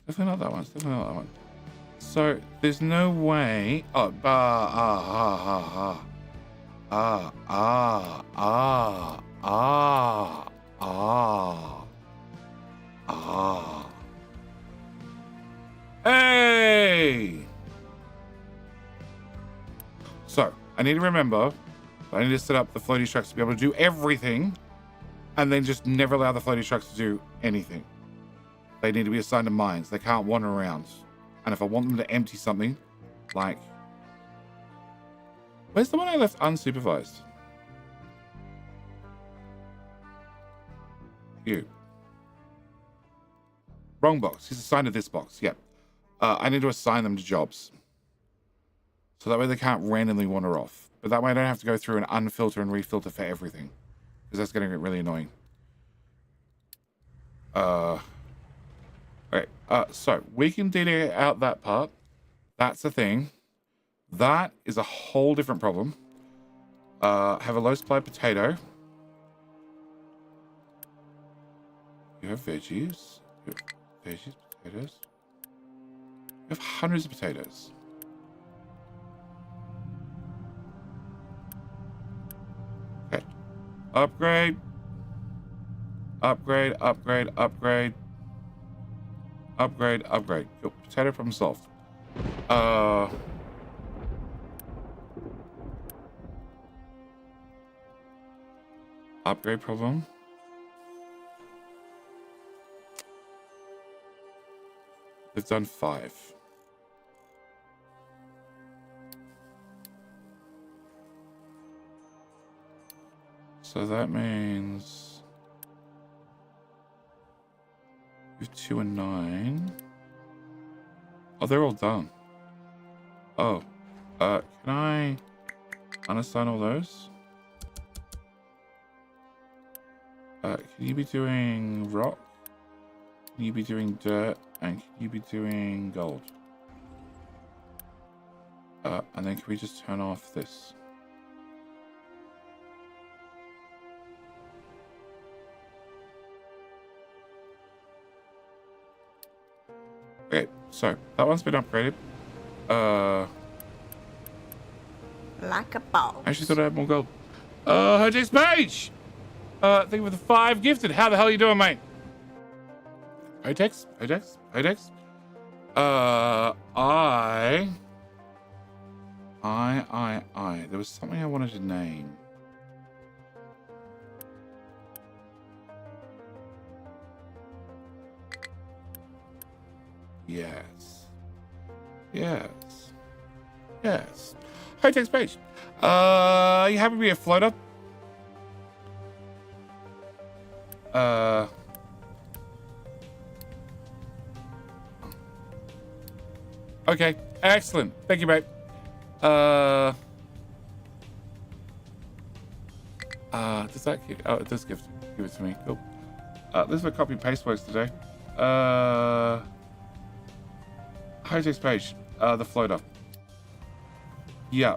Definitely not that one. Definitely not that one. So there's no way. Oh, Hey! So I need to remember. I need to set up the floaty trucks to be able to do everything, and then just never allow the floaty trucks to do anything. They need to be assigned to mines. They can't wander around. And if I want them to empty something, like... Where's the one I left unsupervised? You. Wrong box. He's assigned to this box. Yep. I need to assign them to jobs. So that way they can't randomly wander off. But that way I don't have to go through and unfilter and refilter for everything. Because that's going to get really annoying. Okay, so we can delete out that part. That's the thing. That is a whole different problem. Have a low supply of potato. You have veggies. You have veggies, potatoes. You have hundreds of potatoes. Okay. Upgrade. Upgrade, upgrade, upgrade. Upgrade, upgrade. Cool. Potato problem solved. Upgrade problem. They've done 5. So that means... We have 2 and 9. Oh, they're all done. Oh. Can I unassign all those? Can you be doing rock? Can you be doing dirt? And can you be doing gold? And then can we just turn off this? Okay, so that one's been upgraded. Like a boss. I actually thought I had more gold. Hotex Page! Thank you for the 5 gifted. How the hell are you doing, mate? Hotex? Hotex? Hotex? There was something I wanted to name. Yes. Yes. Yes. High-tech space. You happen to be a floater? Okay. Excellent. Thank you, mate. Does that give... Oh, it does give it to me. Cool. This is where copy and paste works today. High-tech space. The floater. Yeah.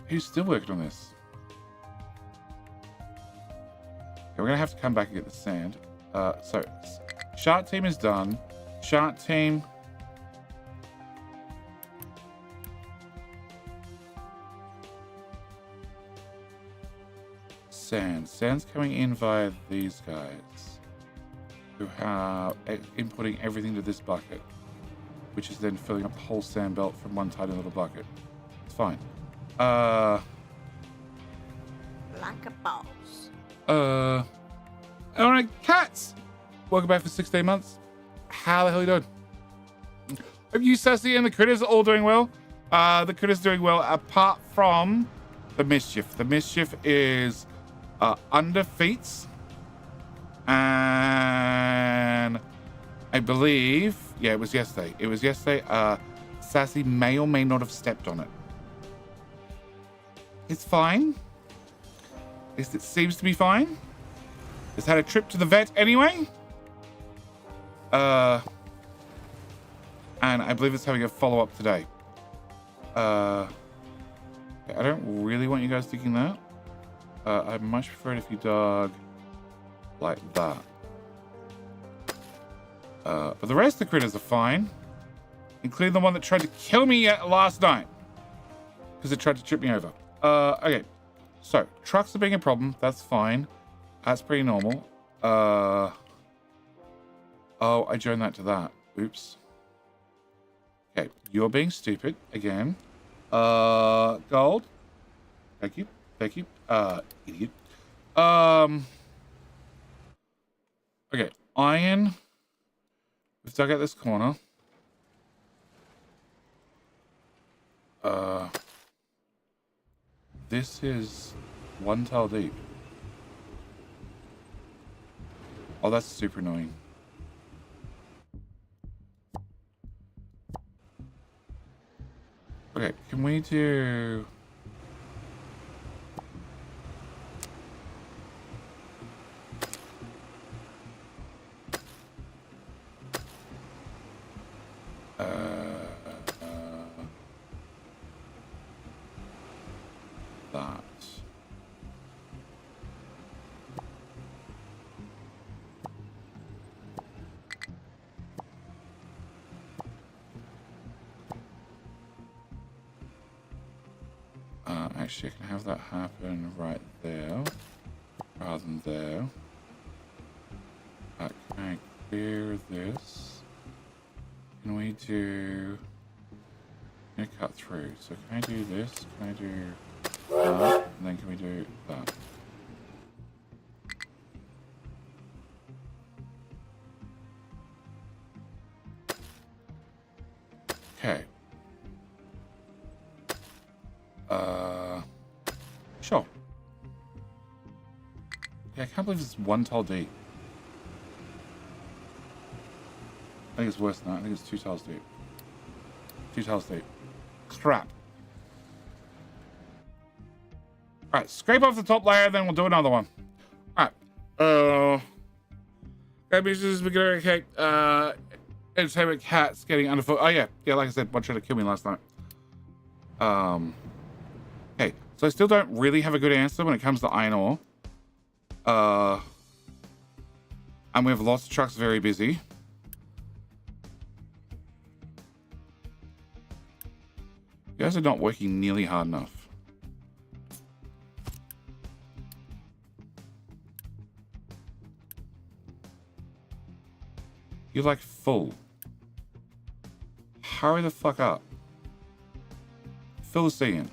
Who's still working on this? Okay, we're gonna have to come back and get the sand. So shark team is done. Shark team. Sand's coming in via these guys, who are inputting everything to this bucket, which is then filling up the whole sand belt from one tiny little bucket. It's fine. Like a boss. Alright, cats! Welcome back for 16 months. How the hell are you doing? Hope you, Sassy, and the critters are all doing well. The critters doing well, apart from the mischief. The mischief is under feats. And I believe, yeah, it was yesterday. It was yesterday. Sassy may or may not have stepped on it. It's fine. At least it seems to be fine. It's had a trip to the vet anyway. And I believe it's having a follow-up today. I don't really want you guys thinking that. I'd much prefer it if you dug like that. But the rest of the critters are fine, including the one that tried to kill me last night because it tried to trip me over. Okay, so trucks are being a problem. That's fine. That's pretty normal. Oh, I joined that to that. Oops. Okay, you're being stupid again. Gold. Thank you. Thank you. Idiot. Okay, iron. We've dug out this corner. This is one tile deep. Oh, that's super annoying. Okay, can we do... that. Actually, I can have that happen right there, rather than there. Can I clear this? Can we do... I'm gonna cut through. So can I do this? Can I do that? And then can we do that? Okay. Sure. Yeah, I can't believe it's one tile deep. I think it's worse than that. I think it's 2 tiles deep. 2 tiles deep. Crap. Alright, scrape off the top layer, then we'll do another one. Alright. Is beginner cake. Entertainment cats getting underfoot. Oh yeah. Yeah, like I said, one tried to kill me last night. Okay, so I still don't really have a good answer when it comes to iron ore. And we have lots of trucks very busy. You guys are not working nearly hard enough. You're like full. Hurry the fuck up. Fill the sea in.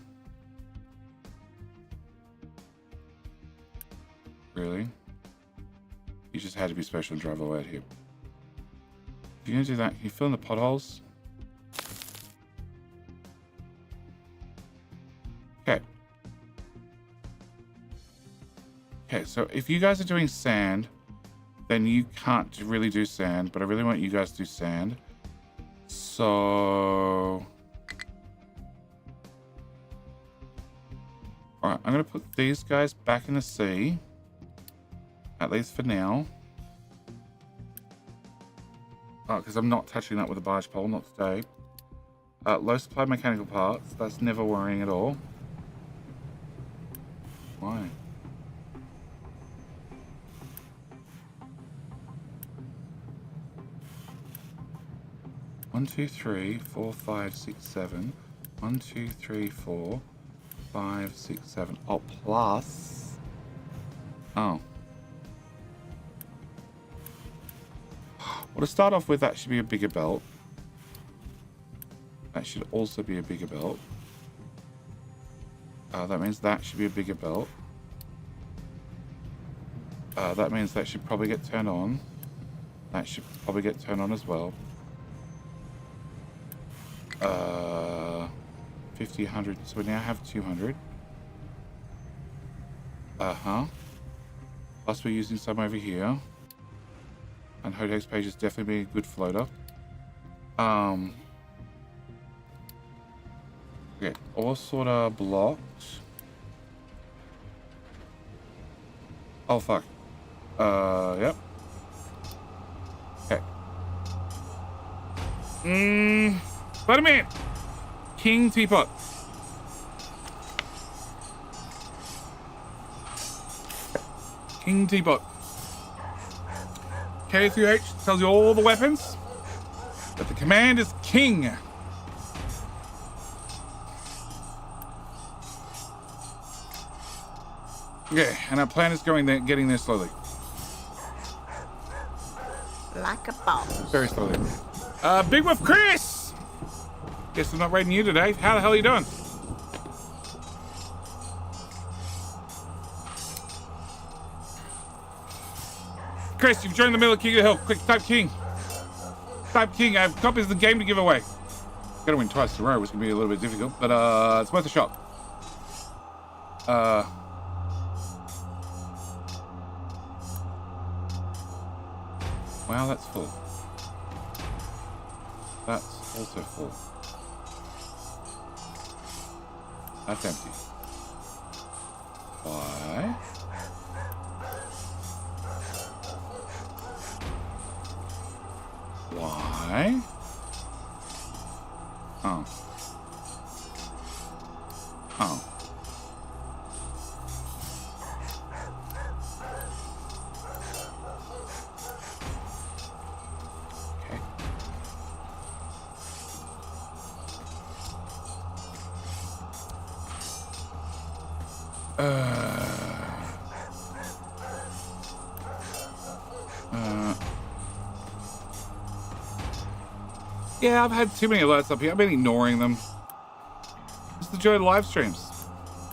Really? You just had to be special and drive away at here. You're gonna do that. Can you fill in the potholes? Okay. Okay, so if you guys are doing sand, then you can't really do sand, but I really want you guys to do sand. So... Alright, I'm going to put these guys back in the sea. At least for now. Oh, because I'm not touching that with a barge pole, not today. Low supply mechanical parts. That's never worrying at all. Why? One, 2, 3, 4, 5, 6, 7. 1, 2, 3, 4, 5, 6, 7. Oh, plus. Oh. Well, to start off with, that should be a bigger belt. That should also be a bigger belt. That means that should be a bigger belt. That means that should probably get turned on. That should probably get turned on as well. 50, 100. So we now have 200. Plus we're using some over here. And Hodeg's page is definitely being a good floater. Okay, all sort of blocked. Oh fuck. Yep. Okay. Let him in. King Teapot. King Teapot. K3H tells you all the weapons, but the command is King. Okay, and our plan is going there, getting there slowly. Like a boss. Very slowly. Big Wolf Chris! Guess I'm not raiding you today. How the hell are you doing? Chris, you've joined the middle of King of the Hill. Quick, type King. Type King. I have copies of the game to give away. Gotta win twice in a row, which can be a little bit difficult, but it's worth a shot. Wow, that's full. That's also full. That's empty. Why? Why? Oh. Oh. Okay. Yeah, I've had too many alerts up here. I've been ignoring them. It's the joy of live streams.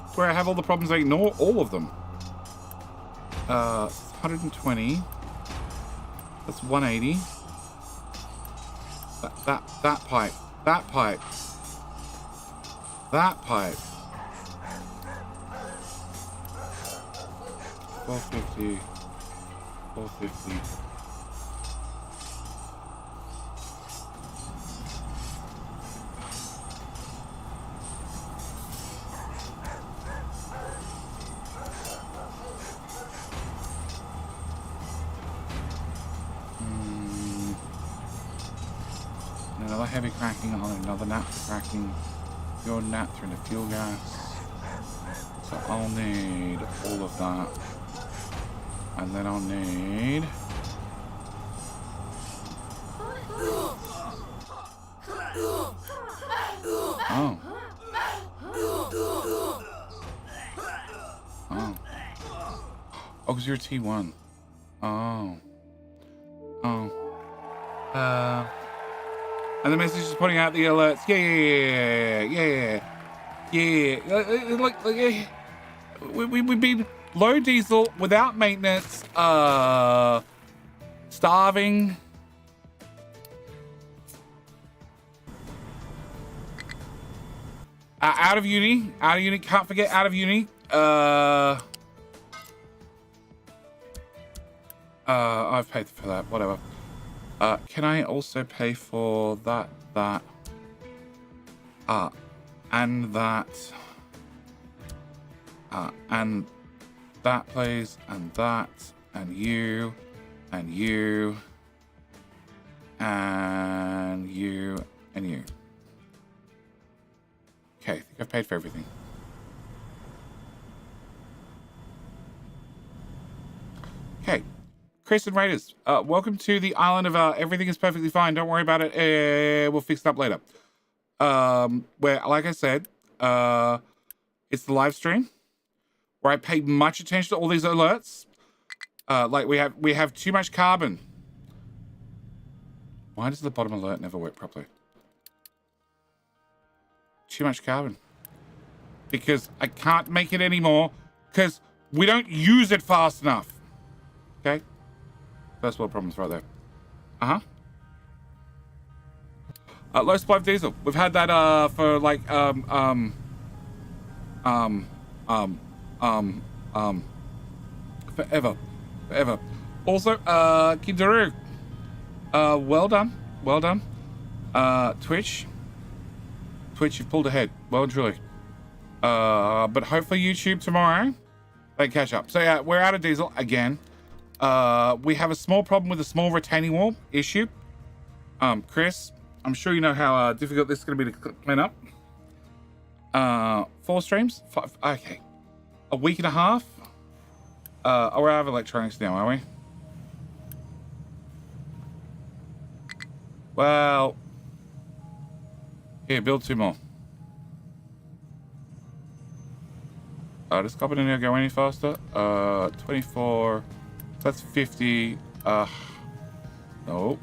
It's where I have all the problems. I ignore all of them. 120. That's 180. That pipe. That pipe. That pipe. 450. 450. Another heavy cracking on another nap cracking. Your nap through the fuel gas. So I'll need all of that. And then I'll need... Oh. Oh. Oh, because you're a T1. Oh. Oh. And the message is pointing out the alerts. Yeah. We've been low diesel, without maintenance, starving. Out of uni. Out of uni. Can't forget out of uni. I've paid for that. Whatever. Can I also pay for that, and that, and that, please, and that, and you, and you, and you, and you. Okay, I think I've paid for everything. Okay. Chris and Raiders, welcome to the island of everything is perfectly fine. Don't worry about it. We'll fix it up later. Where, like I said, it's the live stream where I pay much attention to all these alerts. Like we have too much carbon. Why does the bottom alert never work properly? Too much carbon. Because I can't make it anymore because we don't use it fast enough. Okay? First world problems right there. Low supply of diesel. We've had that for like forever. Also, Kidaru. Well done. Twitch, you've pulled ahead. Well and truly. But hopefully YouTube tomorrow they catch up. So yeah, we're out of diesel again. We have a small problem with a small retaining wall issue. Chris, I'm sure you know how difficult this is going to be to clean up. 4 streams? 5, okay. A week and a half? We're out of electronics now, are we? Well, here, build 2 more. Does copper in here go any faster? 24... That's 50, no.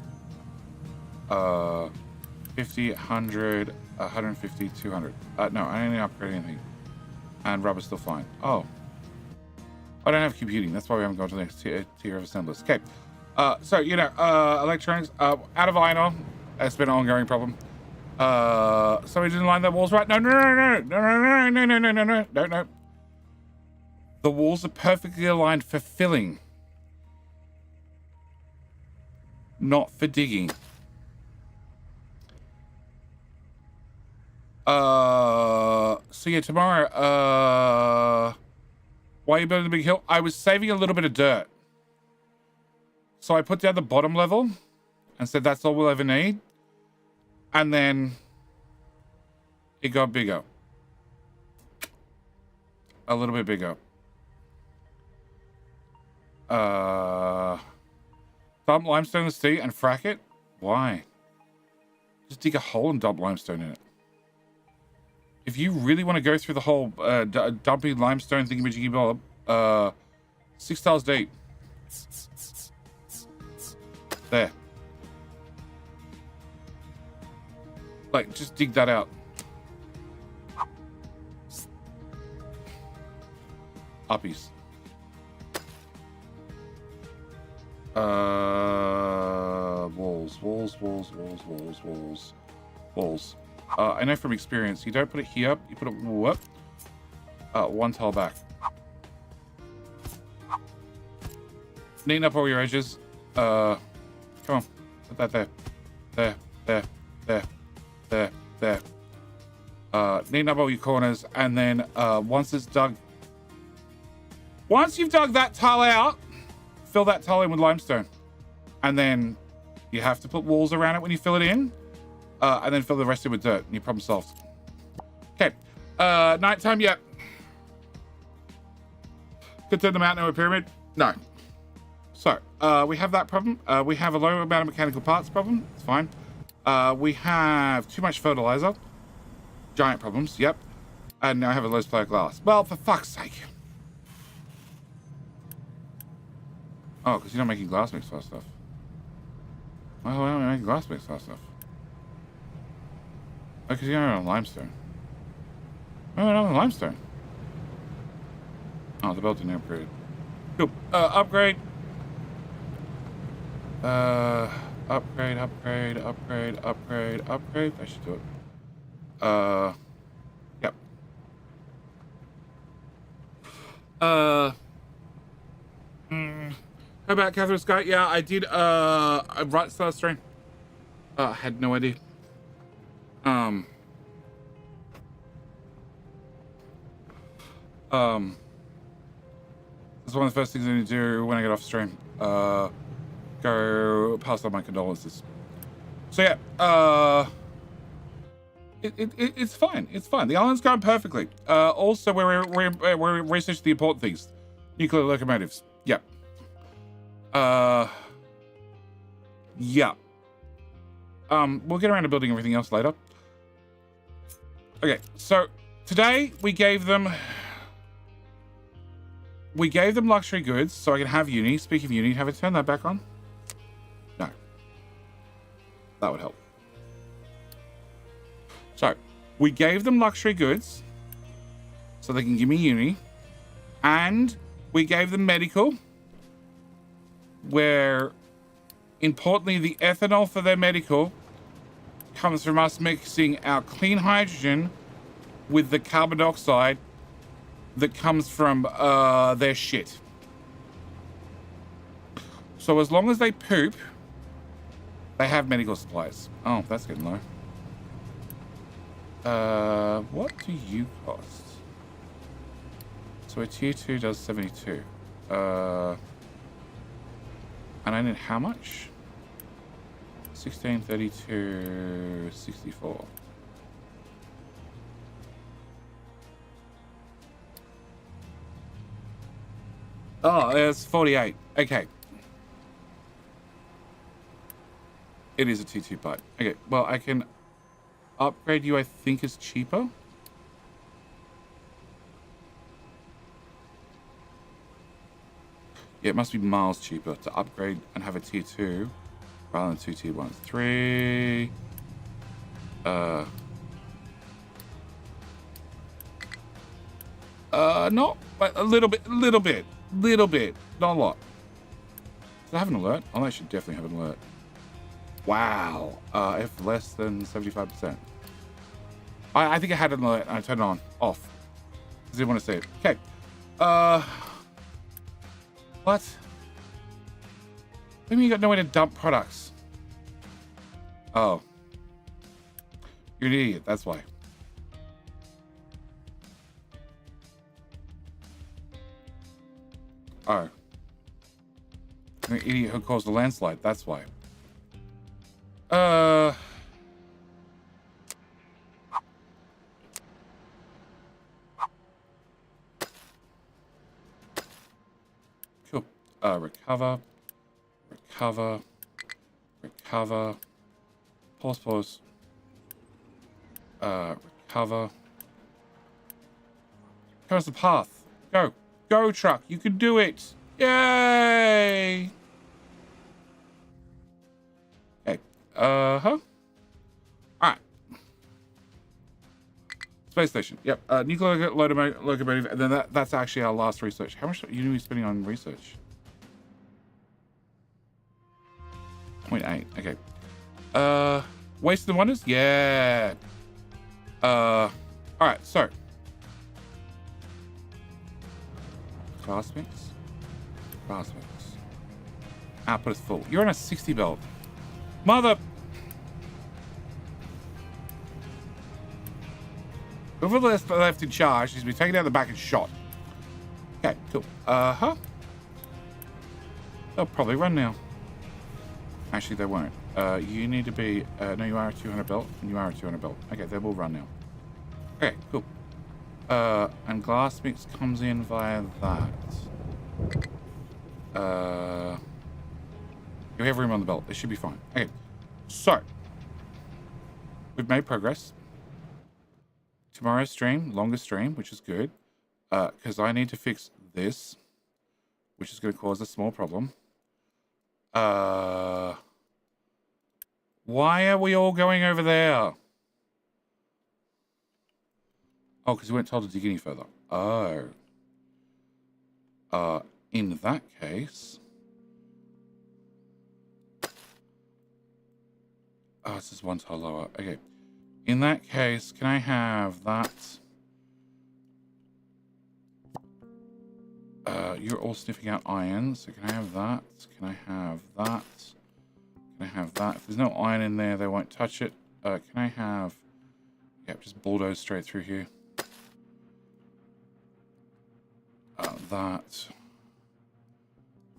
50, 100, 150, 200. No, I didn't upgrade anything. And rubber's still fine. Oh. I don't have computing. That's why we haven't gone to the next tier of assemblers. Okay. So, you know, electronics, out of iron ore. It's been an ongoing problem. So we didn't line the walls right. No. The walls are perfectly aligned for filling. Not for digging. So yeah, tomorrow, why are you building the big hill? I was saving a little bit of dirt. So I put down the bottom level and said that's all we'll ever need. And then it got bigger. A little bit bigger. Dump limestone in the sea and frack it? Why? Just dig a hole and dump limestone in it. If you really want to go through the whole dumping limestone thingy-majiggy bob, 6 tiles deep. There. Like, just dig that out. Uppies. Walls. I know from experience, you don't put it here, you put it whoop. 1 tile back. Neaten up all your edges. Come on. Put that there. There. Neaten up all your corners, and then once it's dug, once you've dug that tile out, fill that tile in with limestone, and then you have to put walls around it when you fill it in, and then fill the rest in with dirt, and your problem solved. Okay, nighttime. Yep. Could turn the mountain into a pyramid. No. So we have that problem. We have a low amount of mechanical parts problem. It's fine. We have too much fertilizer. Giant problems. Yep. And now I have a low supply of glass. Well, for fuck's sake. Oh, because you're not making glass mix fast stuff. Why are we making glass mix fast stuff? Oh, because you're on limestone. Why am I on limestone? Oh, the belt didn't upgrade. Cool. Upgrade. Upgrade. That should do it. Yep. How about Catherine Scott? Yeah, I did right start stream. I had no idea. That's one of the first things I need to do when I get off stream. Go pass on my condolences. So yeah, it's fine. It's fine. The island's going perfectly. Also, we're researching the important things. Nuclear locomotives. Yeah. Yeah. We'll get around to building everything else later. Okay, so today we gave them luxury goods so I can have uni. Speaking of uni, have I turned that back on? No. That would help. So, we gave them luxury goods so they can give me uni. And we gave them medical, where, importantly, the ethanol for their medical comes from us mixing our clean hydrogen with the carbon dioxide that comes from their shit. So as long as they poop, they have medical supplies. Oh, that's getting low. What do you cost? So a tier 2 does 72. And I need how much? 16, 32, 64. Oh, it's 48. Okay. It is a T2 pipe. Okay, well, I can upgrade you, I think, is cheaper. Yeah, it must be miles cheaper to upgrade and have a tier 2 rather than 2 tier 1s. 3. Not a little bit, not a lot. Does it have an alert? Oh, that should definitely have an alert. Wow. If less than 75%. I think I had an alert and I turned it on, off. I didn't want to see it. Okay. What? What do you mean you got nowhere to dump products? Oh. You're an idiot, that's why. Oh. You're an idiot who caused a landslide, that's why. Cool. Recover. Pause. Recover. Here's the path. Go. Go, truck. You can do it. Yay! Okay. Alright. Space station. Yep. Nuclear locomotive. And then that's actually our last research. How much are you spending on research? 0.8. Okay. Wasted and Wonders? Yeah. Alright, so. Class mix. Output is full. You're on a 60 belt. Mother. Whoever left in charge needs to be taken down the back and shot. Okay, cool. They'll probably run now. Actually, they won't. You need to be... no, you are a 200 belt, and you are a 200 belt. Okay, they will run now. Okay, cool. And glass mix comes in via that. You have room on the belt. It should be fine. Okay, so. We've made progress. Tomorrow's stream, longest stream, which is good. Because I need to fix this, which is going to cause a small problem. Why are we all going over there? Oh, because we weren't told to dig any further. Oh. In that case... Oh, it's just one tile lower. Okay. In that case, can I have that? You're all sniffing out iron, so can I have that? Can I have that? Can I have that? If there's no iron in there, they won't touch it. Can I have... Yep, just bulldoze straight through here. That.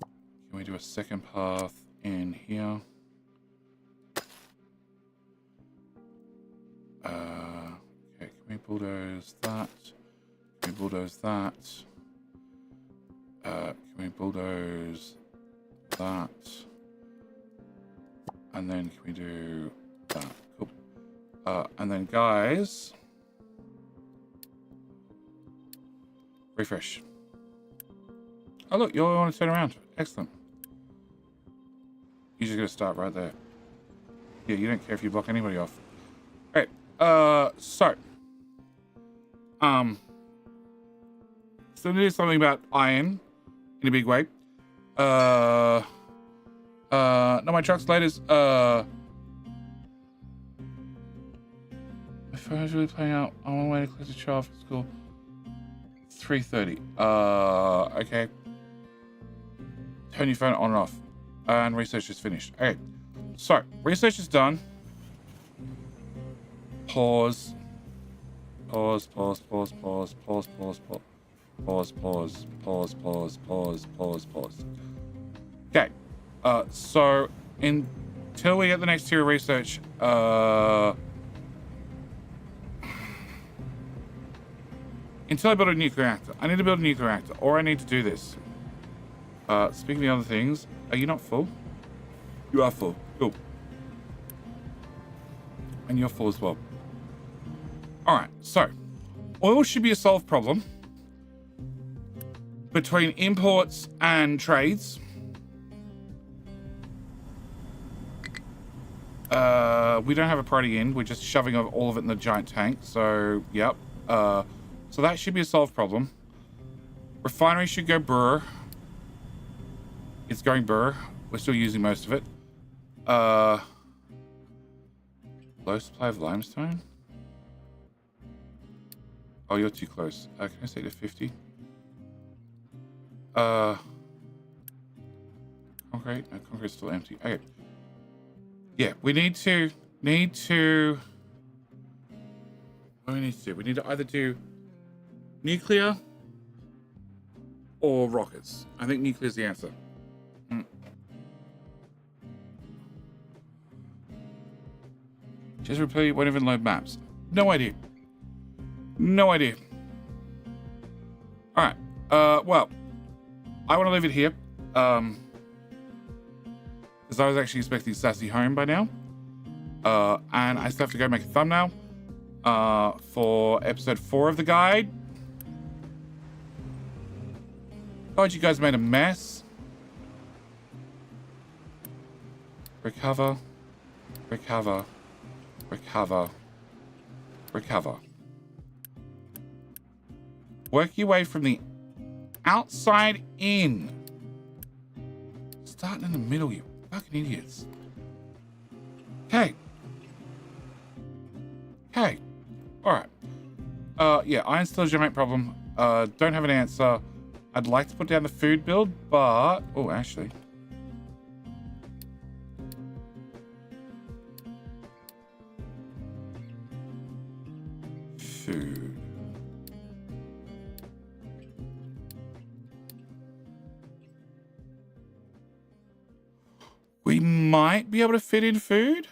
Can we do a second path in here? Okay, can we bulldoze that? Can we bulldoze that? Can we bulldoze that? And then can we do that? Cool. And then guys, refresh. Oh look, you all want to turn around. Excellent. You're just gonna start right there. Yeah, you don't care if you block anybody off. Alright, so there's something about iron in a big way. No, my truck's latest, my phone's really playing out. I'm on my way to collect a child from school. 3:30. Okay. Turn your phone on and off. And research is finished. Okay. So, research is done. Pause. Pause, pause, pause, pause, pause, pause, pause. Pause, pause, pause, pause, pause, pause, pause. Okay. So, until we get the next tier of research, until I build a nuclear reactor. I need to build a nuclear reactor, or I need to do this. Speaking of other things, are you not full? You are full. Cool. And you're full as well. Alright, so oil should be a solved problem between imports and trades. We don't have a priority in, we're just shoving all of it in the giant tank, so yep. So that should be a solved problem. Refinery should go burr. It's going burr. We're still using most of it. Low supply of limestone? Oh, you're too close. Can I say to 50? Concrete? No, concrete's still empty. Okay. Yeah, we need to... What do we need to do? We need to either do nuclear or rockets. I think nuclear is the answer. Just replay won't even load maps. No idea. No idea. Alright. Well, I want to leave it here. Because I was actually expecting Sassy home by now. And I still have to go make a thumbnail for episode 4 of the guide. God, you guys made a mess. Recover. Recover. Recover. Recover. Work your way from the outside in. Starting in the middle, you fucking idiots. Okay. Okay. Alright. Yeah, iron's still a giant problem. Don't have an answer. I'd like to put down the food build, but... Oh, actually. Food. We might be able to fit in food.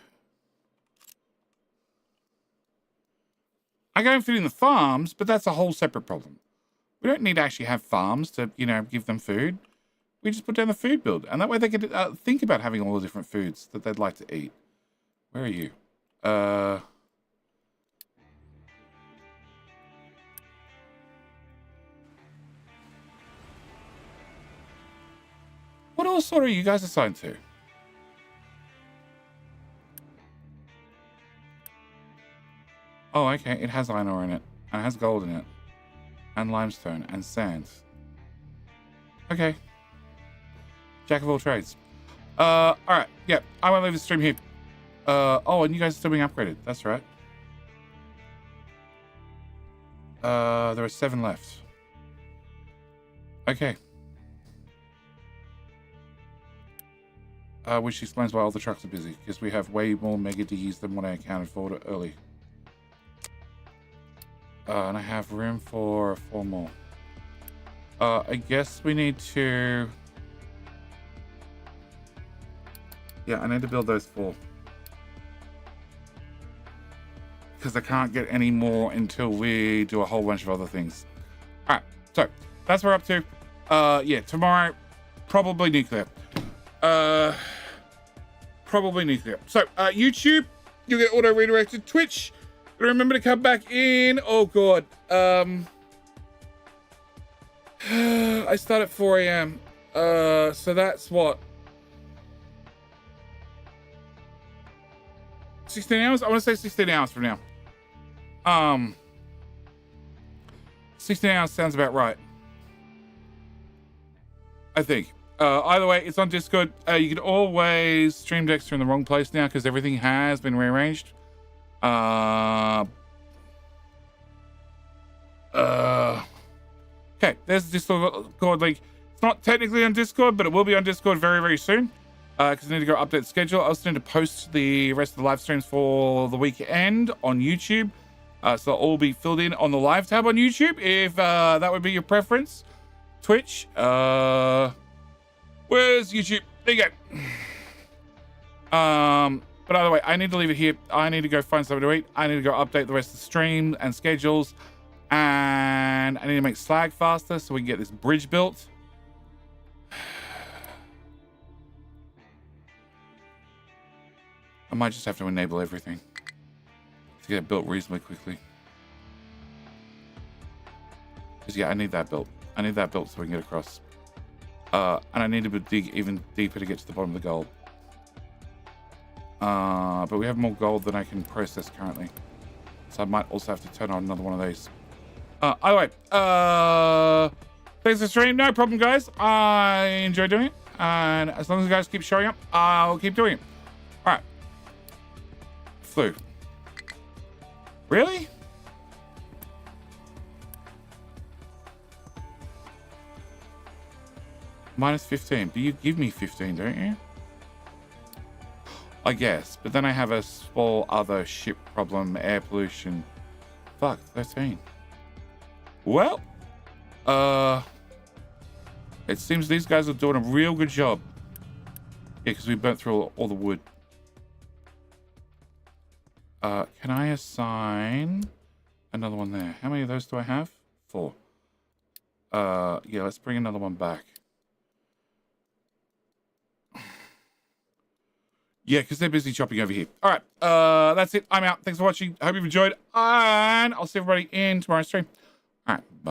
I can't fit in the farms, but that's a whole separate problem. We don't need to actually have farms to, you know, give them food. We just put down the food build, and that way they can think about having all the different foods that they'd like to eat. Where are you? What else sort are you guys assigned to? Oh, okay. It has iron ore in it. And it has gold in it. And limestone. And sand. Okay. Jack of all trades. Alright. Yeah. I won't leave the stream here. Oh, and you guys are still being upgraded. That's right. There are 7 left. Okay. Which explains why all the trucks are busy, because we have way more mega diggies than what I accounted for early. And I have room for 4 more. I guess we need to... Yeah, I need to build those 4. Because I can't get any more until we do a whole bunch of other things. Alright, so that's what we're up to. Yeah, tomorrow, probably nuclear. Probably nuclear. So, YouTube, you'll get auto redirected. Twitch, remember to come back in. Oh god. I start at 4 a.m. So that's what? 16 hours? I want to say 16 hours from now. 16 hours sounds about right. I think. Either way, it's on Discord. You can always stream Dexter in the wrong place now because everything has been rearranged. Okay, there's the Discord link. It's not technically on Discord, but it will be on Discord very, very soon. Because I need to go update the schedule. I also need to post the rest of the live streams for the weekend on YouTube. So it'll all be filled in on the live tab on YouTube, if that would be your preference. Twitch. Where's YouTube? There you go. But either way, I need to leave it here. I need to go find something to eat. I need to go update the rest of the stream and schedules. And I need to make slag faster so we can get this bridge built. I might just have to enable everything to get it built reasonably quickly. Because yeah, I need that built. I need that built so we can get across. And I need to dig even deeper to get to the bottom of the gold. But we have more gold than I can process currently. So I might also have to turn on another one of these. Either way, thanks for the stream. No problem, guys. I enjoy doing it. And as long as you guys keep showing up, I'll keep doing it. All right. Flu. Really? Minus 15. But you give me 15, don't you? I guess. But then I have a small other ship problem, air pollution. Fuck, 13. Well, it seems these guys are doing a real good job. Yeah, because we burnt through all the wood. Can I assign another one there? How many of those do I have? 4. Yeah, let's bring another one back. Yeah, because they're busy chopping over here. All right, that's it. I'm out. Thanks for watching. I hope you've enjoyed. And I'll see everybody in tomorrow's stream.